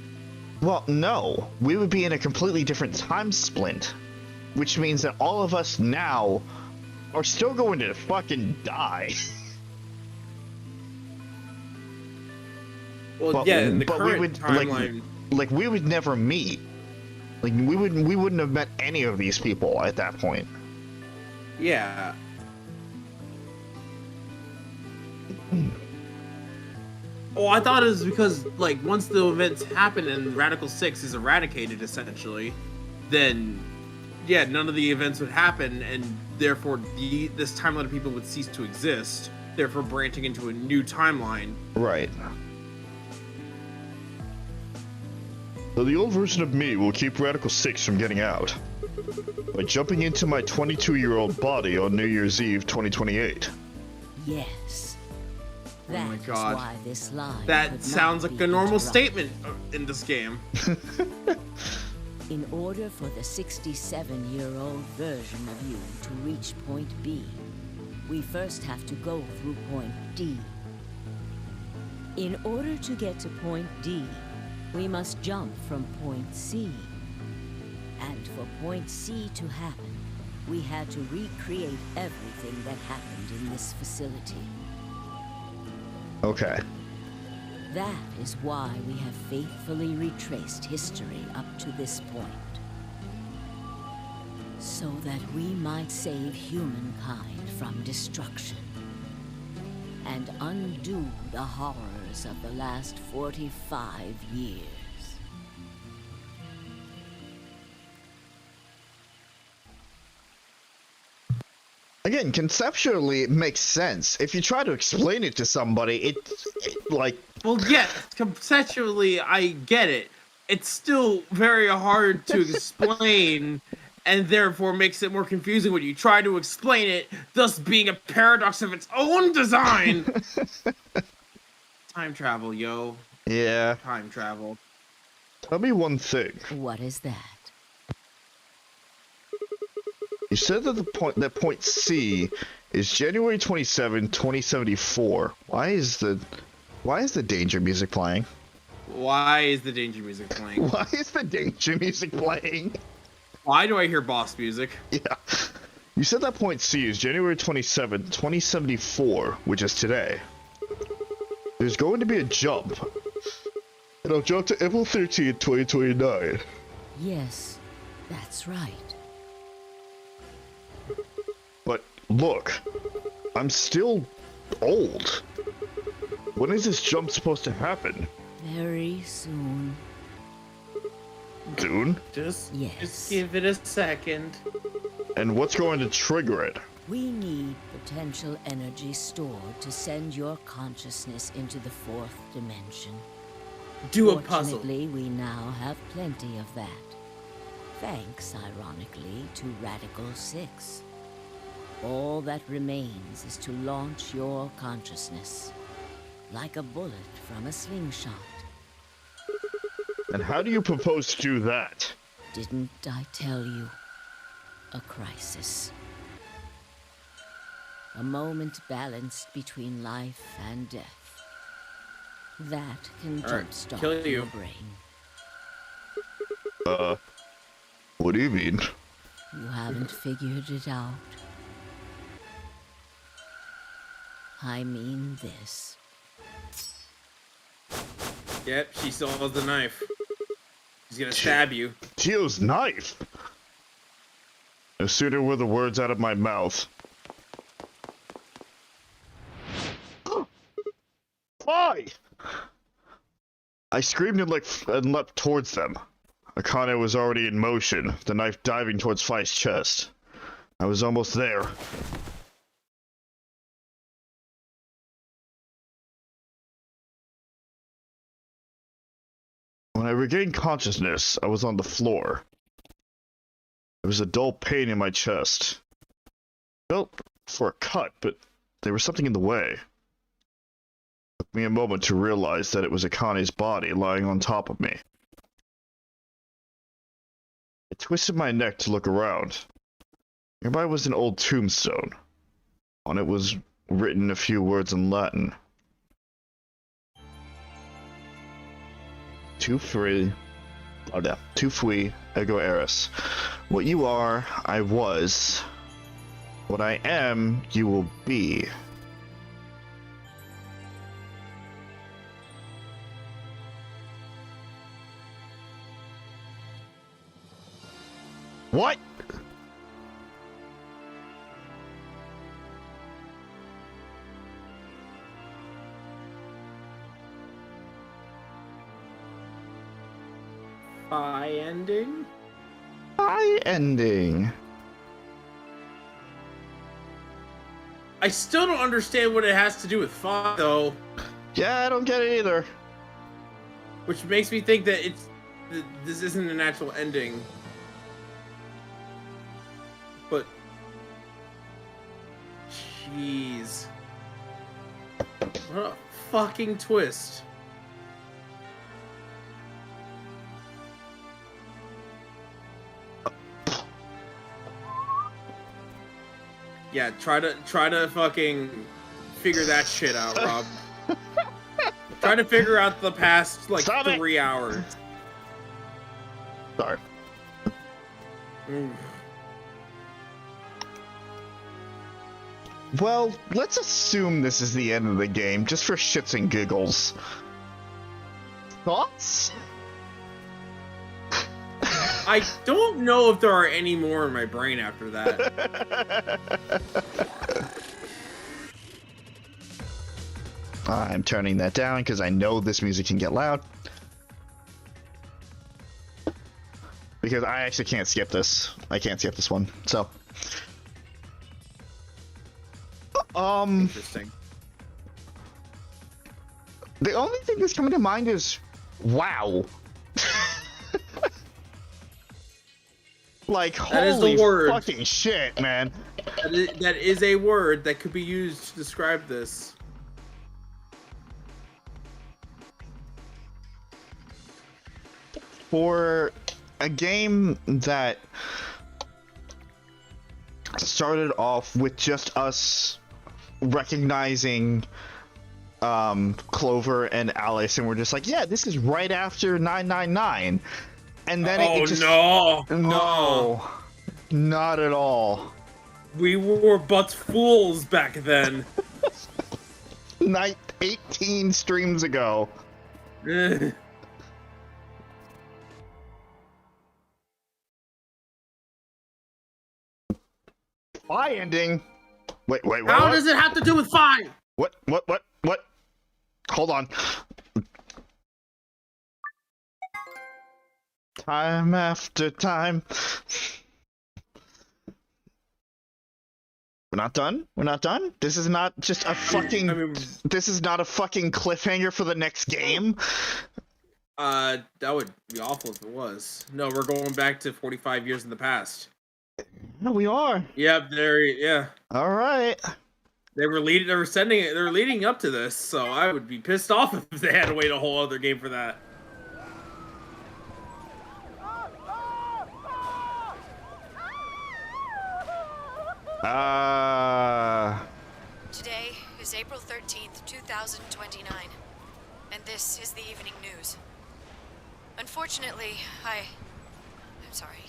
Well, no. We would be in a completely different time splint, which means that all of us now are still going to fucking die. Well, yeah, in the current timeline, like we would never meet. Like we wouldn't have met any of these people at that point. Yeah. Oh, I thought it was because, like, once the events happen and Radical 6 is eradicated, essentially, then, yeah, none of the events would happen, and therefore this timeline of people would cease to exist, therefore branching into a new timeline. Right. So the old version of me will keep Radical 6 from getting out by jumping into my 22-year-old body on New Year's Eve 2028. Yes. Oh my god. Why this line that sounds like a normal statement in this game. In order for the 67-year-old version of you to reach point B, we first have to go through point D. In order to get to point D, we must jump from point C. And for point C to happen, we had to recreate everything that happened in this facility. Okay. That is why we have faithfully retraced history up to this point. So that we might save humankind from destruction. And undo the horrors of the last 45 years. Again, conceptually, it makes sense. If you try to explain it to somebody, it like... Well, yeah, conceptually, I get it. It's still very hard to explain, and therefore makes it more confusing when you try to explain it, thus being a paradox of its own design. Time travel, yo. Yeah. Time travel. Tell me one thing. What is that? You said that point C is January 27, 2074. Why is the danger music playing? Why is the danger music playing? Why is the danger music playing? Why do I hear boss music? Yeah. You said that point C is January 27, 2074, which is today. There's going to be a jump. It'll jump to April 13th, 2029. Yes, that's right. But look, I'm still old. When is this jump supposed to happen? Very soon. Soon? Just Yes. give it a second. And what's going to trigger it? We need potential energy stored to send your consciousness into the fourth dimension. Do a puzzle. Fortunately, we now have plenty of that. Thanks, ironically, to Radical 6. All that remains is to launch your consciousness, like a bullet from a slingshot. And how do you propose to do that? Didn't I tell you? A crisis. A moment balanced between life and death. That can jumpstart kill you. your brain. What do you mean? You haven't figured it out. I mean this. Yep, she still has the knife. She's gonna stab you. Gio's knife! No sooner were the words out of my mouth. Why? I screamed and leapt towards them. Akane was already in motion, the knife diving towards Phi's chest. I was almost there. When I regained consciousness, I was on the floor. There was a dull pain in my chest. Felt for a cut, but there was something in the way. It took me a moment to realize that it was Akane's body lying on top of me. I twisted my neck to look around. Nearby was an old tombstone. On it was written a few words in Latin. Tu fui ego eris. What you are, I was. What I am, you will be. What? Phi ending? Phi ending. I still don't understand what it has to do with Phi, though. Yeah, I don't get it either. Which makes me think that this isn't an actual ending. But jeez, what a fucking twist! Yeah, try to fucking figure that shit out, Rob. Try to figure out the past like 3 hours. Sorry. Well, let's assume this is the end of the game, just for shits and giggles. Thoughts? I don't know if there are any more in my brain after that. I'm turning that down because I know this music can get loud. Because I actually can't skip this. I can't skip this one, so... Interesting. The only thing that's coming to mind is, wow. Like, that holy is the word. Fucking shit, man. That is a word that could be used to describe this. For a game that started off with just us recognizing Clover and Alice, and we're just like, yeah, this is right after 999, and then it just no, not at all. We were but fools back then. 18 streams ago. Phi ending? Wait. How does it have to do with Phi? What? Hold on. Time after time. We're not done? This is not just a fucking... this is not a fucking cliffhanger for the next game? That would be awful if it was. No, we're going back to 45 years in the past. No, we are. Yep, yeah. Alright. They were leading up to this, so I would be pissed off if they had to wait a whole other game for that. Today is April 13th, 2029, and this is the evening news. Unfortunately, I'm sorry.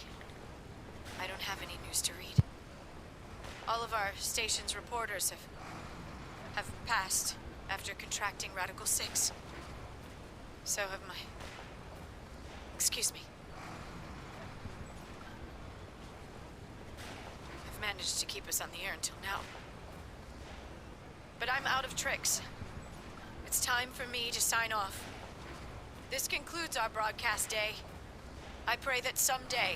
I don't have any news to read. All of our station's reporters have passed after contracting Radical 6. So have my... Excuse me. I've managed to keep us on the air until now. But I'm out of tricks. It's time for me to sign off. This concludes our broadcast day. I pray that someday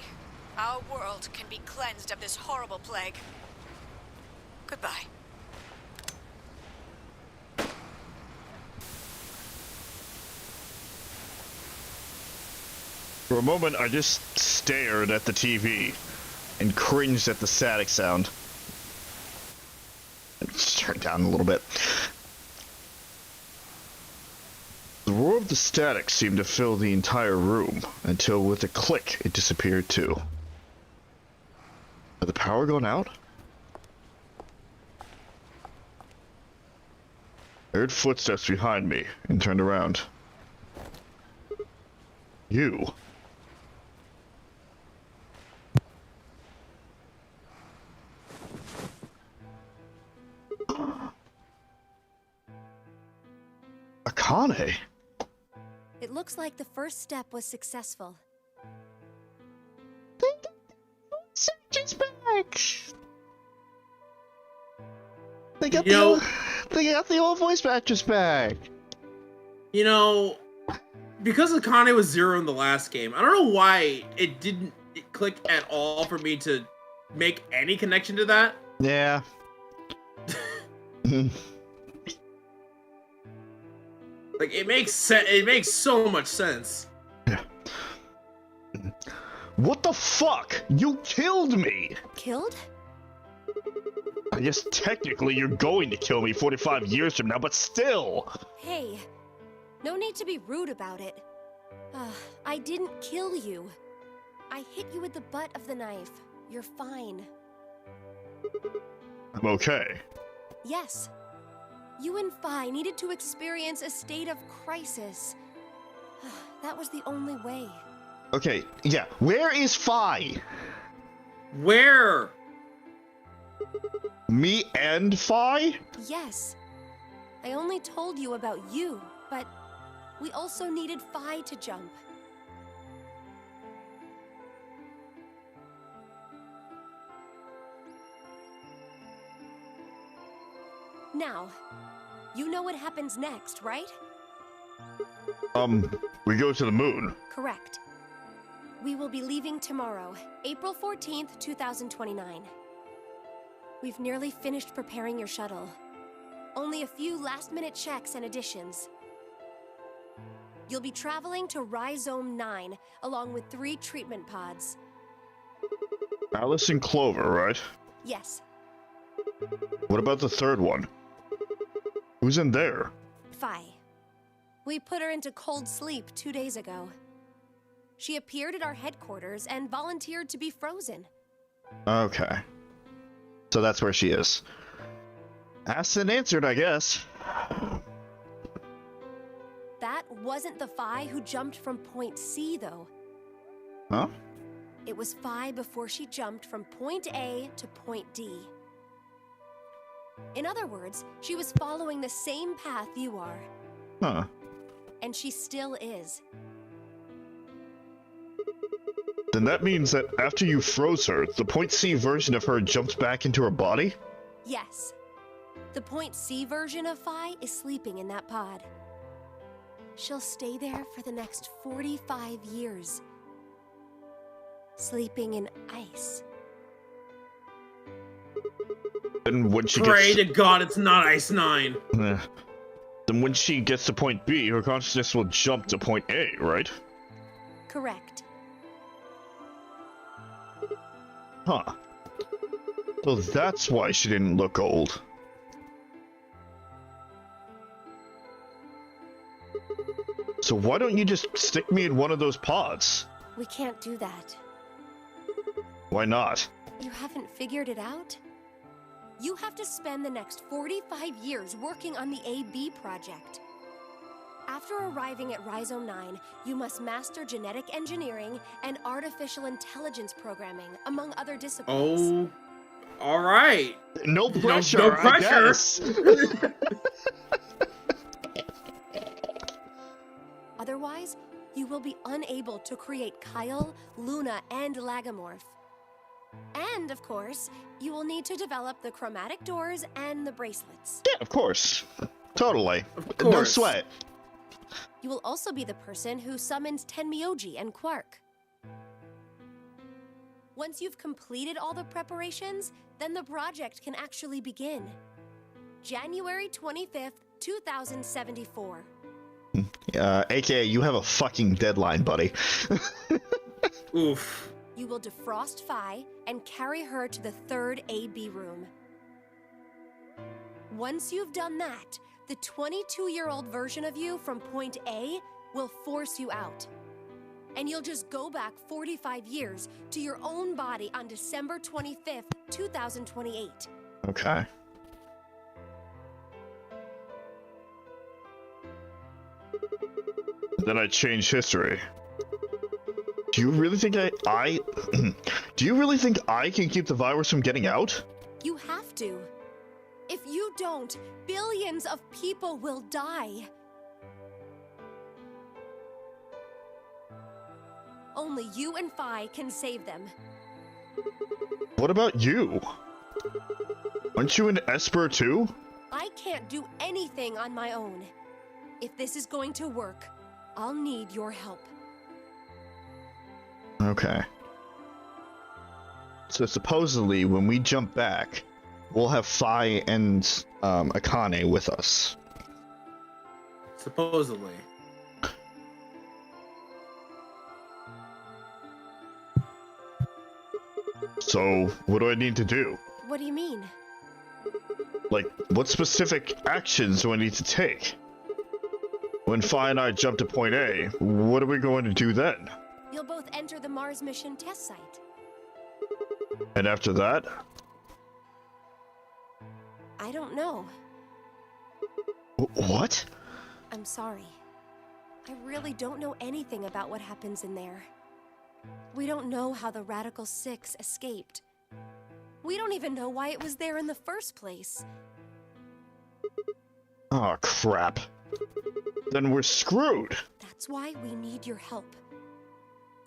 our world can be cleansed of this horrible plague. Goodbye. For a moment, I just stared at the TV and cringed at the static sound. Let's turn it down a little bit. The roar of the static seemed to fill the entire room, until with a click, it disappeared too. Had the power gone out? I heard footsteps behind me, and turned around. You. Akane? It looks like the first step was successful. Surgeon's back! They got the old voice actress back! You know, because Akane was 0 in the last game, I don't know why it didn't click at all for me to make any connection to that. Yeah. Like, it makes sense. It makes so much sense. What the fuck? You killed me! Killed? I guess technically you're going to kill me 45 years from now, but still! Hey, no need to be rude about it. I didn't kill you. I hit you with the butt of the knife. You're fine. I'm okay. Yes. You and Phi needed to experience a state of crisis. That was the only way. Okay, yeah. Where is Phi? Where? Me and Phi? Yes. I only told you about you, but we also needed Phi to jump. Now, you know what happens next, right? We go to the moon. Correct. We will be leaving tomorrow, April 14th, 2029. We've nearly finished preparing your shuttle. Only a few last-minute checks and additions. You'll be traveling to Rhizome 9, along with 3 treatment pods. Alice and Clover, right? Yes. What about the third one? Who's in there? Phi. We put her into cold sleep 2 days ago. She appeared at our headquarters and volunteered to be frozen. Okay. So that's where she is. Asked and answered, I guess. That wasn't the Phi who jumped from point C, though. Huh? It was Phi before she jumped from point A to point D. In other words, she was following the same path you are. Huh. And she still is. Then that means that after you froze her, the Point C version of her jumped back into her body? Yes. The Point C version of Phi is sleeping in that pod. She'll stay there for the next 45 years. Sleeping in ice. And when she Pray gets... to God it's not Ice 9. Then when she gets to Point B, her consciousness will jump to Point A, right? Correct. Huh. So that's why she didn't look old. So why don't you just stick me in one of those pods? We can't do that. Why not? You haven't figured it out? You have to spend the next 45 years working on the AB project. After arriving at Rhizome 9, you must master genetic engineering and artificial intelligence programming, among other disciplines. Oh, alright. No pressure, No pressure. I guess. Otherwise, you will be unable to create Kyle, Luna, and Lagomorph. And, of course, you will need to develop the chromatic doors and the bracelets. Yeah, of course. Totally. Of No course. sweat. You will also be the person who summons Tenmyoji and Quark. Once you've completed all the preparations, then the project can actually begin. January 25th, 2074. AKA, you have a fucking deadline, buddy. Oof. You will defrost Phi and carry her to the third AB room. Once you've done that, the 22-year-old version of you from Point A will force you out. And you'll just go back 45 years to your own body on December 25th, 2028. Okay. Then I change history. Do you really think do you really think I can keep the virus from getting out? You have to. If you don't, billions of people will die. Only you and Phi can save them. What about you? Aren't you an Esper too? I can't do anything on my own. If this is going to work, I'll need your help. Okay. So supposedly, when we jump back, we'll have Phi and Akane with us. Supposedly. So, what do I need to do? What do you mean? Like, what specific actions do I need to take? When Phi and I jump to Point A, what are we going to do then? You'll both enter the Mars mission test site. And after that? I don't know. What? I'm sorry. I really don't know anything about what happens in there. We don't know how the Radical Six escaped. We don't even know why it was there in the first place. Oh, crap. Then we're screwed. That's why we need your help.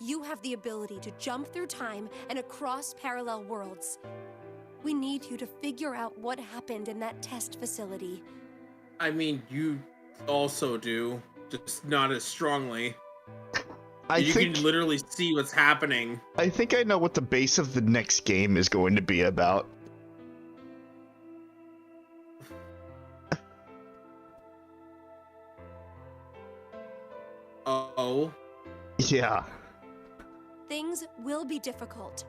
You have the ability to jump through time and across parallel worlds. We need you to figure out what happened in that test facility. I mean, you also do, just not as strongly. You can literally see what's happening. I think I know what the base of the next game is going to be about. Oh? Yeah. Things will be difficult.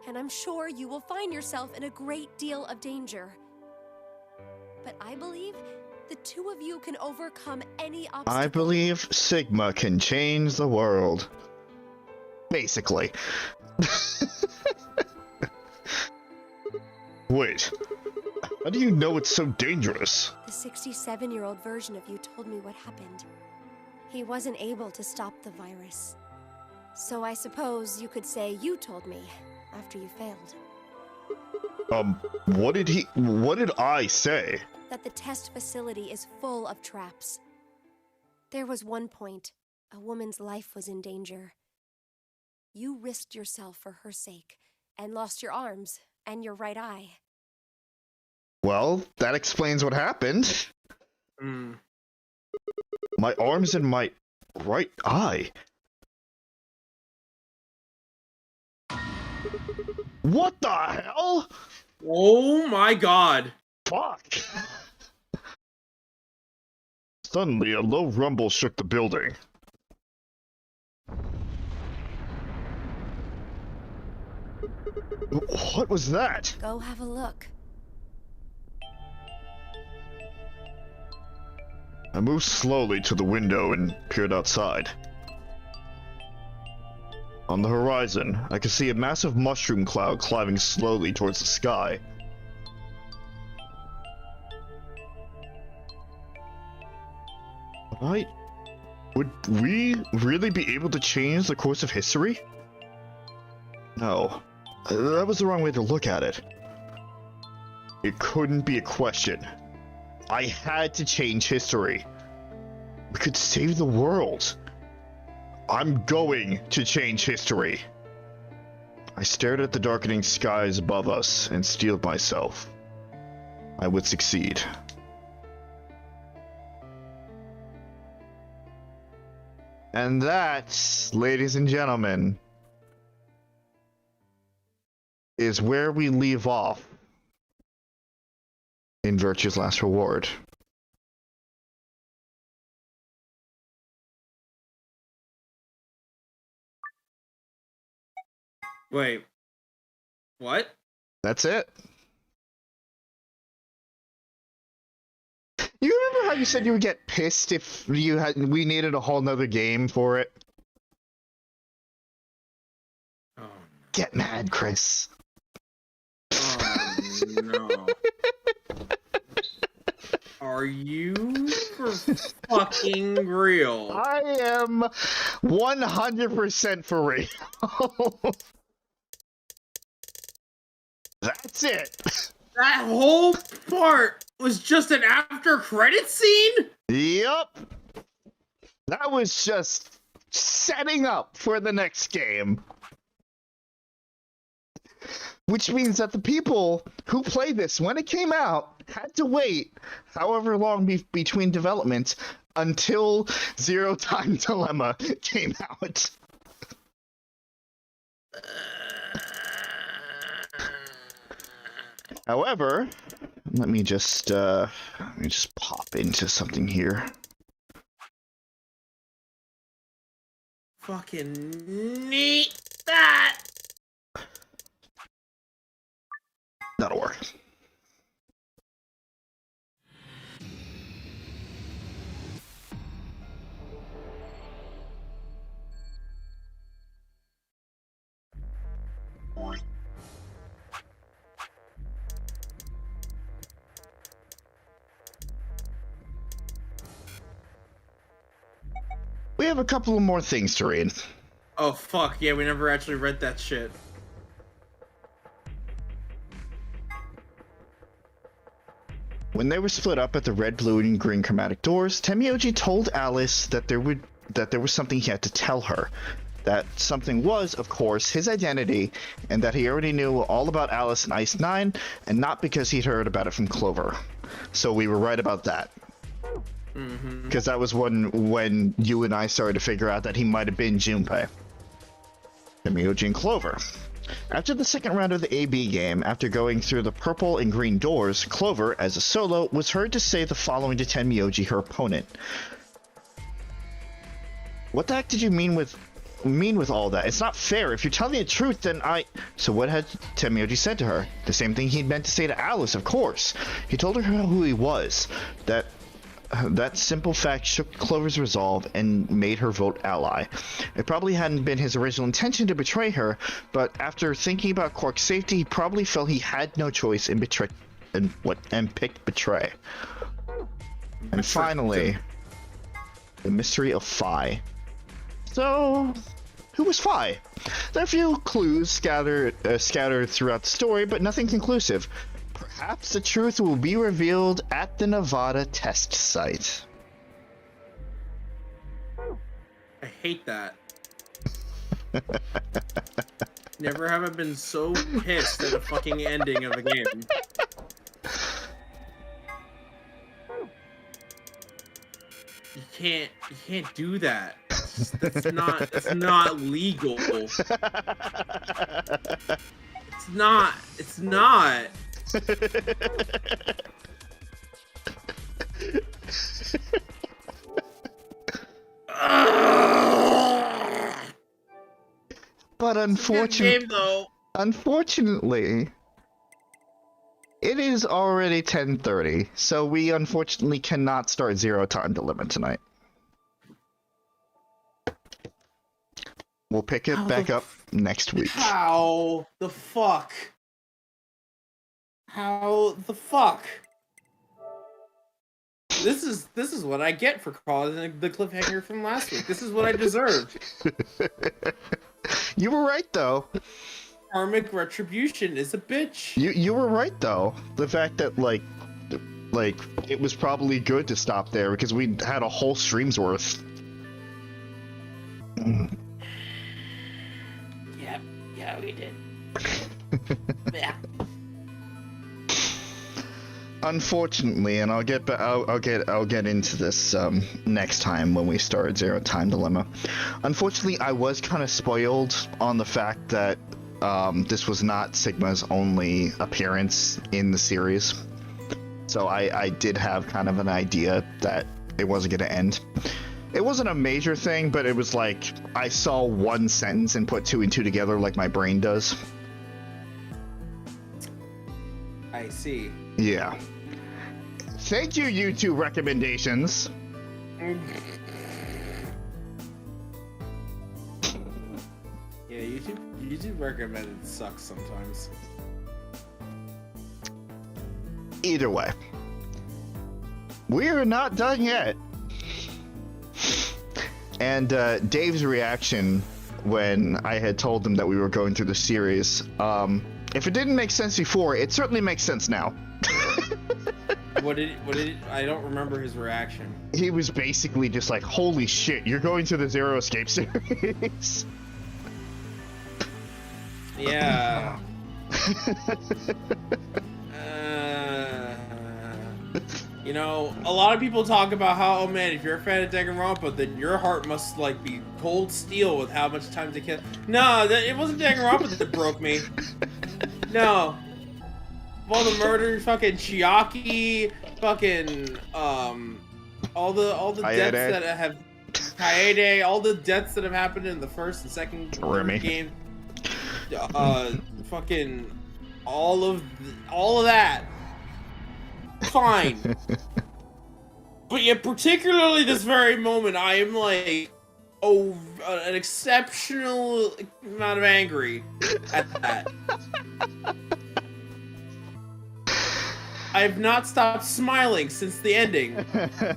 And I'm sure you will find yourself in a great deal of danger. But I believe the two of you can overcome any obstacle. I believe Sigma can change the world. Basically. Wait. How do you know it's so dangerous? The 67-year-old version of you told me what happened. He wasn't able to stop the virus. So I suppose you could say you told me after you failed. What did I say? That the test facility is full of traps. There was one point, a woman's life was in danger. You risked yourself for her sake, and lost your arms and your right eye. Well, that explains what happened. My arms and my right eye. What the hell? Oh my god. Fuck. Suddenly, a low rumble shook the building. What was that? Go have a look. I moved slowly to the window and peered outside. On the horizon, I could see a massive mushroom cloud climbing slowly towards the sky. Would we really be able to change the course of history? No. That was the wrong way to look at it. It couldn't be a question. I had to change history. We could save the world. I'm going to change history. I stared at the darkening skies above us and steeled myself. I would succeed. And that, ladies and gentlemen, is where we leave off in Virtue's Last Reward. Wait. What? That's it. You remember how you said you would get pissed if we needed a whole nother game for it? Oh, no. Get mad, Chris. Oh, no. Are you for fucking real? I am 100% for real. That's it. That whole part was just an after credit scene? Yep. That was just setting up for the next game. Which means that the people who played this when it came out had to wait however long between development until Zero Time Dilemma came out. However, let me just pop into something here. Fucking neat that. That'll work. We have a couple of more things to read. Oh fuck, yeah, we never actually read that shit. When they were split up at the red, blue, and green chromatic doors, Temioji told Alice that there was something he had to tell her. That something was, of course, his identity, and that he already knew all about Alice and Ice 9, and not because he'd heard about it from Clover. So we were right about that. Because that was when you and I started to figure out that he might have been Junpei. Temioji and Clover. After the second round of the AB game, after going through the purple and green doors, Clover, as a solo, was heard to say the following to Temioji, her opponent. What the heck did you mean with all that? It's not fair. If you're telling me the truth, then So what had Temioji said to her? The same thing he'd meant to say to Alice, of course. He told her who he was. That simple fact shook Clover's resolve and made her vote ally. It probably hadn't been his original intention to betray her, but after thinking about Quark's safety, he probably felt he had no choice and picked betray. And finally, the mystery of Phi. So, who was Phi? There are a few clues scattered throughout the story, but nothing conclusive. Perhaps the truth will be revealed at the Nevada test site. I hate that. Never have I been so pissed at a fucking ending of a game. You can't do that. That's not legal. It's not. But unfortunately, though. Unfortunately, it is already 10:30, so we unfortunately cannot start Zero Time Dilemma tonight. We'll pick it back up next week. How the fuck? How the fuck? This is what I get for causing the cliffhanger from last week. This is what I deserved. You were right though. Karmic retribution is a bitch. You were right though. The fact that like it was probably good to stop there because we had a whole stream's worth. Yeah, we did. Yeah. Unfortunately, and I'll get into this next time when we start Zero Time Dilemma. Unfortunately, I was kind of spoiled on the fact that this was not Sigma's only appearance in the series, so I did have kind of an idea that it wasn't going to end. It wasn't a major thing, but it was like I saw one sentence and put two and two together like my brain does. I see. Yeah. Thank you, YouTube recommendations. Yeah, YouTube recommended sucks sometimes. Either way, we're not done yet. And Dave's reaction when I had told him that we were going through the series, if it didn't make sense before, it certainly makes sense now. What did I don't remember his reaction. He was basically just like, holy shit, you're going to the Zero Escape series. Yeah. You know, a lot of people talk about how, oh man, if you're a fan of Danganronpa, then your heart must like be cold steel with how much time to kill. No, it wasn't Danganronpa that broke me. No. All the murders, fucking Chiaki, fucking all the deaths that have Kaede, all the deaths that have happened in the first and second game. Fucking all of that. Fine. But yet, particularly this very moment, I am like, an exceptional amount of angry at that. I have not stopped smiling since the ending,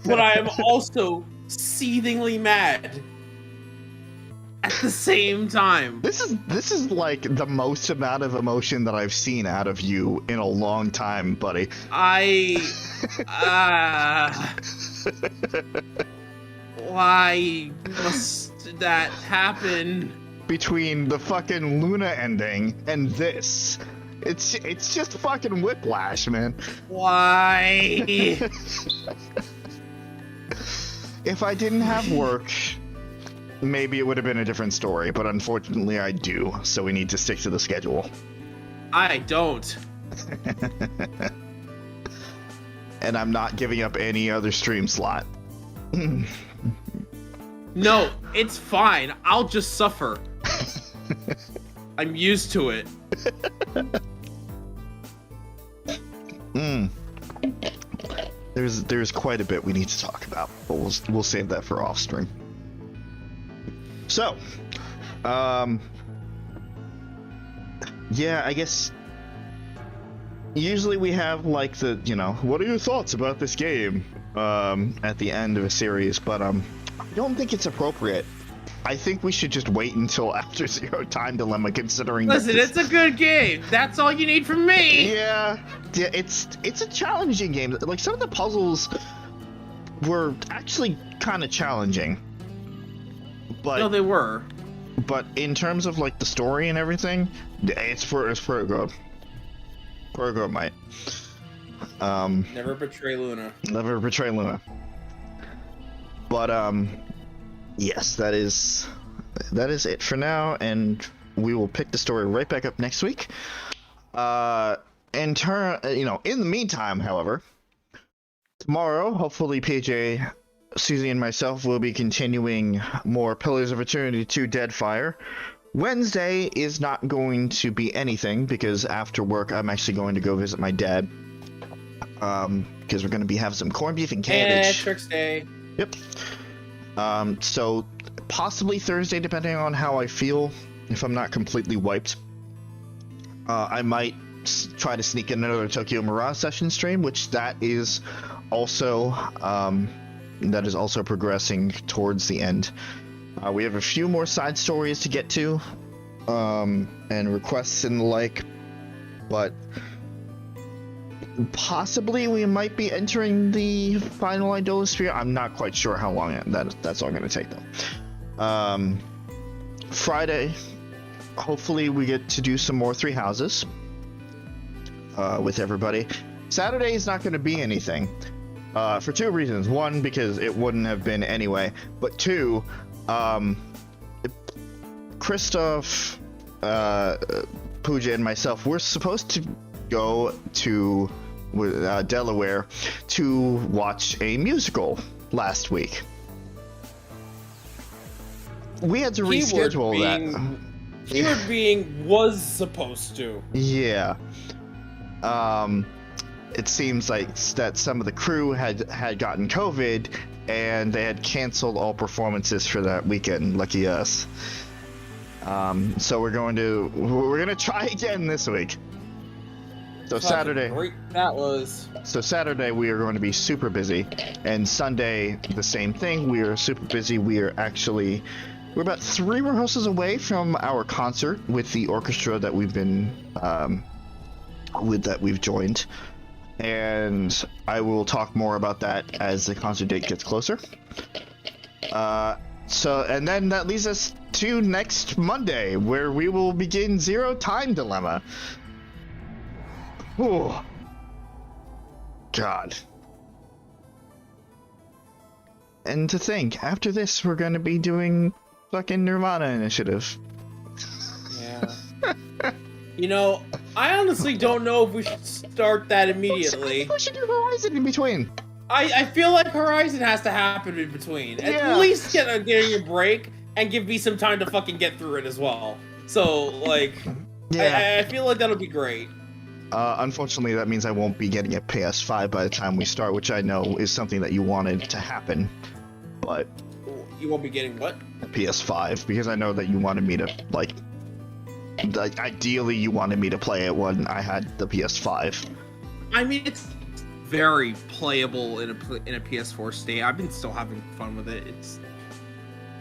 but I am also seethingly mad at the same time. This is like the most amount of emotion that I've seen out of you in a long time, buddy. Why must that happen? Between the fucking Luna ending and this, it's just fucking whiplash, man. Why? If I didn't have work, maybe it would have been a different story, but unfortunately I do, so we need to stick to the schedule. I don't. And I'm not giving up any other stream slot. No, it's fine. I'll just suffer. I'm used to it. There's quite a bit we need to talk about, but we'll save that for off stream. So, yeah, I guess usually we have like the, what are your thoughts about this game at the end of a series, but I don't think it's appropriate. I think we should just wait until after Zero Time Dilemma, considering. Listen, it's a good game. That's all you need from me. Yeah, it's a challenging game. Like, some of the puzzles were actually kind of challenging. But no, they were. but in terms of like the story and everything, it's pretty good. Pretty good, mate. Never betray Luna. Never betray Luna. But yes, that is it for now, and we will pick the story right back up next week. In the meantime, however, tomorrow, hopefully PJ, Suzie, and myself will be continuing more Pillars of Eternity 2 Deadfire. Wednesday is not going to be anything because after work I'm actually going to go visit my dad. Because we're going to be having some corned beef and cabbage. Tricks Day. Yep. So possibly Thursday, depending on how I feel. If I'm not completely wiped, I might try to sneak in another Tokyo Mirage session stream, which that is also progressing towards the end. We have a few more side stories to get to, and requests and the like, but possibly we might be entering the final Idolosphere. I'm not quite sure how long that's all going to take, though. Friday, hopefully we get to do some more Three Houses with everybody. Saturday is not going to be anything for two reasons. One, because it wouldn't have been anyway, but two, Christoph, Pooja, and myself, we're supposed to go to Delaware to watch a musical last week. We had to reschedule that. Keyword being was supposed to. Yeah. It seems like that some of the crew had gotten COVID and they had canceled all performances for that weekend. Lucky us. So we're gonna try again this week. So Saturday. Great that was. So Saturday we are going to be super busy, and Sunday the same thing. We are super busy. We're about 3 rehearsals away from our concert with the orchestra that we've been we've joined, and I will talk more about that as the concert date gets closer. And then that leads us to next Monday, where we will begin Zero Time Dilemma. Oh, God. And to think, after this, we're going to be doing fucking Nirvana Initiative. Yeah. I honestly don't know if we should start that immediately. I think we should do Horizon in between. I feel like Horizon has to happen in between. At least getting a break and give me some time to fucking get through it as well. So, I feel like that'll be great. Unfortunately, that means I won't be getting a PS5 by the time we start, which I know is something that you wanted to happen. But you won't be getting what? A PS5, because I know that you wanted me to, ideally you wanted me to play it when I had the PS5. I mean, it's very playable in a PS4 state. I've been still having fun with it.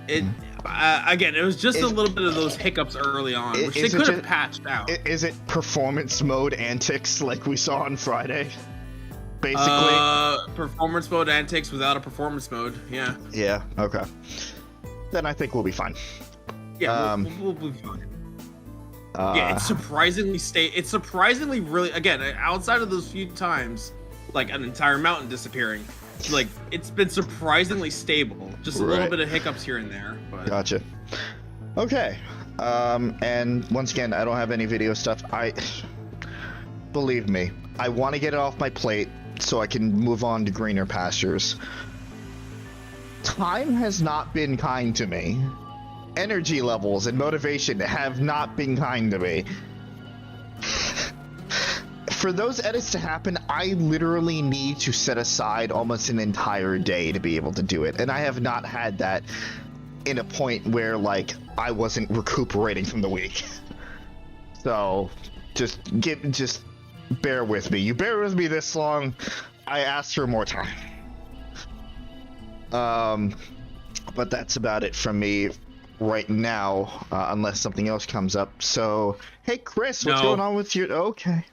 Again, it was just a little bit of those hiccups early on, which they could have patched out. Is it performance mode antics like we saw on Friday? Basically? Performance mode antics without a performance mode, yeah. Yeah, okay. Then I think we'll be fine. Yeah, we'll be fine. It's surprisingly really, again, outside of those few times, like an entire mountain disappearing, it's been surprisingly stable. Just a little bit of hiccups here and there. But. Gotcha. Okay. And once again, I don't have any video stuff. Believe me, I want to get it off my plate so I can move on to greener pastures. Time has not been kind to me. Energy levels and motivation have not been kind to me. For those edits to happen, I literally need to set aside almost an entire day to be able to do it. And I have not had that in a point where, I wasn't recuperating from the week. So, just bear with me. You bear with me this long, I asked for more time. But that's about it from me right now, unless something else comes up. So, hey Chris, what's going on with your... Okay.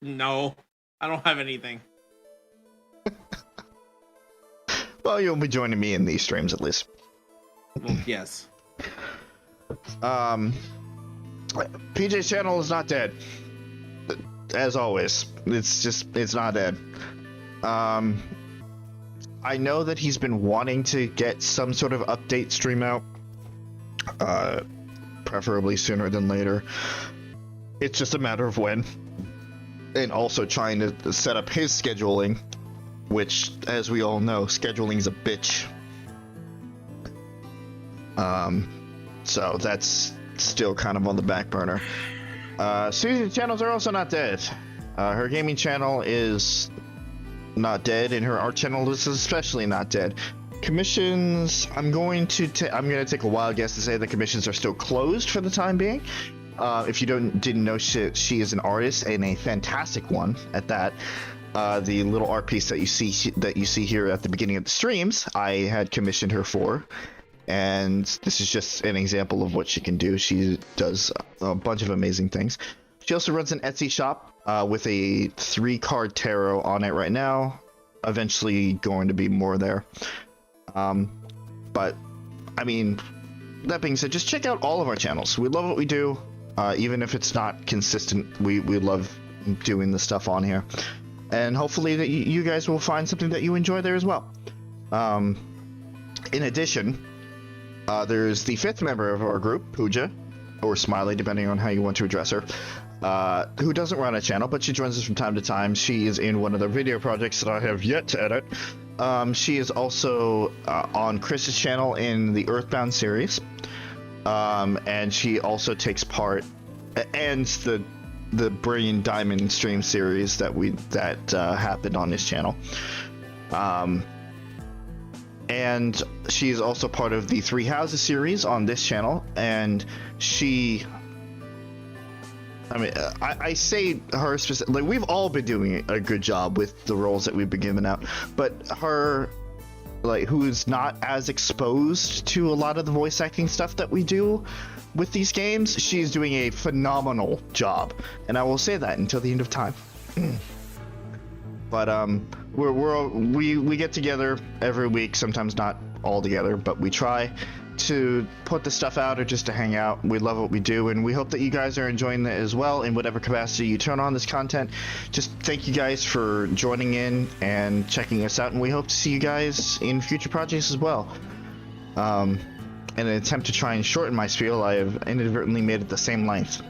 No, I don't have anything. Well, you'll be joining me in these streams at least. Well, yes. PJ's channel is not dead. As always, it's not dead. I know that he's been wanting to get some sort of update stream out, preferably sooner than later. It's just a matter of when, and also trying to set up his scheduling, which, as we all know, scheduling's a bitch. So that's still kind of on the back burner. Suzie's channels are also not dead. Her gaming channel is not dead, and her art channel is especially not dead. Commissions, I'm going to take a wild guess to say the commissions are still closed for the time being. If you didn't know, she is an artist, and a fantastic one at that. The little art piece that you see here at the beginning of the streams, I had commissioned her for, and this is just an example of what she can do. She does a bunch of amazing things. She also runs an Etsy shop with a 3-card tarot on it right now. Eventually going to be more there. But I mean, that being said, just check out all of our channels. We love what we do, even if it's not consistent. We love doing the stuff on here, and hopefully that you guys will find something that you enjoy there as well. In addition, there's the 5th member of our group, Pooja, or Smiley, depending on how you want to address her, who doesn't run a channel, but she joins us from time to time. She is in one of the video projects that I have yet to edit. She is also on Chris's channel in the Earthbound series, and she also takes part, and the Brilliant Diamond stream series that happened on his channel. And she's also part of the 3 Houses series on this channel, and I say her specifically, we've all been doing a good job with the roles that we've been given out, but her, who is not as exposed to a lot of the voice acting stuff that we do with these games, she's doing a phenomenal job, and I will say that until the end of time. But we get together every week, sometimes not all together, but we try to put the stuff out or just to hang out. We love what we do, and we hope that you guys are enjoying it as well in whatever capacity you turn on this content. Just thank you guys for joining in and checking us out, and we hope to see you guys in future projects as well. In an attempt to try and shorten my spiel, I have inadvertently made it the same length.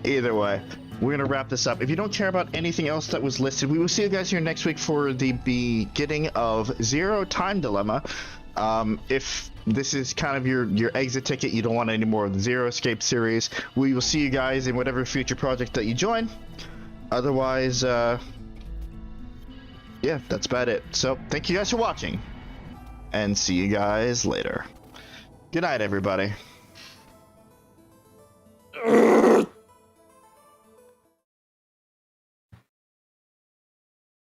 Either way, we're going to wrap this up. If you don't care about anything else that was listed, we will see you guys here next week for the beginning of Zero Time Dilemma. If this is kind of your exit ticket, you don't want any more of the Zero Escape series, we will see you guys in whatever future project that you join. Otherwise, yeah, that's about it. So, thank you guys for watching, and see you guys later. Good night, everybody.